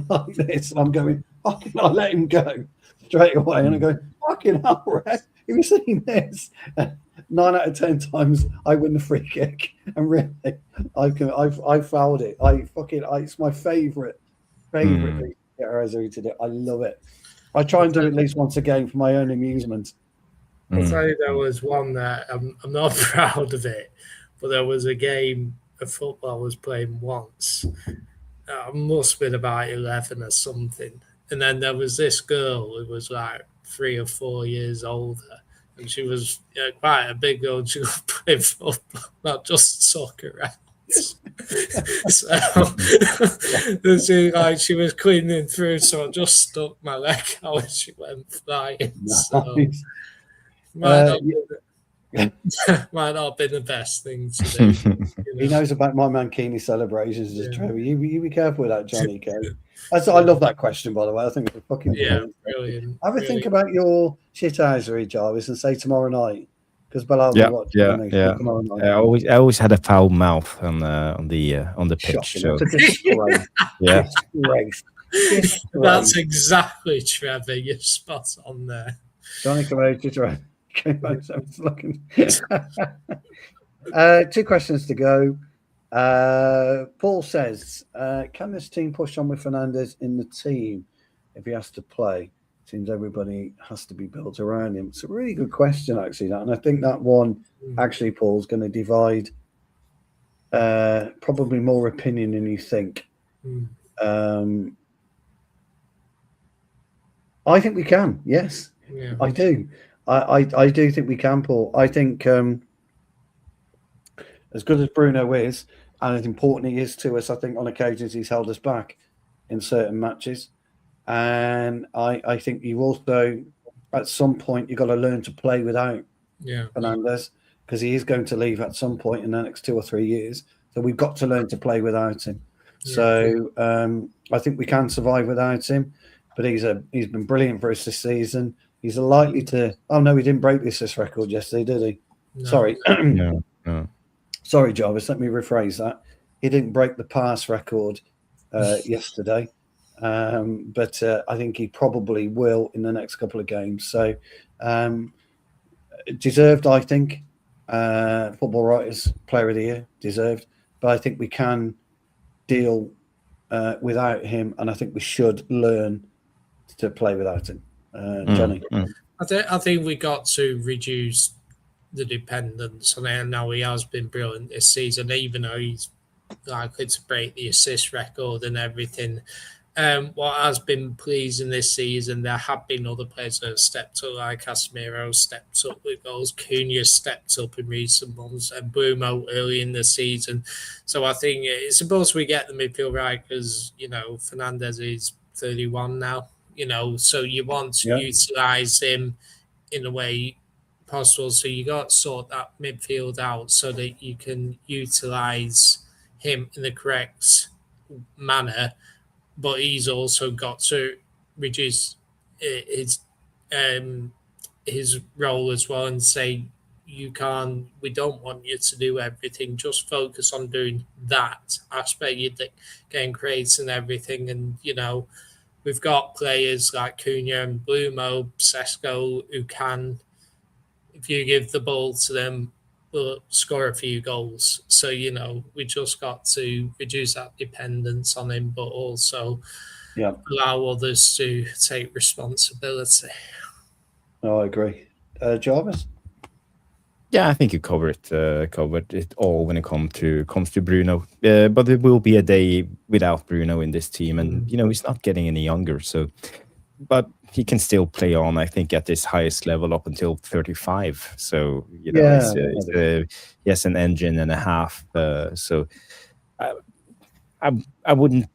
like this. And I'm going, fucking, I let him go straight away. And I go, fucking hell, ref. Have you seen this? 9 out of 10 times I win the free kick, and really, I fouled it. It's my favorite thing to do. I love it. I try and do it at least once a game for my own amusement. I'll tell you, there was one that I'm not proud of it, but there was a game of football I was playing once. I must have been about 11 or something. And then there was this girl who was like 3 or 4 years older. And she was quite a big girl. She could play football, not just soccer around. So she was cleaning through, so I just stuck my leg out and she went flying. So might not have been the best thing to do. He knows about my Mancini celebrations, Trevor. You be careful with that, Johnny K. I love that question, by the way. I think it's a fucking brilliant. Have a think about your shithousery, Jarvis, and say tomorrow night. Because Bilal will watch tomorrow night. I always had a foul mouth on the pitch. So. Disgrace. That's exactly Trevor. You're spot on there. Johnny, come over to try. Looking. 2 questions to go. Paul says, can this team push on with Fernandez in the team if he has to play? Seems everybody has to be built around him. It's a really good question, actually, and I think that one, actually, Paul's going to divide probably more opinion than you think. I think we can, yes. Yeah. I do. I do think we can, Paul. I think as good as Bruno is, and as important he is to us, I think on occasions he's held us back in certain matches. And I think you also, at some point, you've got to learn to play without Fernandez, because he is going to leave at some point in the next 2 or 3 years. So we've got to learn to play without him. Yeah. So I think we can survive without him. But he's been brilliant for us this season. He's likely to. Oh no, he didn't break the assist record yesterday, did he? No. Sorry. No. Sorry, Jarvis. Let me rephrase that. He didn't break the pass record yesterday. But I think he probably will in the next couple of games. So deserved, I think. Football Writers Player of the Year, deserved. But I think we can deal without him, and I think we should learn to play without him. Johnny? I think we got to reduce the dependence on him. Now he has been brilliant this season, even though he's likely to break the assist record and everything. What has been pleasing this season, there have been other players that have stepped up, like Casemiro stepped up with goals, Cunha stepped up in recent months, and Bruno early in the season. So I think it's supposed we get the midfield right because, Fernandez is 31 now, so you want to utilise him in a way possible. So you got to sort that midfield out so that you can utilise him in the correct manner. But he's also got to reduce his role as well and say, we don't want you to do everything. Just focus on doing that aspect. You're getting creates and everything. And, we've got players like Cunha and Bruno, Sesko, who can, if you give the ball to them, will score a few goals. So, we just got to reduce that dependence on him, but also allow others to take responsibility. Oh, I agree. Jarvis? Yeah, I think you covered it all when it comes to Bruno. But there will be a day without Bruno in this team, and he's not getting any younger. So, but he can still play on, I think, at this highest level up until 35. So, he has an engine and a half. So, I wouldn't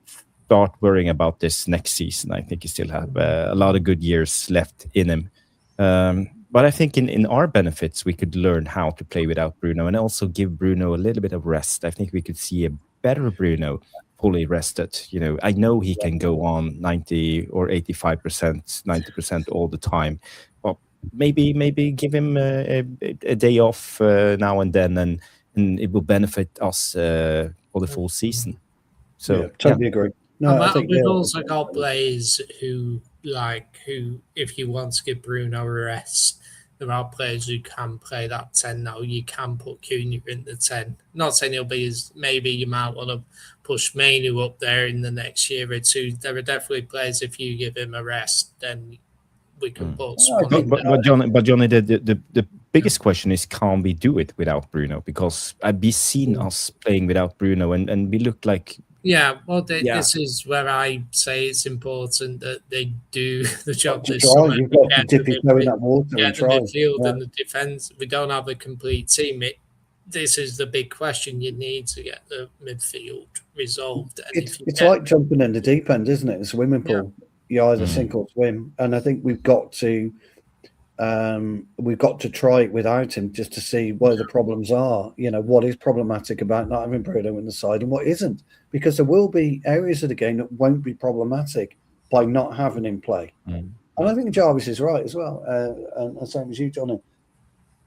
start worrying about this next season. I think he still have a lot of good years left in him. But I think in our benefits, we could learn how to play without Bruno and also give Bruno a little bit of rest. I think we could see a better Bruno fully rested. I know he can go on 90 or 85%, 90% all the time. But maybe give him a day off now and then, and it will benefit us for the full season. So totally agree. No, I think we've also got players who, if you want to give Bruno a rest, there are players who can play that 10 now. You can put Cunha in the 10. Not saying he'll be maybe you might want to push Mainu up there in the next year or two. There are definitely players, if you give him a rest, then we can put. But Johnny, the biggest question is, can we do it without Bruno? Because I've been seen us playing without Bruno, and we look like. Yeah, well, this is where I say it's important that they do the job this try. summer. You've got to dip your toe in that water and the try. midfield and the defence. We don't have a complete team. This is the big question. You need to get the midfield resolved. And it's like jumping in the deep end, isn't it? A swimming pool. Yeah. You either sink or swim. And I think we've got to try it without him just to see where the problems are. You know, what is problematic about not having Bruno in the side and what isn't. Because there will be areas of the game that won't be problematic by not having him play. And I think Jarvis is right as well. And same as you, Johnny.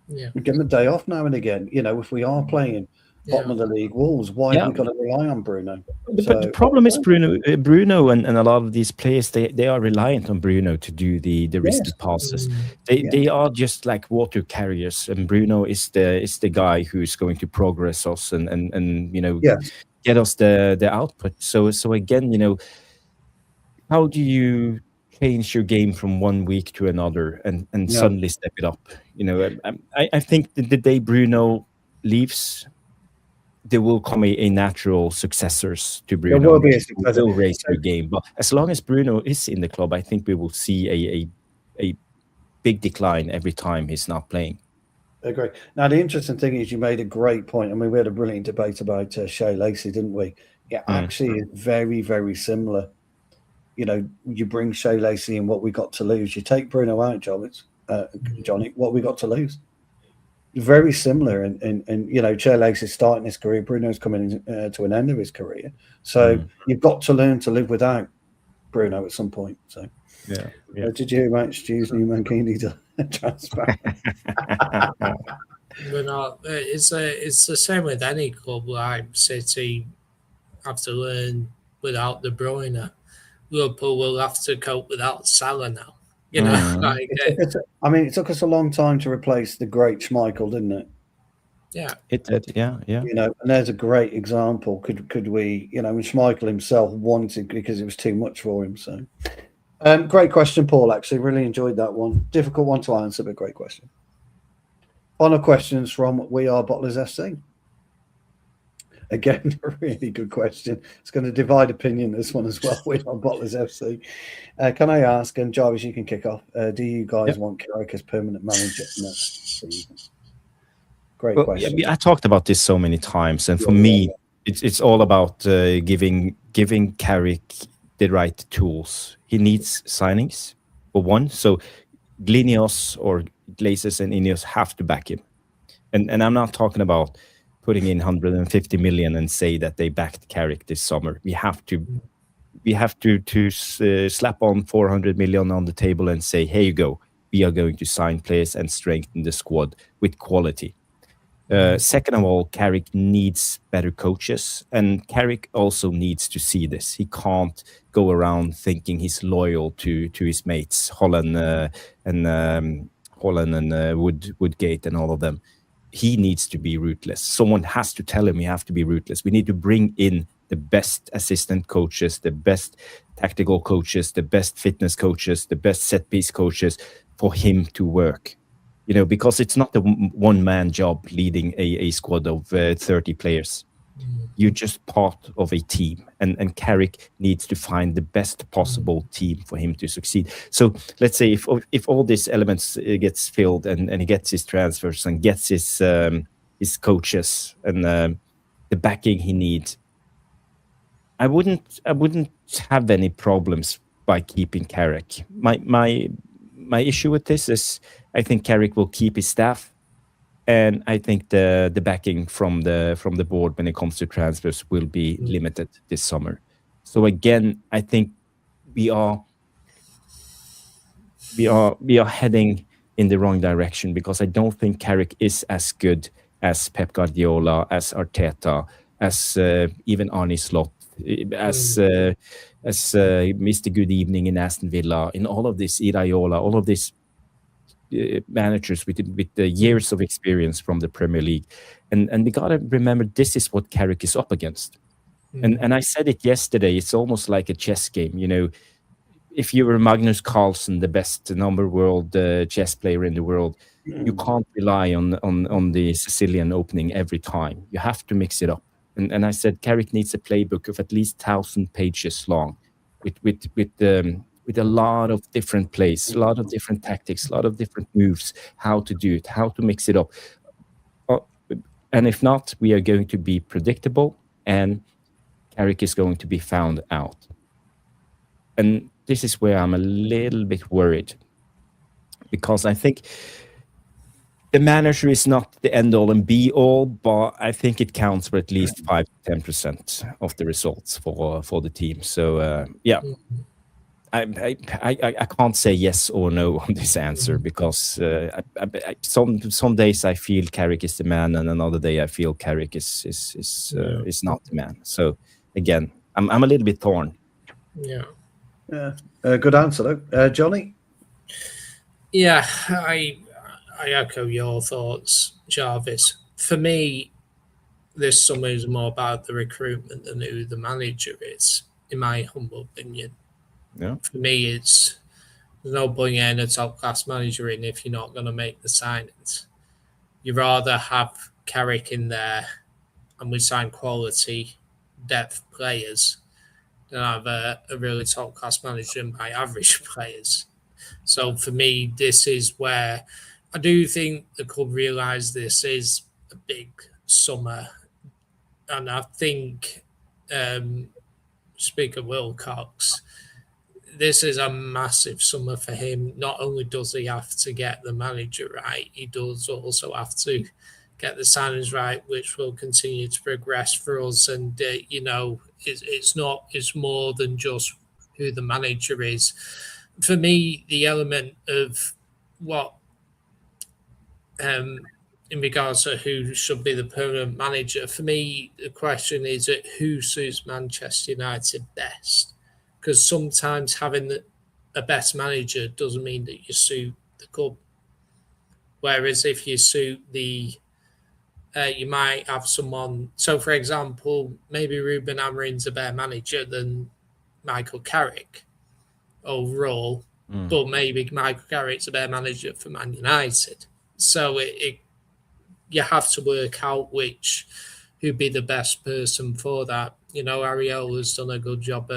Yeah. We give him a day off now and again. You know, if we are playing bottom of the league Wolves, why have we got to rely on Bruno? But the problem is Bruno and a lot of these players, they are reliant on Bruno to do the risky passes. They are just like water carriers, and Bruno is the guy who's going to progress us and you know get us the output. So again, you know, how do you change your game from one week to another and suddenly step it up? You know, I think that the day Bruno leaves, there will come a natural successors to Bruno. There will be a successor. Will raise the game. But as long as Bruno is in the club, I think we will see a big decline every time he's not playing. I agree. Now, the interesting thing is you made a great point. I mean, we had a brilliant debate about Shea Lacey, didn't we? Yeah, actually, it's very, very similar. You know, you bring Shea Lacey in, what we got to lose. You take Bruno out, Johnny, what we got to lose. Very similar, and you know, Shea Lacey's starting his career. Bruno's coming to an end of his career. So you've got to learn to live without Bruno at some point. So did you hear about Stu's new Mancini to transfer? We're not. It's the same with any club. Like City have to learn without De Bruyne. Liverpool will have to cope without Salah now. You know, it took us a long time to replace the great Schmeichel, didn't it? Yeah, it did. Yeah. You know, and there's a great example. Could we? You know, when Schmeichel himself wanted because it was too much for him. So, great question, Paul. Actually, really enjoyed that one. Difficult one to answer, but great question. Final questions from We Are Bottlers FC. Again, a really good question. It's going to divide opinion, this one as well. We are Bottlers FC. Can I ask, and Jarvis, you can kick off, do you guys want Carrick as permanent manager next season? Great question. I talked about this so many times, and for me, it's all about giving Carrick the right tools. He needs signings, for one. So Glinios or Glazers and Ineos have to back him. And I'm not talking about putting in 150 million and say that they backed Carrick this summer. We have to slap on 400 million on the table and say, here you go. We are going to sign players and strengthen the squad with quality. Second of all, Carrick needs better coaches, and Carrick also needs to see this. He can't go around thinking he's loyal to his mates, Holland and Woodgate and all of them. He needs to be ruthless. Someone has to tell him you have to be ruthless. We need to bring in the best assistant coaches, the best tactical coaches, the best fitness coaches, the best set-piece coaches for him to work. You know, because it's not a one-man job leading a squad of 30 players. You're just part of a team, and Carrick needs to find the best possible team for him to succeed. So let's say if all these elements gets filled and he gets his transfers and gets his coaches and the backing he needs, I wouldn't have any problems by keeping Carrick. My issue with this is I think Carrick will keep his staff. And I think the backing from the board when it comes to transfers will be limited this summer. So again, I think we are heading in the wrong direction, because I don't think Carrick is as good as Pep Guardiola, as Arteta, as even Arne Slot, as Mr. Good Evening in Aston Villa, in all of this, Iraola, all of this. Managers with the years of experience from the Premier League, and we gotta remember this is what Carrick is up against. And I said it yesterday. It's almost like a chess game. You know, if you were Magnus Carlsen, the best number world chess player in the world, you can't rely on the Sicilian opening every time. You have to mix it up. And I said Carrick needs a playbook of at least 1,000 pages long, with a lot of different plays, a lot of different tactics, a lot of different moves, how to do it, how to mix it up. And if not, we are going to be predictable, and Carrick is going to be found out. And this is where I'm a little bit worried, because I think the manager is not the end-all and be-all, but I think it counts for at least 5 to 10% of the results for the team. So, I can't say yes or no on this answer, because some days I feel Carrick is the man, and another day I feel Carrick is not the man. So again, I'm a little bit torn. Yeah. Good answer though, Johnny. Yeah, I echo your thoughts, Jarvis. For me, this summer is more about the recruitment than who the manager is, in my humble opinion. Yeah. For me, there's no bringing a top-class manager in if you're not going to make the signings. You'd rather have Carrick in there and we sign quality depth players than have a really top-class manager and buy average players. So for me, this is where I do think the club realise this is a big summer. And I think, speak of Wilcox, this is a massive summer for him. Not only does he have to get the manager right, he does also have to get the signings right, which will continue to progress for us. And, it's more than just who the manager is. For me, the element of what, in regards to who should be the permanent manager, for me, the question is who suits Manchester United best? Because sometimes having a best manager doesn't mean that you suit the club. Whereas if you suit you might have someone. So, for example, maybe Ruben Amorim's a better manager than Michael Carrick overall, but maybe Michael Carrick's a better manager for Man United. So you have to work out who'd be the best person for that. Ariola's done a good job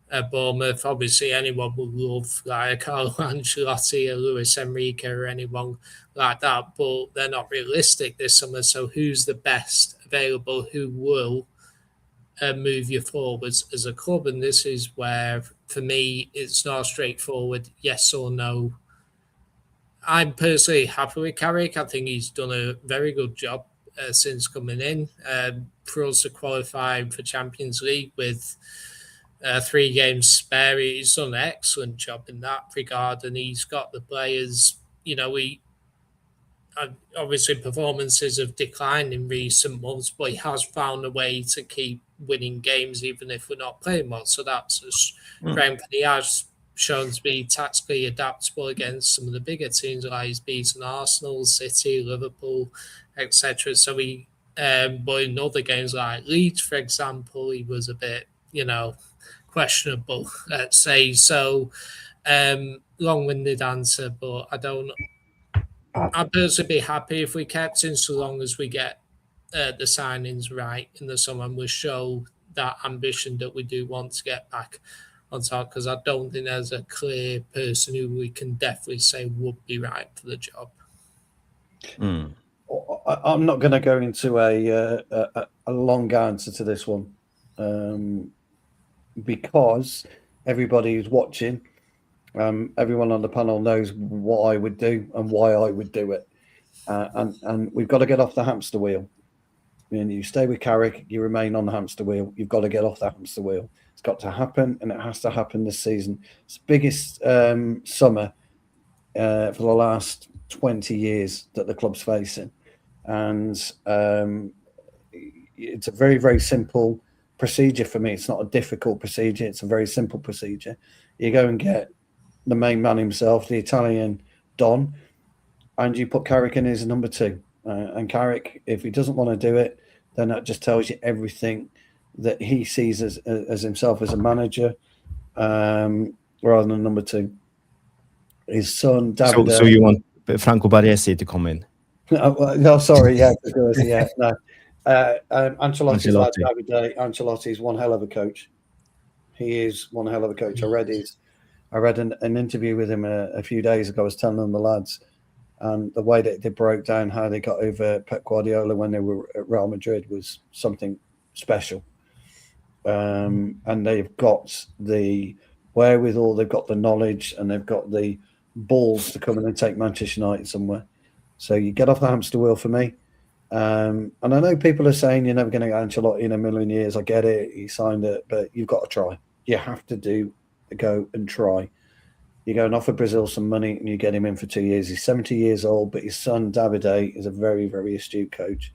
at Bournemouth. Obviously, anyone would love like Carlo Ancelotti or Luis Enrique or anyone like that, but they're not realistic this summer. So who's the best available who will move you forwards as a club? And this is where, for me, it's not straightforward yes or no. I'm personally happy with Carrick. I think he's done a very good job since coming in. For us to qualify for Champions League with 3 games spare, he's done an excellent job in that regard, and he's got the players. Obviously performances have declined in recent months, but he has found a way to keep winning games even if we're not playing well. So that's a strength. He has shown to be tactically adaptable against some of the bigger teams, like he's beaten Arsenal, City, Liverpool, etc. So but in other games like Leeds, for example, he was a bit, questionable, let's say. So long-winded answer, but I'd personally be happy if we kept him so long as we get the signings right in the summer and we show that ambition that we do want to get back on top, because I don't think there's a clear person who we can definitely say would be right for the job. I'm not going to go into a long answer to this one, because everybody who's watching, everyone on the panel knows what I would do and why I would do it, and we've got to get off the hamster wheel. You stay with Carrick, you remain on the hamster wheel. You've got to get off the hamster wheel. It's got to happen, and it has to happen this season. It's the biggest summer for the last 20 years that the club's facing. And it's a very, very simple procedure for me. It's not a difficult procedure. It's a very simple procedure. You go and get the main man himself, the Italian Don, and you put Carrick in as number 2. And Carrick, if he doesn't want to do it, then that just tells you everything that he sees as himself as a manager. rather than number 2. His son, David. So you want Franco Baresi to come in? No, sorry, yeah, no. Ancelotti's lad, Ancelotti. David. Ancelotti is one hell of a coach. He is one hell of a coach. I read an interview with him a few days ago. I was telling them the lads, and the way that they broke down how they got over Pep Guardiola when they were at Real Madrid was something special. And they've got the wherewithal, they've got the knowledge, and they've got the balls to come in and take Manchester United somewhere. So you get off the hamster wheel for me. And I know people are saying you're never going to get Ancelotti in a million years. I get it. He signed it, but you've got to try. You have to go and try. You go and offer Brazil some money and you get him in for 2 years. He's 70 years old, but his son, David is a very, very astute coach.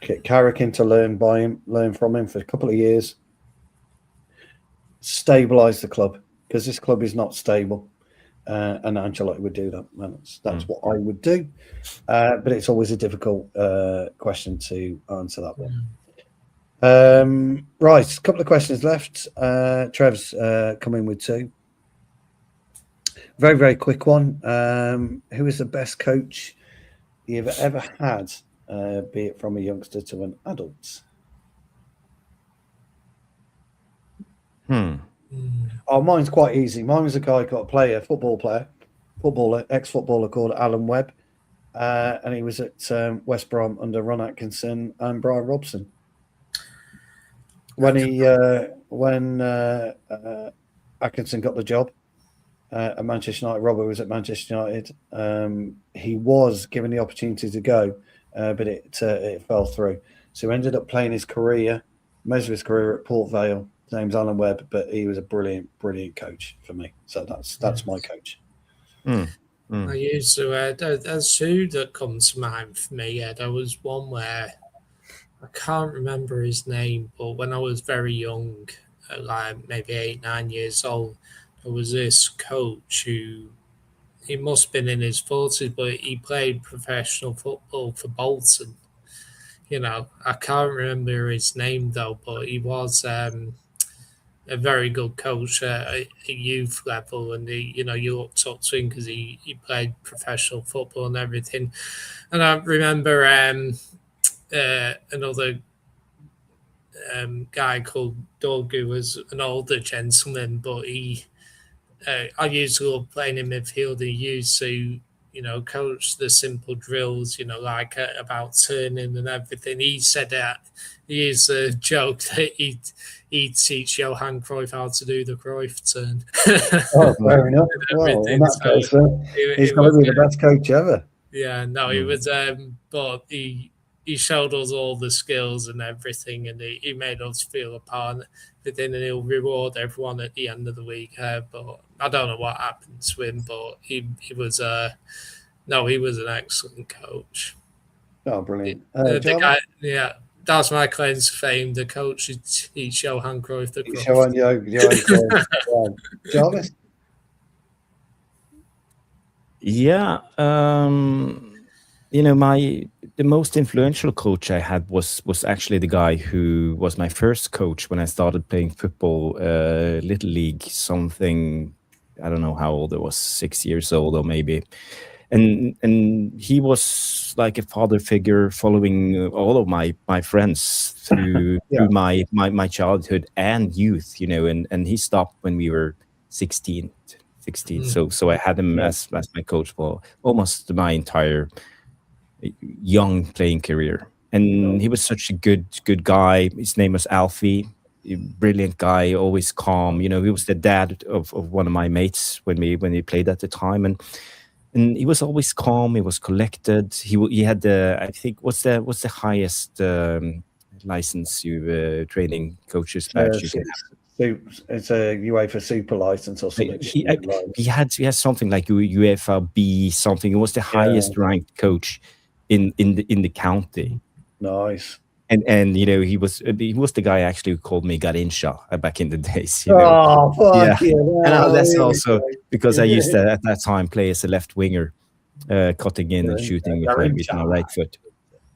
Get Carrick in to learn from him for a couple of years. Stabilize the club, because this club is not stable. And Ancelotti would do that. That's what I would do. But it's always a difficult question to answer that one. Right, a couple of questions left. Trev's come in with 2. Very, very quick one. Who is the best coach you've ever had, be it from a youngster to an adult? Oh, mine's quite easy. Mine was a guy got a footballer, ex-footballer called Alan Webb, and he was at West Brom under Ron Atkinson and Brian Robson. When Atkinson got the job at Manchester United, Robert was at Manchester United. He was given the opportunity to go, but it fell through. So he ended up playing most of his career at Port Vale. His name's Alan Webb, but he was a brilliant, brilliant coach for me. So that's my coach. I used to. There's 2 that come to mind for me. Yeah, there was one where I can't remember his name, but when I was very young, like maybe 8, 9 years old, there was this coach who he must have been in his 40s, but he played professional football for Bolton. I can't remember his name though, but he was a very good coach at youth level, and you looked up to him because he played professional football and everything. And I remember another guy called Doug, who was an older gentleman, but I used to love playing in midfield. He used to coach the simple drills, like about turning and everything. He said that he used to joke that he'd teach Johan Cruyff how to do the Cruyff turn. Oh, fair enough. Well, in that case, he's going to be the best coach ever. Yeah, no, he was, but he showed us all the skills and everything, and he made us feel a part. But then he'll reward everyone at the end of the week. But I don't know what happened to him, but he was he was an excellent coach. Oh, brilliant! The guy, yeah, that's my claim to fame. The coach who teach Johan Cruyff the Cruyff. Johan Cruyff. Jarvis. Yeah, the most influential coach I had was actually the guy who was my first coach when I started playing football, Little League, something, I don't know how old I was, 6 years old or maybe. And he was like a father figure, following all of my friends through my childhood and youth, and he stopped when we were 16. So I had him as my coach for almost my entire young playing career, and he was such a good guy. His name was Alfie, a brilliant guy, always calm. He was the dad of one of my mates when we played at the time, and he was always calm. He was collected. He had I think what's the highest license you training coaches badge you can have? It's a UEFA Super license or something. He had something like UEFA B something. It was the highest ranked coach in the county. Nice. And he was the guy actually who called me Garincha back in the days. Oh, fuck yeah! And that's also because I used to at that time play as a left winger, cutting in and shooting with my right foot.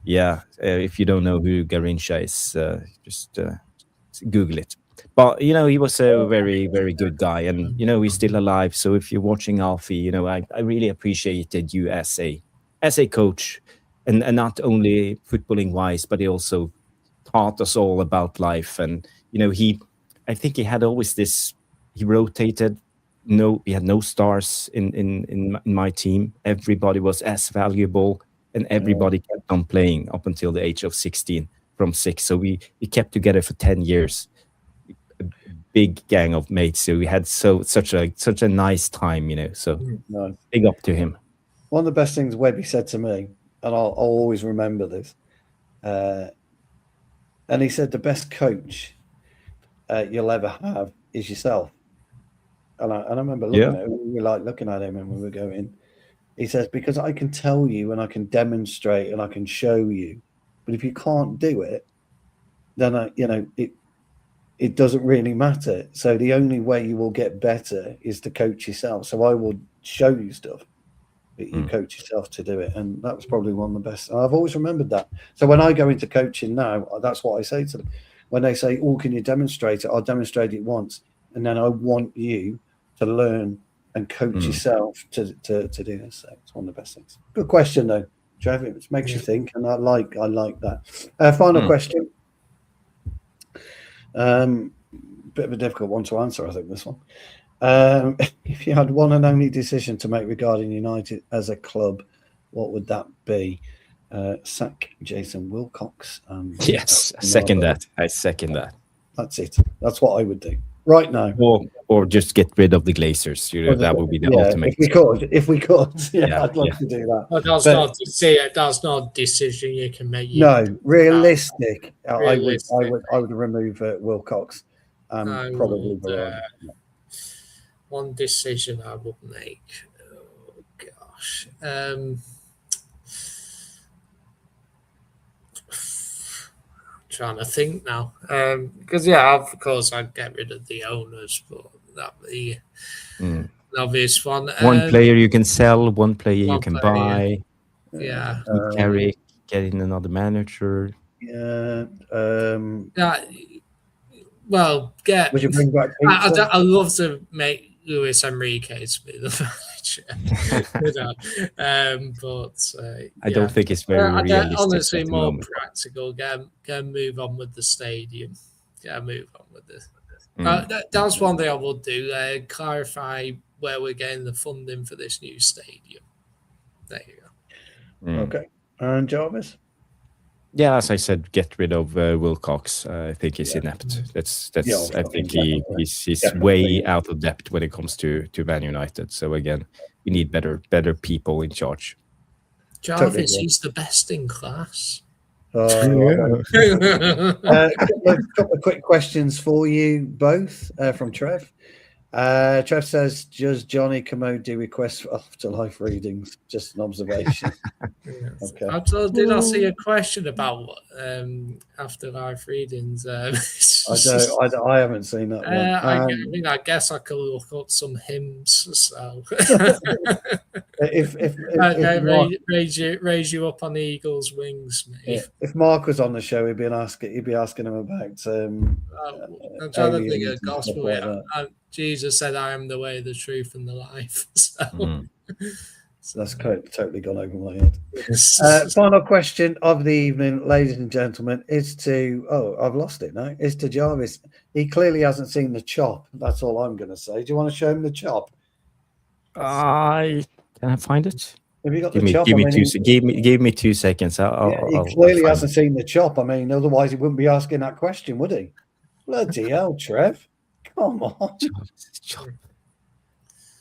Yeah, if you don't know who Garincha is, just Google it. But he was a very, very good guy, and he's still alive. So if you're watching Alfie, I really appreciated you as a coach, and not only footballing wise, but he also taught us all about life. And I think he had always this. He rotated. No, we had no stars in my team. Everybody was as valuable, and everybody kept on playing up until the age of 16 from 6. So we kept together for 10 years. A big gang of mates. So we had such a nice time, So Nice. big up to him. One of the best things Webby said to me, and I'll always remember this, and he said the best coach you'll ever have is yourself. And I remember looking at him and we were going, he says, because I can tell you and I can demonstrate and I can show you, but if you can't do it, then it doesn't really matter. So the only way you will get better is to coach yourself. So I will show you stuff, but you coach yourself to do it. And that was probably one of the best. And I've always remembered that. So when I go into coaching now, that's what I say to them. When they say, oh, can you demonstrate it? I'll demonstrate it once. And then I want you to learn and coach yourself to do this. So it's one of the best things. Good question, though, Trevor. It makes you think, and I like that. Final question. Bit of a difficult one to answer, I think, this one. If you had one and only decision to make regarding United as a club, what would that be? Sack Jason Wilcox. Yes, I second that. That's it. That's what I would do right now. Or just get rid of the Glazers. That would be the ultimate. If we could, I'd love to do that. Well, that's not a decision you can make. No, realistic. I would remove Wilcox. Probably one decision I would make. Oh gosh. Trying to think now, because of course I'd get rid of the owners, but that'd be an obvious one. One player you can sell, one player you can buy. Yeah, Carrick, getting another manager. Yeah. Well, would you bring back? I'd love to make Luis Enrique to be the manager, but I don't think it's very realistic. Honestly, more practical. Go move on with the stadium. Move on with this. That's one thing I will do. Clarify where we're getting the funding for this new stadium. There you go. Okay, and Jarvis. Yeah, as I said, get rid of Wilcox. I think he's inept. That's. I think he's way out of depth when it comes to Man United. So again, we need better people in charge. Jarvis, he's the best in class. A couple of quick questions for you both from Trev. Trev says, does Johnny Commode do requests for afterlife readings? Just an observation. Okay. Did I see a question about afterlife readings? I haven't seen that one. I guess I could look up some hymns. So raise you up on eagle's wings, mate. If Mark was on the show, he'd be asking him about. I'm trying to think of gospel. Jesus said, "I am the way, the truth, and the life." So that's totally gone over my head. Final question of the evening, ladies and gentlemen, is to I've lost it now. Is to Jarvis. He clearly hasn't seen the chop. That's all I'm going to say. Do you want to show him the chop? Can I find it? Have you got give the chop? Give me 2 seconds. He clearly hasn't seen the chop. I mean, otherwise he wouldn't be asking that question, would he? Bloody hell, Trev! Come on.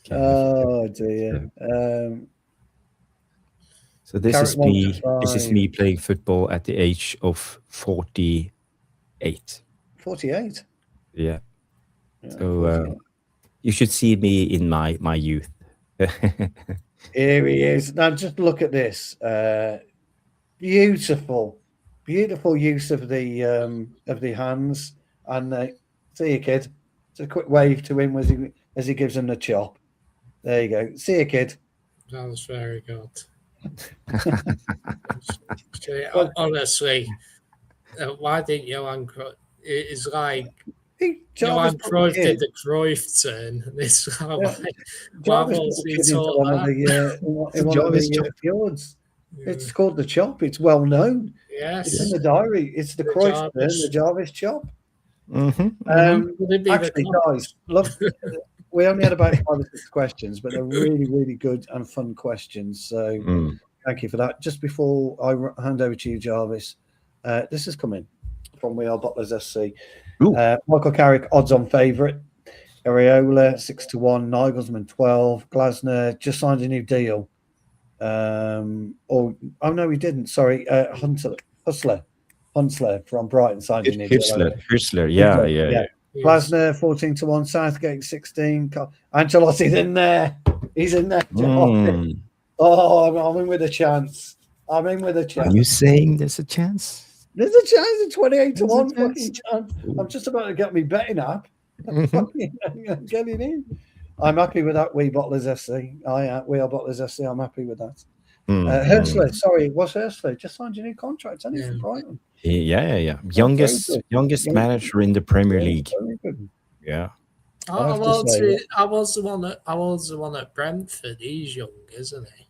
Oh dear. So this is me playing football at the age of 48. 48. Yeah. So you should see me in my youth. Here he is. Now just look at this. Beautiful use of the hands. And see you, kid. It's a quick wave to him as he gives him the chop. There you go. See you, kid. That was very good. Honestly, why didn't Johan? It's like Johan Cruyff did the Cruyff turn. This Jarvis put the kid into one of the fjords. It's called the chop. It's well known. Yes, it's in the diary. It's the Cruyff turn, the Jarvis chop. Actually, guys, look, we only had about 5 or 6 questions, but they're really, really good and fun questions. So thank you for that. Just before I hand over to you, Jarvis, this is coming from We Are Bottlers SC. Michael Carrick, odds-on favourite. Areola 6-1. Nagelsmann 12. Glasner just signed a new deal. Oh no, he didn't. Sorry, Hunsler from Brighton signed a new deal. Hursler, yeah. Glasner 14-1. Southgate 16. Ancelotti's in there. He's in there. Oh, I'm in with a chance. Are you saying there's a chance? There's a chance. 28-1 fucking chance. I'm just about to get me betting app. Getting in. I'm happy with that. We Bottlers SC. We Are Bottlers SC. I'm happy with that. Hertzler, sorry, what's Hertzler? Just signed a new contract, hasn't he, for Brighton? Yeah. Youngest manager in the Premier League. Yeah. I was the one at Brentford. He's young, isn't he?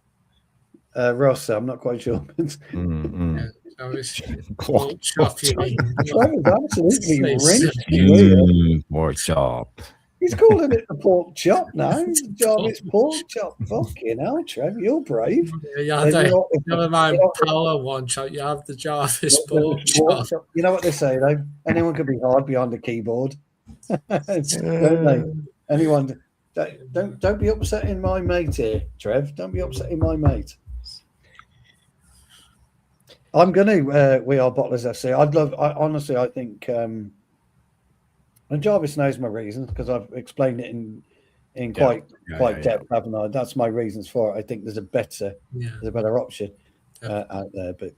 Ross, I'm not quite sure. Pork chop. He's calling it the pork chop now. Jarvis pork chop. Fucking hell, Trev, you're brave. Never mind power one chop. You have the Jarvis pork chop. You know what they say though? Anyone can be hard behind the keyboard. Don't they? Anyone? Don't be upsetting my mate here, Trev. Don't be upsetting my mate. I'm going to. We Are Bottlers FC. Honestly, I think. And Jarvis knows my reasons because I've explained it in quite depth, haven't I? That's my reasons for it. I think there's a better option out there. But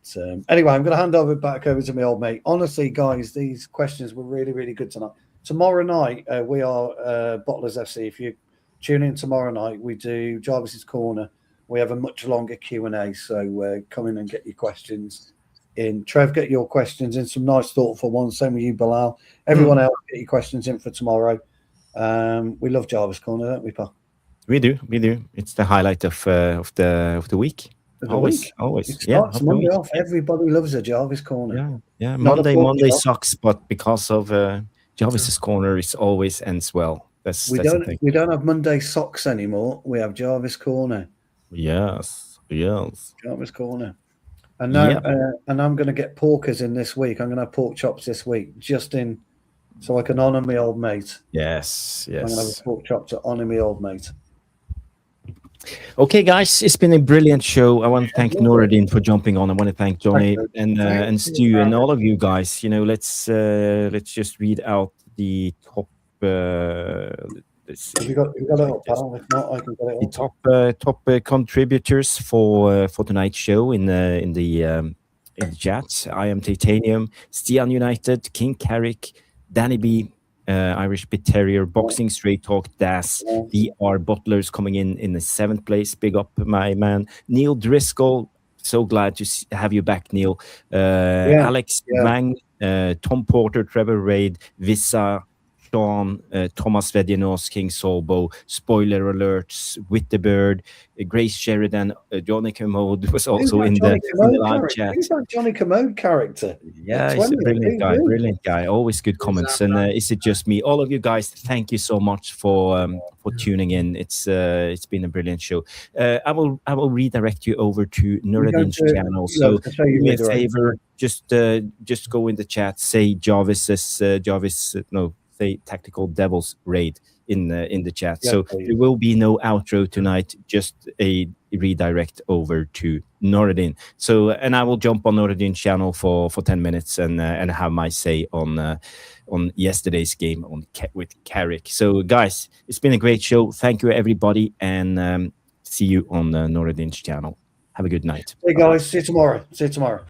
anyway, I'm going to hand back over to my old mate. Honestly, guys, these questions were really, really good tonight. Tomorrow night, we are Bottlers FC. If you tune in tomorrow night, we do Jarvis's Corner. We have a much longer Q&A, so come in and get your questions in. Trev, get your questions in, some nice thoughtful ones. Same with you, Bilal. Everyone else, get your questions in for tomorrow. We love Jarvis Corner, don't we, pal? We do. It's the highlight of the week. Always. It starts Monday off. Everybody loves a Jarvis Corner. Yeah. Monday sucks, but because of Jarvis's Corner, it always ends well. We don't have Monday socks anymore. We have Jarvis Corner. Yes. Jarvis Corner. And now, and I'm going to get porkers in this week. I'm going to have pork chops this week, so I can honour my old mate. Yes. I'm going to have a pork chop to honour my old mate. Okay, guys, it's been a brilliant show. I want to thank Noradin for jumping on. I want to thank Johnny and Stu and all of you guys. Let's just read out the top. Have you got it up, pal? If not, I can get it up. The top contributors for tonight's show in the chat. I am Titanium, Stian United, King Carrick, Danny B, Irish Pit Terrier, Boxing Straight Talk, Das, VR Butlers coming in the 7th place. Big up, my man. Neil Driscoll, so glad to have you back, Neil. Alex Wang, Tom Porter, Trevor Raid, Vissa, Sean, Thomas Vedianos, King Solbo, Spoiler Alerts, With the Bird, Grace Sheridan, Johnny Commode was also in the live chat. He's that Johnny Commode character. Yeah, he's a brilliant guy. Always good comments. And is it just me? All of you guys, thank you so much for tuning in. It's been a brilliant show. I will redirect you over to Nuradin's channel. So do me a favor, just go in the chat, say say Tactical Devils Raid in the chat. So there will be no outro tonight, just a redirect over to Noradin. So, and I will jump on Noradin's channel for 10 minutes and have my say on yesterday's game with Carrick. So guys, it's been a great show. Thank you everybody, and see you on Noradin's channel. Have a good night. Hey guys, see you tomorrow.